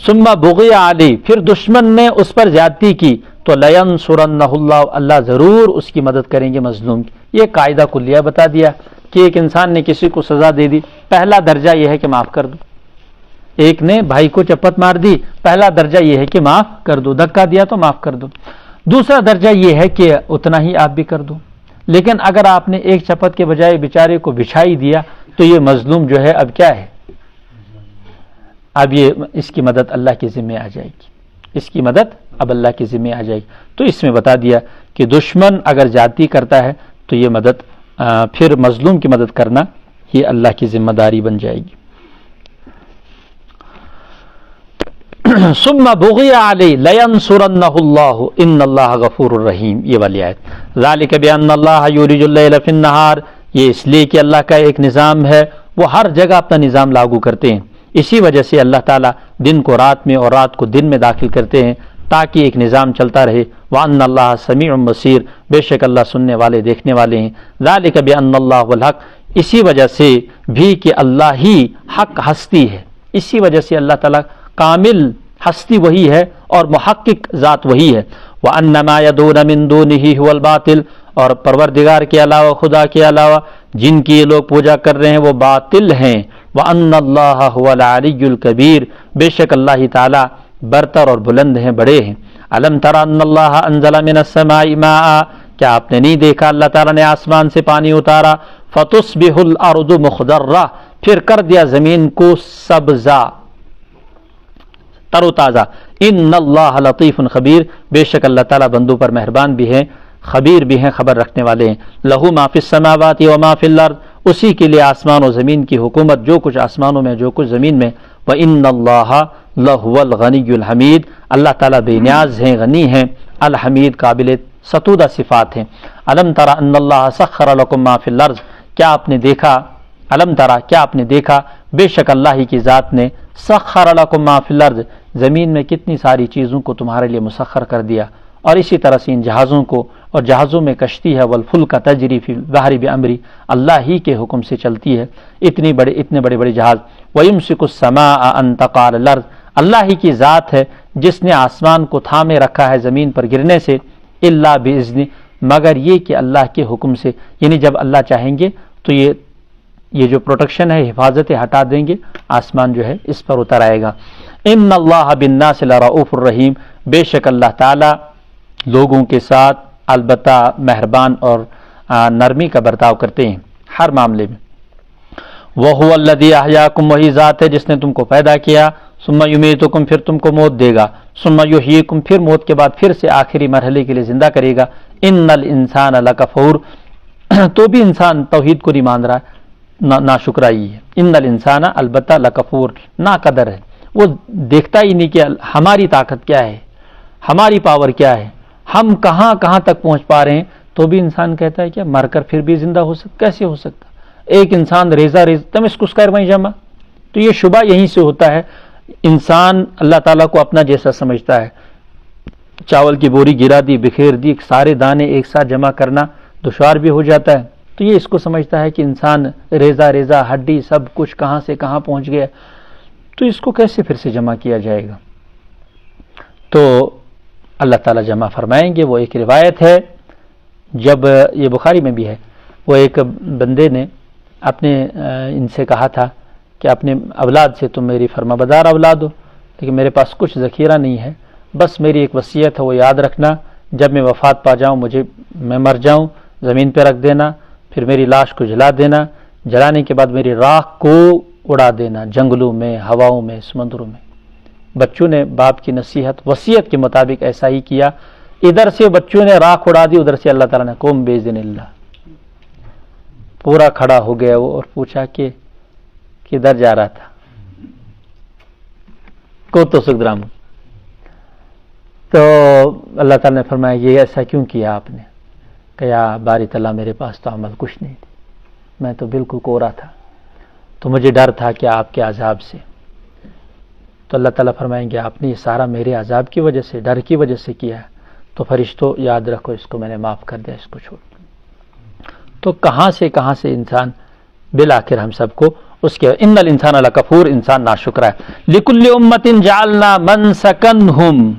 ثم بغی علیہ، پھر دشمن نے اس پر زیادتی کی، تو لینصرنہ اللہ، اللہ ضرور اس کی مدد کریں گے مظلوم کی. یہ قاعدہ کلیہ بتا دیا کہ ایک انسان نے کسی کو سزا دے دی، پہلا درجہ یہ ہے کہ معاف کر دو. ایک نے بھائی کو چپت مار دی، پہلا درجہ یہ ہے کہ معاف کر دو. دھکا دیا تو معاف کر دو. دوسرا درجہ یہ ہے کہ اتنا ہی آپ بھی کر دو. لیکن اگر آپ نے ایک چپت کے بجائے بیچارے کو بچھائی دیا تو یہ مظلوم جو ہے اب کیا ہے، اب یہ اس کی مدد اللہ کے ذمہ آ جائے گی. اس کی مدد اب اللہ کے ذمہ آ جائے گی. تو اس میں بتا دیا کہ دشمن اگر زیادتی کرتا ہے تو یہ مدد، پھر مظلوم کی مدد کرنا یہ اللہ کی ذمہ داری بن جائے گی. ثم بغی علی لینصرنہ اللہ ان اللہ غفور الرحیم، یہ والی آیت. ذالک بان اللہ یولج اللیل فی النہار، یہ اس لیے کہ اللہ کا ایک نظام ہے، وہ ہر جگہ اپنا نظام لاگو کرتے ہیں. اسی وجہ سے اللہ تعالیٰ دن کو رات میں اور رات کو دن میں داخل کرتے ہیں تاکہ ایک نظام چلتا رہے. وَأَنَّ اللَّهَ سَمِيعٌ بَصِيرٌ، بے شک اللہ سننے والے دیکھنے والے ہیں. ذَلِكَ بِأَنَّ اللَّهَ الْحَقُّ، اسی وجہ سے بھی کہ اللہ ہی حق ہستی ہے. اسی وجہ سے اللہ تعالیٰ کامل ہستی وہی ہے اور محقق ذات وہی ہے. وَأَنَّ مَا يَدْعُونَ مِن دُونِهِ هُوَ الْبَاطِلُ، اور پروردگار کے علاوہ، خدا کے علاوہ جن کی یہ لوگ پوجا کر رہے ہیں وہ باطل ہیں. وَأَنَّ اللَّهَ هُوَ الْعَلِيُّ الْكَبِيرُ، بے شک اللہ تعالیٰ برتر اور بلند ہیں، بڑے ہیں. أَلَمْ تَرَ أَنَّ اللَّهَ أَنزَلَ مِنَ السَّمَاءِ مَاءً، کیا آپ نے نہیں دیکھا اللہ تعالیٰ نے آسمان سے پانی اتارا. فَتُصْبِحُ الْأَرْضُ مُخْضَرَّةً، پھر کر دیا زمین کو سبزہ، تر و تازہ. ان اللہ لطیف خبیر، بے شک اللہ تعالیٰ بندوں پر مہربان بھی ہیں، خبیر بھی ہیں، خبر رکھنے والے ہیں. لہو ما فی السماوات و ما فی الارض، اسی کے لیے آسمان و زمین کی حکومت، جو کچھ آسمانوں میں جو کچھ زمین میں. وَإِنَّ اللَّهَ لَهُوَ الْغَنِيُّ الْحَمِيدُ، اللہ تعالیٰ بے نیاز ہیں، غنی ہیں، الحمید، قابل ستودہ صفات ہیں. الم ترى ان اللہ سخر لكم ما فی الارض، کیا آپ نے دیکھا، الم ترى، کیا آپ نے دیکھا، بے شک اللہ ہی کی ذات نے سخر لكم ما فی الارض، زمین میں کتنی ساری چیزوں کو تمہارے لیے مسخر کر دیا. اور اسی طرح سے ان جہازوں کو، اور جہازوں میں کشتی ہے، والفلک تجری فی البحر بامری، اللہ ہی کے حکم سے چلتی ہے اتنے بڑے بڑے جہاز. وَيُمْسِكُ السَّمَاءَ أَن تَقَعَ عَلَى الْأَرْضِ، اللہ ہی کی ذات ہے جس نے آسمان کو تھامے رکھا ہے زمین پر گرنے سے. الا بِإِذْنِ، مگر یہ کہ اللہ کے حکم سے، یعنی جب اللہ چاہیں گے تو یہ جو پروٹیکشن ہے، حفاظت ہٹا دیں گے، آسمان جو ہے اس پر اتر آئے گا. ان اللہ بالناس لرؤوف الرحیم، بے شک اللہ تعالی لوگوں کے ساتھ البتہ مہربان اور نرمی کا برتاؤ کرتے ہیں ہر معاملے میں. وَهُوَ الَّذِي أَحْيَاكُمْ وہی ذات ہے جس نے تم کو پیدا کیا. ثُمَّ يُمِيتُكُمْ پھر تم کو موت دے گا. ثُمَّ يُحْيِيكُمْ پھر موت کے بعد پھر سے آخری مرحلے کے لیے زندہ کرے گا. إِنَّ الْإِنسَانَ لَكَفُورٌ تو بھی انسان توحید کو نہیں مان رہا ہے، ناشکرائی ہے. ان الانسان البتہ لکفور نا قدر ہے، وہ دیکھتا ہی نہیں کہ ہماری طاقت کیا ہے، ہماری پاور کیا ہے، ہم کہاں کہاں تک پہنچ پا رہے ہیں. تو بھی انسان کہتا ہے کہ مر کر پھر بھی زندہ ہو سکتا، کیسے ہو سکتا؟ ایک انسان ریزہ تم اس کو کر وہیں جمع. تو یہ شبہ یہیں سے ہوتا ہے. انسان اللہ تعالیٰ کو اپنا جیسا سمجھتا ہے. چاول کی بوری گرا دی، بکھیر دی، سارے دانے ایک ساتھ جمع کرنا دشوار بھی ہو جاتا ہے. تو یہ اس کو سمجھتا ہے کہ انسان ریزہ ہڈی سب کچھ کہاں سے کہاں پہنچ گیا، تو اس کو کیسے پھر سے جمع کیا جائے گا. تو اللہ تعالیٰ جمع فرمائیں گے. وہ ایک روایت ہے، جب یہ بخاری میں بھی ہے، وہ ایک بندے نے اپنے ان سے کہا تھا کہ اپنے اولاد سے تم میری فرما بدار اولاد ہو، لیکن میرے پاس کچھ ذخیرہ نہیں ہے، بس میری ایک وصیت ہے، وہ یاد رکھنا، جب میں وفات پا جاؤں، میں مر جاؤں، زمین پہ رکھ دینا، پھر میری لاش کو جلا دینا، جلانے کے بعد میری راکھ کو اڑا دینا جنگلوں میں، ہواؤں میں، سمندروں میں. بچوں نے باپ کی نصیحت وصیت کے مطابق ایسا ہی کیا. ادھر سے بچوں نے راکھ اڑا دی، ادھر سے اللہ تعالیٰ نے قوم باذن اللہ. پورا کھڑا ہو گیا وہ اور پوچھا کہ کدھر جا رہا تھا، کو تو سکھدرام. تو اللہ تعالیٰ نے فرمایا یہ ایسا کیوں کیا آپ نے؟ کہ یا باری تعالیٰ میرے پاس تو عمل کچھ نہیں تھی، میں تو بالکل کوڑا تھا، تو مجھے ڈر تھا کہ آپ کے عذاب سے. تو اللہ تعالیٰ فرمائیں گے آپ نے یہ سارا میرے عذاب کی وجہ سے، ڈر کی وجہ سے کیا ہے، تو فرشتوں یاد رکھو اس کو میں نے معاف کر دیا، اس کو چھوڑ. تو کہاں سے انسان بالآخر ہم سب کو اس کے ان الانسان لکفور، انسان ناشکر ہے. لکل امت جعلنا منسکنہم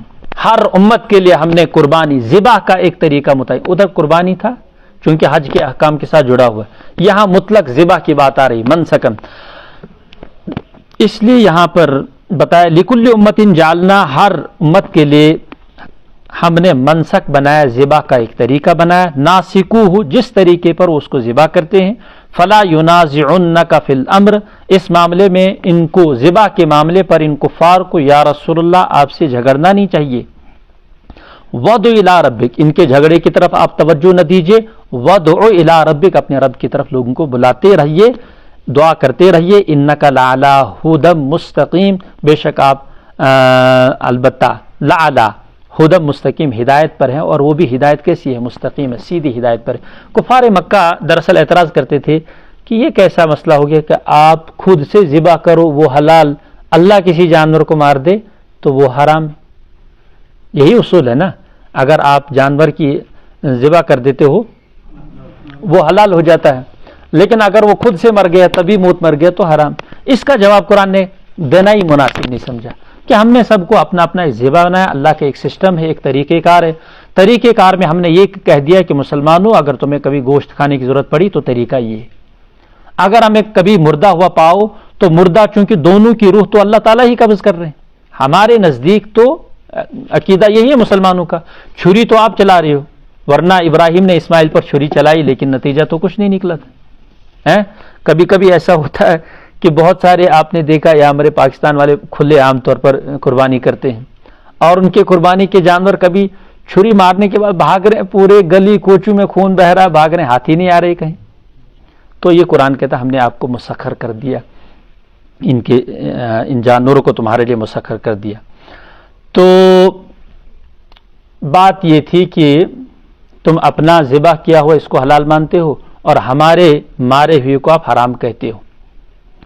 ہر امت کے لیے ہم نے قربانی ذبح کا ایک طریقہ متعین. ادھر قربانی تھا چونکہ حج کے احکام کے ساتھ جڑا ہوا ہے، یہاں مطلق ذبح کی بات آ رہی منسکن، اس لیے یہاں پر بتایا لکل امت جعلنا ہر امت کے لیے ہم نے منسک بنایا، ذبح کا ایک طریقہ بنایا. ناسکوہ جس طریقے پر اس کو ذبح کرتے ہیں. فلا ینازعنک فی الامر اس معاملے میں ان کو ذبح کے معاملے پر ان کفار کو یا رسول اللہ آپ سے جھگڑنا نہیں چاہیے. ودع الی ربک ان کے جھگڑے کی طرف آپ توجہ نہ دیجیے. ودع الی ربک اپنے رب کی طرف لوگوں کو بلاتے رہیے، دعا کرتے رہیے. انک لعلی ھدی مستقیم بے شک آپ البتہ لعلی ہدی مستقیم ہدایت پر ہیں، اور وہ بھی ہدایت کیسی ہے؟ مستقیم ہے، سیدھی ہدایت پر ہے. کفار مکہ دراصل اعتراض کرتے تھے کہ یہ کیسا مسئلہ ہو گیا کہ آپ خود سے ذبح کرو وہ حلال، اللہ کسی جانور کو مار دے تو وہ حرام ہے. یہی اصول ہے نا، اگر آپ جانور کی ذبح کر دیتے ہو وہ حلال ہو جاتا ہے، لیکن اگر وہ خود سے مر گیا تبھی موت مر گیا تو حرام. اس کا جواب قرآن نے دینا ہی مناسب نہیں سمجھا کہ ہم نے سب کو اپنا اپنا ایک ذبح بنایا. اللہ کا ایک سسٹم ہے، ایک طریقہ کار ہے. طریقہ کار میں ہم نے یہ کہہ دیا کہ مسلمانوں اگر تمہیں کبھی گوشت کھانے کی ضرورت پڑی تو طریقہ یہ ہے. اگر ہمیں کبھی مردہ ہوا پاؤ تو مردہ، چونکہ دونوں کی روح تو اللہ تعالیٰ ہی قبض کر رہے ہیں. ہمارے نزدیک تو عقیدہ یہی ہے مسلمانوں کا. چھری تو آپ چلا رہے ہو، ورنہ ابراہیم نے اسماعیل پر چھری چلائی لیکن نتیجہ تو کچھ نہیں نکلا تھا. کبھی کبھی ایسا ہوتا ہے کہ بہت سارے آپ نے دیکھا یا ہمارے پاکستان والے کھلے عام طور پر قربانی کرتے ہیں، اور ان کے قربانی کے جانور کبھی چھری مارنے کے بعد بھاگ رہے، پورے گلی کوچوں میں خون بہ رہا، بھاگ رہے، ہاتھی نہیں آ رہے کہیں. تو یہ قرآن کہتا ہم نے آپ کو مسخر کر دیا، ان جانوروں کو تمہارے لیے مسخر کر دیا. تو بات یہ تھی کہ تم اپنا ذبح کیا ہوا اس کو حلال مانتے ہو اور ہمارے مارے ہوئے کو آپ حرام کہتے ہو.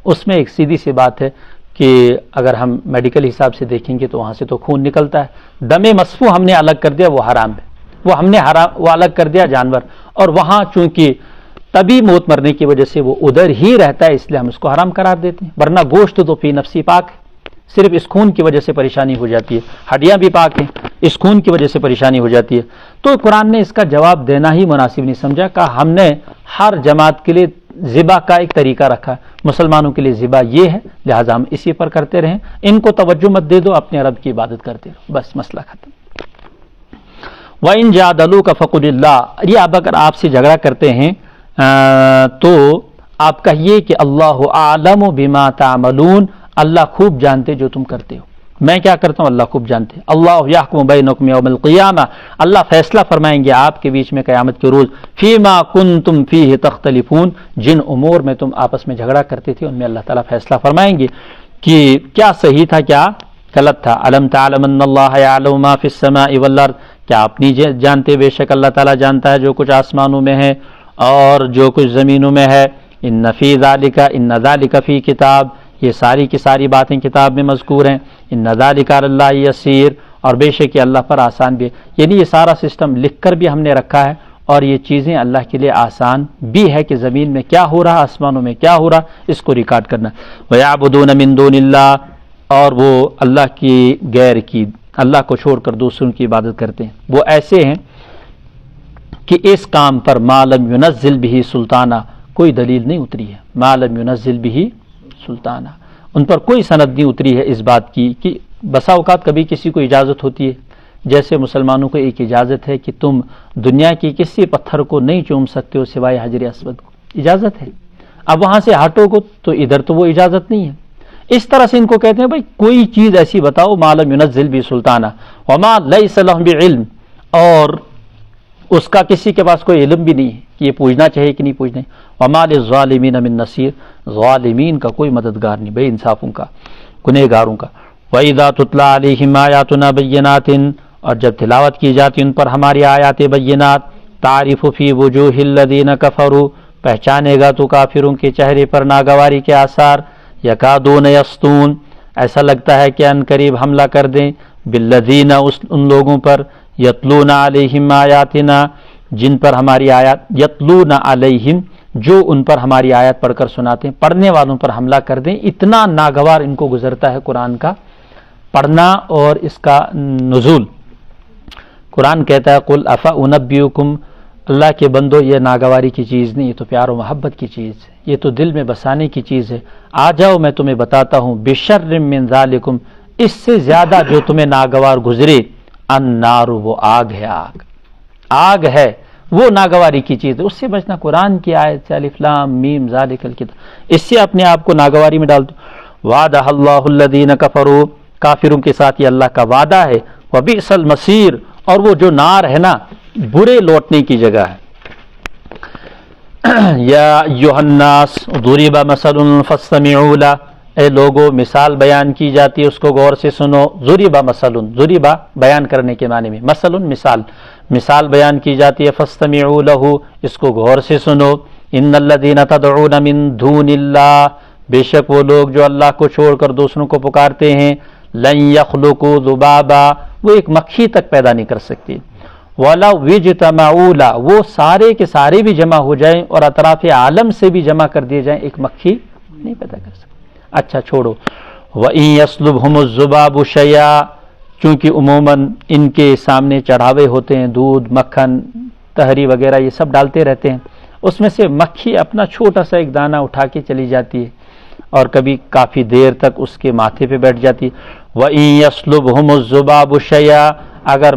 اس میں ایک سیدھی سی بات ہے کہ اگر ہم میڈیکل حساب سے دیکھیں گے تو وہاں سے تو خون نکلتا ہے. دم مسفوح ہم نے الگ کر دیا، وہ حرام ہے، وہ ہم نے وہ الگ کر دیا جانور، اور وہاں چونکہ تبھی موت مرنے کی وجہ سے وہ ادھر ہی رہتا ہے اس لیے ہم اس کو حرام قرار دیتے ہیں. ورنہ گوشت تو فی نفسی پاک ہے، صرف اس خون کی وجہ سے پریشانی ہو جاتی ہے. ہڈیاں بھی پاک ہیں، اس خون کی وجہ سے پریشانی ہو جاتی ہے. تو قرآن نے اس کا جواب دینا ہی مناسب نہیں سمجھا کہ ہم نے ہر جماعت کے لیے ذبح کا ایک طریقہ رکھا. مسلمانوں کے لیے ذبح یہ ہے، لہٰذا ہم اسی پر کرتے رہیں. ان کو توجہ مت دے دو، اپنے رب کی عبادت کرتے رہو، بس مسئلہ ختم. وَإِن جَادَلُوكَ فَقُلِ اللَّهُ، یہ اب اگر آپ سے جھگڑا کرتے ہیں تو آپ کہیے کہ اللہ اعلم بما تعملون، اللہ خوب جانتے جو تم کرتے ہو، میں کیا کرتا ہوں اللہ خوب جانتے. اللہ یحکم بینکم یوم القیامہ، اللہ فیصلہ فرمائیں گے آپ کے بیچ میں قیامت کے روز. فیما کنتم فیہ تختلفون، جن امور میں تم آپس میں جھگڑا کرتے تھے ان میں اللہ تعالیٰ فیصلہ فرمائیں گے کہ کیا صحیح تھا کیا غلط تھا. الم تعلم ان اللہ یعلم ما فی السماء والارض، کیا آپ نہیں جانتے بے شک اللہ تعالیٰ جانتا ہے جو کچھ آسمانوں میں ہے اور جو کچھ زمینوں میں ہے. ان فی ذالک، ان ذالک فی کتاب، یہ ساری کی ساری باتیں کتاب میں مذکور ہیں. ان ذالک علی اللہ یسیر، اور بے شک یہ اللہ پر آسان بھی ہے. یعنی یہ سارا سسٹم لکھ کر بھی ہم نے رکھا ہے اور یہ چیزیں اللہ کے لیے آسان بھی ہے کہ زمین میں کیا ہو رہا، آسمانوں میں کیا ہو رہا، اس کو ریکارڈ کرنا. وَيَعْبُدُونَ مِن دُونِ اللَّهِ، اور وہ اللہ کی غیر کی، اللہ کو چھوڑ کر دوسروں کی عبادت کرتے ہیں. وہ ایسے ہیں کہ اس کام پر ما لم ينزل به سلطانہ، کوئی دلیل نہیں اتری ہے. ما لم ينزل به سلطانہ، ان پر کوئی سند نہیں اتری ہے اس بات کی کہ بسا اوقات کبھی کسی کو اجازت ہوتی ہے، جیسے مسلمانوں کو ایک اجازت ہے کہ تم دنیا کی کسی پتھر کو نہیں چوم سکتے ہو سوائے حجر اسود کو، اجازت ہے. اب وہاں سے ہٹو کو تو ادھر تو وہ اجازت نہیں ہے. اس طرح سے ان کو کہتے ہیں بھائی کوئی چیز ایسی بتاؤ ما لم ينزل به سلطانہ وما ليس لهم بعلم، اور اس کا کسی کے پاس کوئی علم بھی نہیں ہے کہ یہ پوچھنا چاہیے کہ نہیں پوچھنا ہے. وما للظالمین من نصیر، ظالمین کا کوئی مددگار نہیں، بے انصافوں کا، گنہگاروں کا. وَإِذَا تُتْلَى عَلَيْهِمْ آيَاتُنَا بَيِّنَاتٍ، اور جب تلاوت کی جاتی ان پر ہماری آیات بینات، تعرف فی وجوہ الذین کفروا، پہچانے گا تو کافروں کے چہرے پر ناگواری کے آثار. یکادون یسطون، ایسا لگتا ہے کہ ان قریب حملہ کر دیں، بالذین، ان لوگوں پر، یتلون علیہم آیاتنا، جن پر ہماری آیات، یتلون علیہم، جو ان پر ہماری آیات پڑھ کر سناتے ہیں، پڑھنے والوں پر حملہ کر دیں. اتنا ناگوار ان کو گزرتا ہے قرآن کا پڑھنا اور اس کا نزول. قرآن کہتا ہے قل افانبئکم، اللہ کے بندو یہ ناگواری کی چیز نہیں، یہ تو پیار و محبت کی چیز ہے، یہ تو دل میں بسانے کی چیز ہے. آ جاؤ میں تمہیں بتاتا ہوں، بشر من ذالکم، اس سے زیادہ جو تمہیں ناگوار گزرے، النار، وہ آگ ہے، آگ ہے، وہ ناگواری کی چیز ہے، اس سے بچنا. قرآن کی آیت سے الف لام میم ذالک الکتاب، اس سے اپنے آپ کو ناگواری میں ڈال دو. وعدہ اللہ الذین کفروا، کافروں کے ساتھ یہ اللہ کا وعدہ ہے. وبئس المصیر، اور وہ جو نار ہے نا برے لوٹنے کی جگہ ہے. یا ایھا الناس ضرب مثل فاستمعوا له، اے لوگو مثال بیان کی جاتی ہے اس کو غور سے سنو. ضرب مثل، ضرب بیان کرنے کے معنی میں، مثل مثال، مثال بیان کی جاتی ہے. فاستمعوا له، اس کو غور سے سنو. ان الذین تدعون من دون اللہ، بے شک وہ لوگ جو اللہ کو چھوڑ کر دوسروں کو پکارتے ہیں، لن یخلقوا ذبابا، وہ ایک مکھی تک پیدا نہیں کر سکتی. وَلَوْ اجْتَمَعُوا لَهُ، وہ سارے کے سارے بھی جمع ہو جائیں اور اطراف عالم سے بھی جمع کر دیے جائیں، ایک مکھی نہیں پیدا کر سکتی. اچھا چھوڑو. وَإِن يَسْلُبْهُمُ الذُّبَابُ شَيْئًا، چونکہ عموماً ان کے سامنے چڑھاوے ہوتے ہیں، دودھ، مکھن، تہری وغیرہ یہ سب ڈالتے رہتے ہیں، اس میں سے مکھی اپنا چھوٹا سا ایک دانہ اٹھا کے چلی جاتی ہے اور کبھی کافی دیر تک اس کے ماتھے پہ بیٹھ جاتی. وَإِن يَسْلُبْهُمُ الذُّبَابُ شَيْئًا، اگر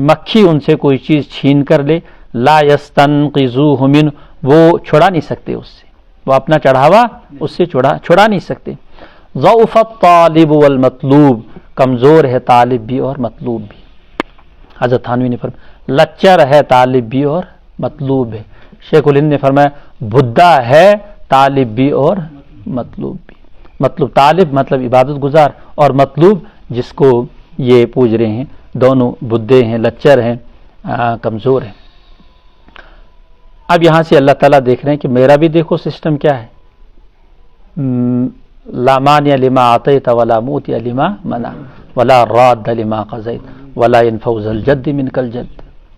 مکھی ان سے کوئی چیز چھین کر لے، لا يَسْتَنقِذُوهُ مِنْهُ، وہ چھڑا نہیں سکتے اس سے، وہ اپنا چڑھاوا اس سے چھڑا نہیں سکتے. ضعف الطالب والمطلوب، کمزور ہے طالب بھی اور مطلوب بھی. حضرت تھانوی نے فرمایا لچر ہے طالب بھی اور مطلوب ہے. شیخ الہند نے فرمایا بھدا ہے طالب بھی اور مطلوب بھی. مطلوب طالب مطلب عبادت گزار، اور مطلوب جس کو یہ پوج رہے ہیں، دونوں بدھے ہیں، لچر ہیں، کمزور ہیں. اب یہاں سے اللہ تعالیٰ دیکھ رہے ہیں کہ میرا بھی دیکھو سسٹم کیا ہے. لا مانع لما اعطیت ولا موتی لما منع ولا راد لما قضیت ولا ينفع ذا الجد منک الجد،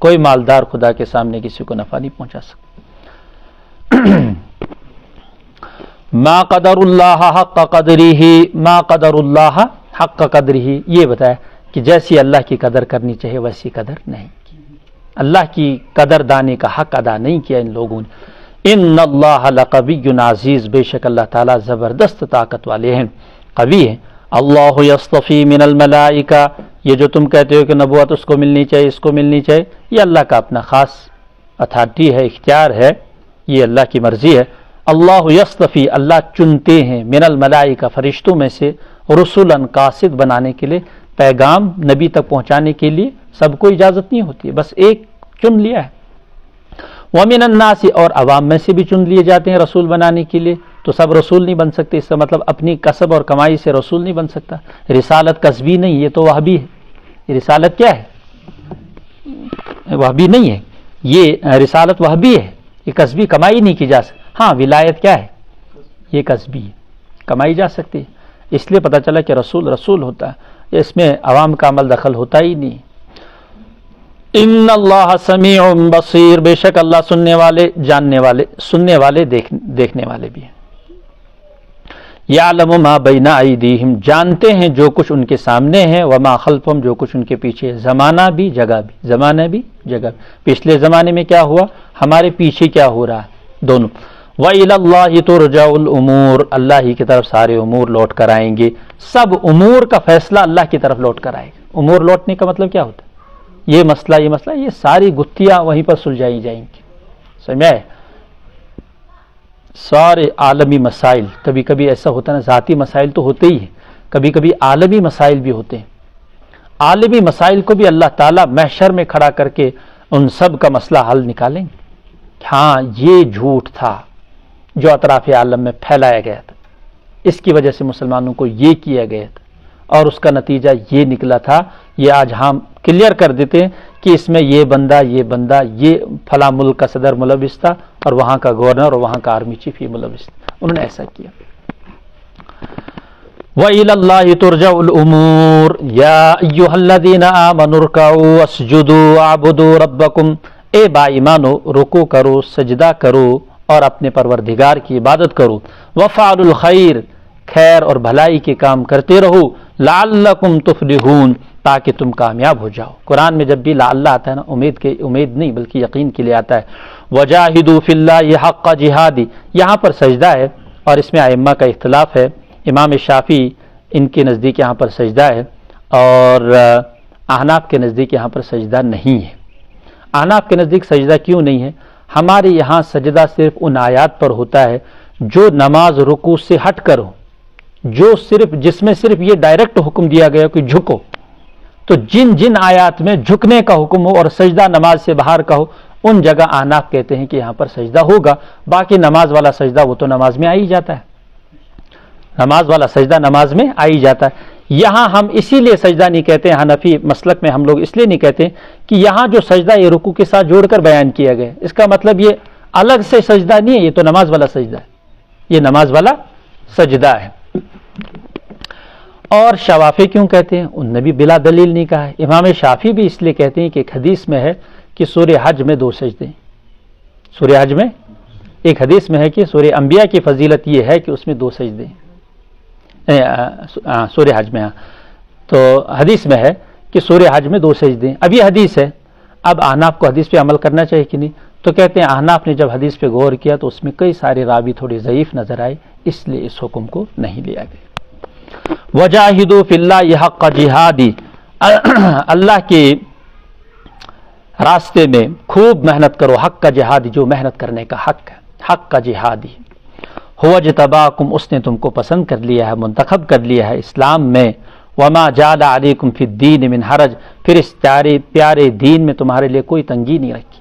کوئی مالدار خدا کے سامنے کسی کو نفع نہیں پہنچا سکتا. ما قدر اللہ حق قدرہ، ما قدر اللہ حق قدرہ، یہ بتایا کہ جیسی اللہ کی قدر کرنی چاہیے ویسی قدر نہیں کی. اللہ کی قدر دانے کا حق ادا نہیں کیا ان لوگوں نے. ان اللہ لقوی عزیز، بے شک اللہ تعالیٰ زبردست طاقت والے ہیں، قوی ہیں. اللہ یصطفی من الملائکہ، یہ جو تم کہتے ہو کہ نبوت اس کو ملنی چاہیے، اس کو ملنی چاہیے، یہ اللہ کا اپنا خاص اتھارٹی ہے، اختیار ہے، یہ اللہ کی مرضی ہے۔ اللہ یصطفی، اللہ چنتے ہیں، من الملائکہ، فرشتوں میں سے، رسولا، قاصد بنانے کے لیے، پیغام نبی تک پہنچانے کے لیے سب کو اجازت نہیں ہوتی ہے، بس ایک چن لیا ہے۔ ومن الناس، اور عوام میں سے بھی چن لیے جاتے ہیں رسول بنانے کے لیے، تو سب رسول نہیں بن سکتے، اس کا مطلب اپنی کسب اور کمائی سے رسول نہیں بن سکتا۔ رسالت کسبی نہیں، یہ تو وہابی ہے۔ یہ رسالت کیا ہے؟ وہابی نہیں ہے، یہ رسالت وہابی ہے، یہ کسبی کمائی نہیں کی جا سکتی۔ ہاں ولایت کیا ہے؟ یہ کسبی ہے، کمائی جا سکتی ہے۔ اس لیے پتہ چلا کہ رسول رسول ہوتا ہے، اس میں عوام کا عمل دخل ہوتا ہی نہیں۔ ان اللہ سمیع بصیر، بے شک اللہ سننے والے، جاننے والے، سننے والے، دیکھنے والے بھی ہیں۔ یعلم ما بین ایدیہم، جانتے ہیں جو کچھ ان کے سامنے ہے، وما خلفہم، جو کچھ ان کے پیچھے ہے، زمانہ بھی جگہ بھی، زمانہ بھی جگہ بھی، پچھلے زمانے میں کیا ہوا، ہمارے پیچھے کیا ہو رہا ہے، دونوں۔ وَإِلَى اللَّهِ تُرْجَعُ الْأُمُورُ، اللہ ہی کی طرف سارے امور لوٹ کر آئیں گے، سب امور کا فیصلہ اللہ کی طرف لوٹ کر آئے گا۔ امور لوٹنے کا مطلب کیا ہوتا ہے؟ یہ مسئلہ یہ ساری گتھیاں وہیں پر سلجھائی جائیں گی، سمجھ آئے؟ سارے عالمی مسائل، کبھی کبھی ایسا ہوتا ہے نا، ذاتی مسائل تو ہوتے ہی ہیں، کبھی کبھی عالمی مسائل بھی ہوتے ہیں۔ عالمی مسائل کو بھی اللہ تعالیٰ محشر میں کھڑا کر کے ان سب کا مسئلہ حل نکالیں گے۔ ہاں یہ جھوٹ تھا جو اطراف عالم میں پھیلایا گیا تھا، اس کی وجہ سے مسلمانوں کو یہ کیا گیا تھا، اور اس کا نتیجہ یہ نکلا تھا۔ یہ آج ہم کلیئر کر دیتے ہیں کہ اس میں یہ بندہ یہ فلاں ملک کا صدر ملوث تھا، اور وہاں کا گورنر اور وہاں کا آرمی چیف یہ ملوث تھا، انہوں نے ایسا کیا۔ وَإِلَى اللَّهِ تُرْجَعُ الْأُمُورُ يَا أَيُّهَا الَّذِينَ آمَنُوا ارْكَعُوا وَاسْجُدُوا وَاعْبُدُوا رَبَّكُمْ، اے با ایمانو، رکوع کرو، سجدہ کرو، اور اپنے پروردگار کی عبادت کرو۔ وَفْعَلُوا الْخَيْرَ، خیر اور بھلائی کے کام کرتے رہو۔ لَعَلَّكُمْ تُفْلِحُونَ، تاکہ تم کامیاب ہو جاؤ۔ قرآن میں جب بھی لعل آتا ہے نا، امید نہیں بلکہ یقین کے لیے آتا ہے۔ وَجَاهِدُوا فِي اللَّهِ حَقَّ جِهَادِهِ، یہاں پر سجدہ ہے، اور اس میں ائمہ کا اختلاف ہے۔ امام شافعی ان کے نزدیک یہاں پر سجدہ ہے، اور احناف کے نزدیک یہاں پر سجدہ نہیں ہے۔ احناف کے نزدیک سجدہ کیوں نہیں ہے؟ ہمارے یہاں سجدہ صرف ان آیات پر ہوتا ہے جو نماز رکوع سے ہٹ کر ہو، جس میں صرف یہ ڈائریکٹ حکم دیا گیا کہ جھکو۔ تو جن آیات میں جھکنے کا حکم ہو اور سجدہ نماز سے باہر کا ہو، ان جگہ احناف کہتے ہیں کہ یہاں پر سجدہ ہوگا۔ باقی نماز والا سجدہ وہ تو نماز میں آ ہی جاتا ہے، نماز والا سجدہ نماز میں آ ہی جاتا ہے۔ یہاں ہم اسی لیے سجدہ نہیں کہتے، حنفی مسلک میں ہم لوگ اس لیے نہیں کہتے کہ یہاں جو سجدہ یہ رکوع کے ساتھ جوڑ کر بیان کیا گیا، اس کا مطلب یہ الگ سے سجدہ نہیں ہے، یہ تو نماز والا سجدہ ہے، یہ نماز والا سجدہ ہے۔ اور شوافی کیوں کہتے ہیں؟ ان نے بھی بلا دلیل نہیں کہا ہے۔ امام شافعی بھی اس لیے کہتے ہیں کہ ایک حدیث میں ہے کہ سورہ حج میں 2 سجدے، سورہ حج میں ایک حدیث میں ہے کہ سورہ انبیاء کی فضیلت یہ ہے کہ اس میں 2 سجدے، سورہ حج میں، تو حدیث میں ہے کہ سورہ حج میں 2 سجدے۔ اب یہ حدیث ہے، اب احناف کو حدیث پہ عمل کرنا چاہیے کہ نہیں؟ تو کہتے ہیں احناف نے جب حدیث پہ غور کیا تو اس میں کئی سارے راوی تھوڑے ضعیف نظر آئے، اس لیے اس حکم کو نہیں لیا گیا۔ وَجَاهِدُوا فِي اللَّهِ حَقَّ جِهَادِهِ، اللہ کے راستے میں خوب محنت کرو، حق کا جہاد، جو محنت کرنے کا حق ہے، حق کا جہادی۔ هُوَ اجْتَبَاكُمْ، اس نے تم کو پسند کر لیا ہے، منتخب کر لیا ہے اسلام میں۔ وَمَا جَعَلَ عَلَيْكُمْ فِي الدِّينِ مِنْ حَرَجٍ، پھر اس پیارے دین میں تمہارے لیے کوئی تنگی نہیں رکھی۔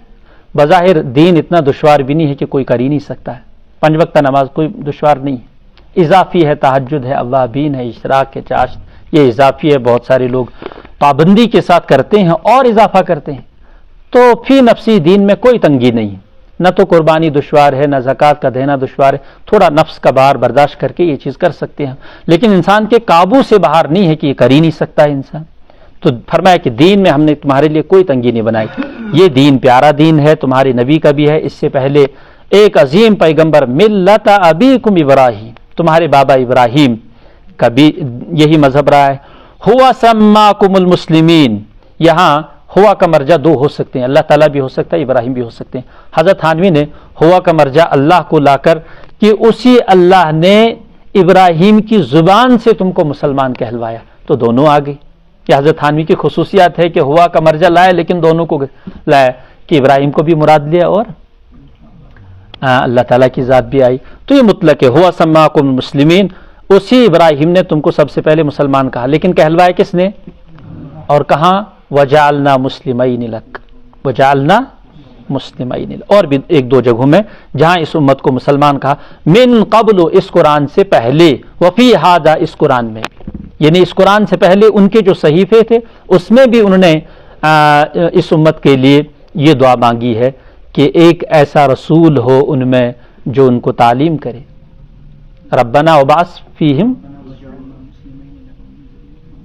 بظاہر دین اتنا دشوار بھی نہیں ہے کہ کوئی کر ہی نہیں سکتا ہے، 5 وقتہ نماز کوئی دشوار نہیں ہے، اضافی ہے، تہجد ہے، اوابین ہے، اشراق ہے، چاشت، یہ اضافی ہے، بہت سارے لوگ پابندی کے ساتھ کرتے ہیں اور اضافہ کرتے ہیں۔ تو فی نفسی دین میں کوئی تنگی نہیں ہے، نہ تو قربانی دشوار ہے، نہ زکوٰۃ کا دینا دشوار ہے، تھوڑا نفس کا بار برداشت کر کے یہ چیز کر سکتے ہیں، لیکن انسان کے قابو سے باہر نہیں ہے کہ یہ کر ہی نہیں سکتا ہے انسان۔ تو فرمایا کہ دین میں ہم نے تمہارے لیے کوئی تنگی نہیں بنائی، یہ دین پیارا دین ہے، تمہارے نبی کا بھی ہے، اس سے پہلے ایک عظیم پیغمبر ملت ابیکم ابراہیم، تمہارے بابا ابراہیم کا بھی یہی مذہب رہا ہے۔ ہوا سماکم المسلمین، یہاں ہوا کا مرجع 2 ہو سکتے ہیں، اللہ تعالیٰ بھی ہو سکتا ہے، ابراہیم بھی ہو سکتے ہیں۔ حضرت تھانوی نے ہوا کا مرجع اللہ کو لا کر کہ اسی اللہ نے ابراہیم کی زبان سے تم کو مسلمان کہلوایا، تو دونوں آ گئی۔ یہ حضرت تھانوی کی خصوصیات ہے کہ ہوا کا مرجع لائے لیکن دونوں کو لایا، کہ ابراہیم کو بھی مراد لیا اور اللہ تعالیٰ کی ذات بھی آئی۔ تو یہ مطلق ہے، ہوا سماکم مسلمین، اسی ابراہیم نے تم کو سب سے پہلے مسلمان کہا، لیکن کہلوایا کس نے؟ اور کہاں؟ وجعلنا مسلمین لک، وجعلنا مسلمین لک، اور بھی ایک دو جگہوں میں جہاں اس امت کو مسلمان کہا، من قبل، اس قرآن سے پہلے، وفی ھذا، اس قرآن میں، یعنی اس قرآن سے پہلے ان کے جو صحیفے تھے اس میں بھی انہوں نے اس امت کے لیے یہ دعا مانگی ہے کہ ایک ایسا رسول ہو ان میں جو ان کو تعلیم کرے۔ ربنا وبعث فیہم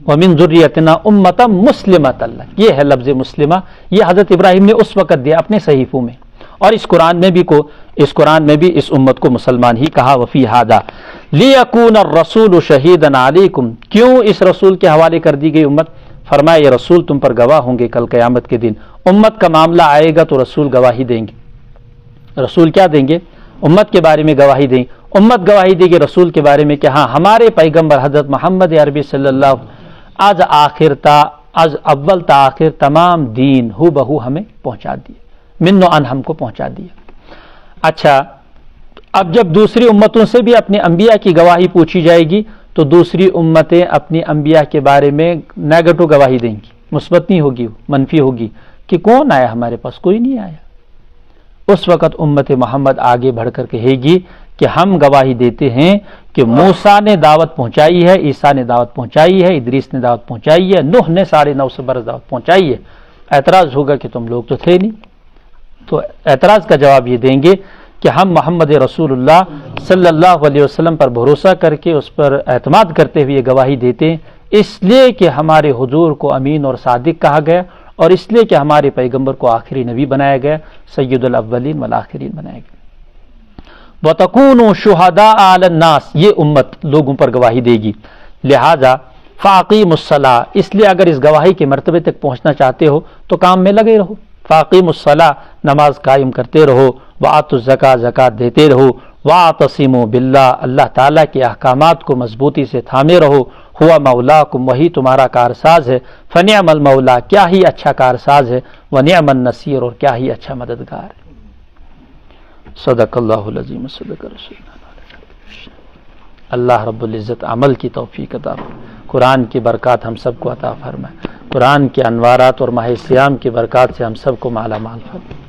ومن ذریتنا امۃ مسلمۃ لک، یہ ہے لفظ مسلمہ، یہ حضرت ابراہیم نے اس وقت دیا اپنے صحیفوں میں، اور اس قرآن میں بھی اس امت کو مسلمان ہی کہا۔ وفی ھذا لیکون الرسول شہیدا علیکم، کیوں اس رسول کے حوالے کر دی گئی امت؟ فرمایا یہ رسول تم پر گواہ ہوں گے کل قیامت کے دن، امت کا معاملہ آئے گا تو رسول گواہی دیں گے۔ رسول کیا دیں گے؟ امت کے بارے میں گواہی دیں، امت گواہی دے گی رسول کے بارے میں کہ ہاں ہمارے پیغمبر حضرت محمد عربی صلی اللہ از اول تا آخر تمام دین ہو بہو ہمیں پہنچا دیے، من و ان ہم کو پہنچا دیا۔ اچھا، اب جب دوسری امتوں سے بھی اپنے انبیاء کی گواہی پوچھی جائے گی تو دوسری امتیں اپنی انبیاء کے بارے میں نیگیٹو گواہی دیں گی، مثبت نہیں ہوگی، منفی ہوگی، کہ کون آیا ہمارے پاس؟ کوئی نہیں آیا۔ اس وقت امت محمد آگے بڑھ کر کہے گی کہ ہم گواہی دیتے ہیں کہ موسیٰ نے دعوت پہنچائی ہے، عیسیٰ نے دعوت پہنچائی ہے، ادریس نے دعوت پہنچائی ہے، نوح نے 950 برس دعوت پہنچائی ہے۔ اعتراض ہوگا کہ تم لوگ تو تھے نہیں، تو اعتراض کا جواب یہ دیں گے کہ ہم محمد رسول اللہ صلی اللہ علیہ وسلم پر بھروسہ کر کے اس پر اعتماد کرتے ہوئے گواہی دیتے ہیں، اس لیے کہ ہمارے حضور کو امین اور صادق کہا گیا، اور اس لیے کہ ہمارے پیغمبر کو آخری نبی بنایا گیا، سید الاولین والآخرین بنایا گیا۔ وَتَكُونُوا شُهَدَاءَ عَلَى النَّاسِ، یہ امت لوگوں پر گواہی دے گی، لہذا فَأَقِيمُوا الصَّلَاةَ، اس لیے اگر اس گواہی کے مرتبے تک پہنچنا چاہتے ہو تو کام میں لگے رہو، فَأَقِيمُوا الصَّلَاةَ، نماز قائم کرتے رہو، وَآتُوا الزَّكَاةَ، زکوٰۃ دیتے رہو، وَاعْتَصِمُوا بِاللَّهِ، اللہ تعالیٰ کے احکامات کو مضبوطی سے تھامے رہو، ہوا مولاکم، وہی تمہارا کارساز ہے، فنعم المولا، کیا ہی اچھا کارساز ہے، ونعم النصیر، اور کیا ہی اچھا مددگار ہے۔ صدق اللہ العظیم، صدق رسول اللہ۔ اللہ رب العزت عمل کی توفیق عطا فرمائے، قرآن کی برکات ہم سب کو عطا فرمائے، قرآن کے انوارات اور ماہ سیام کی برکات سے ہم سب کو مالا مال فرمائے۔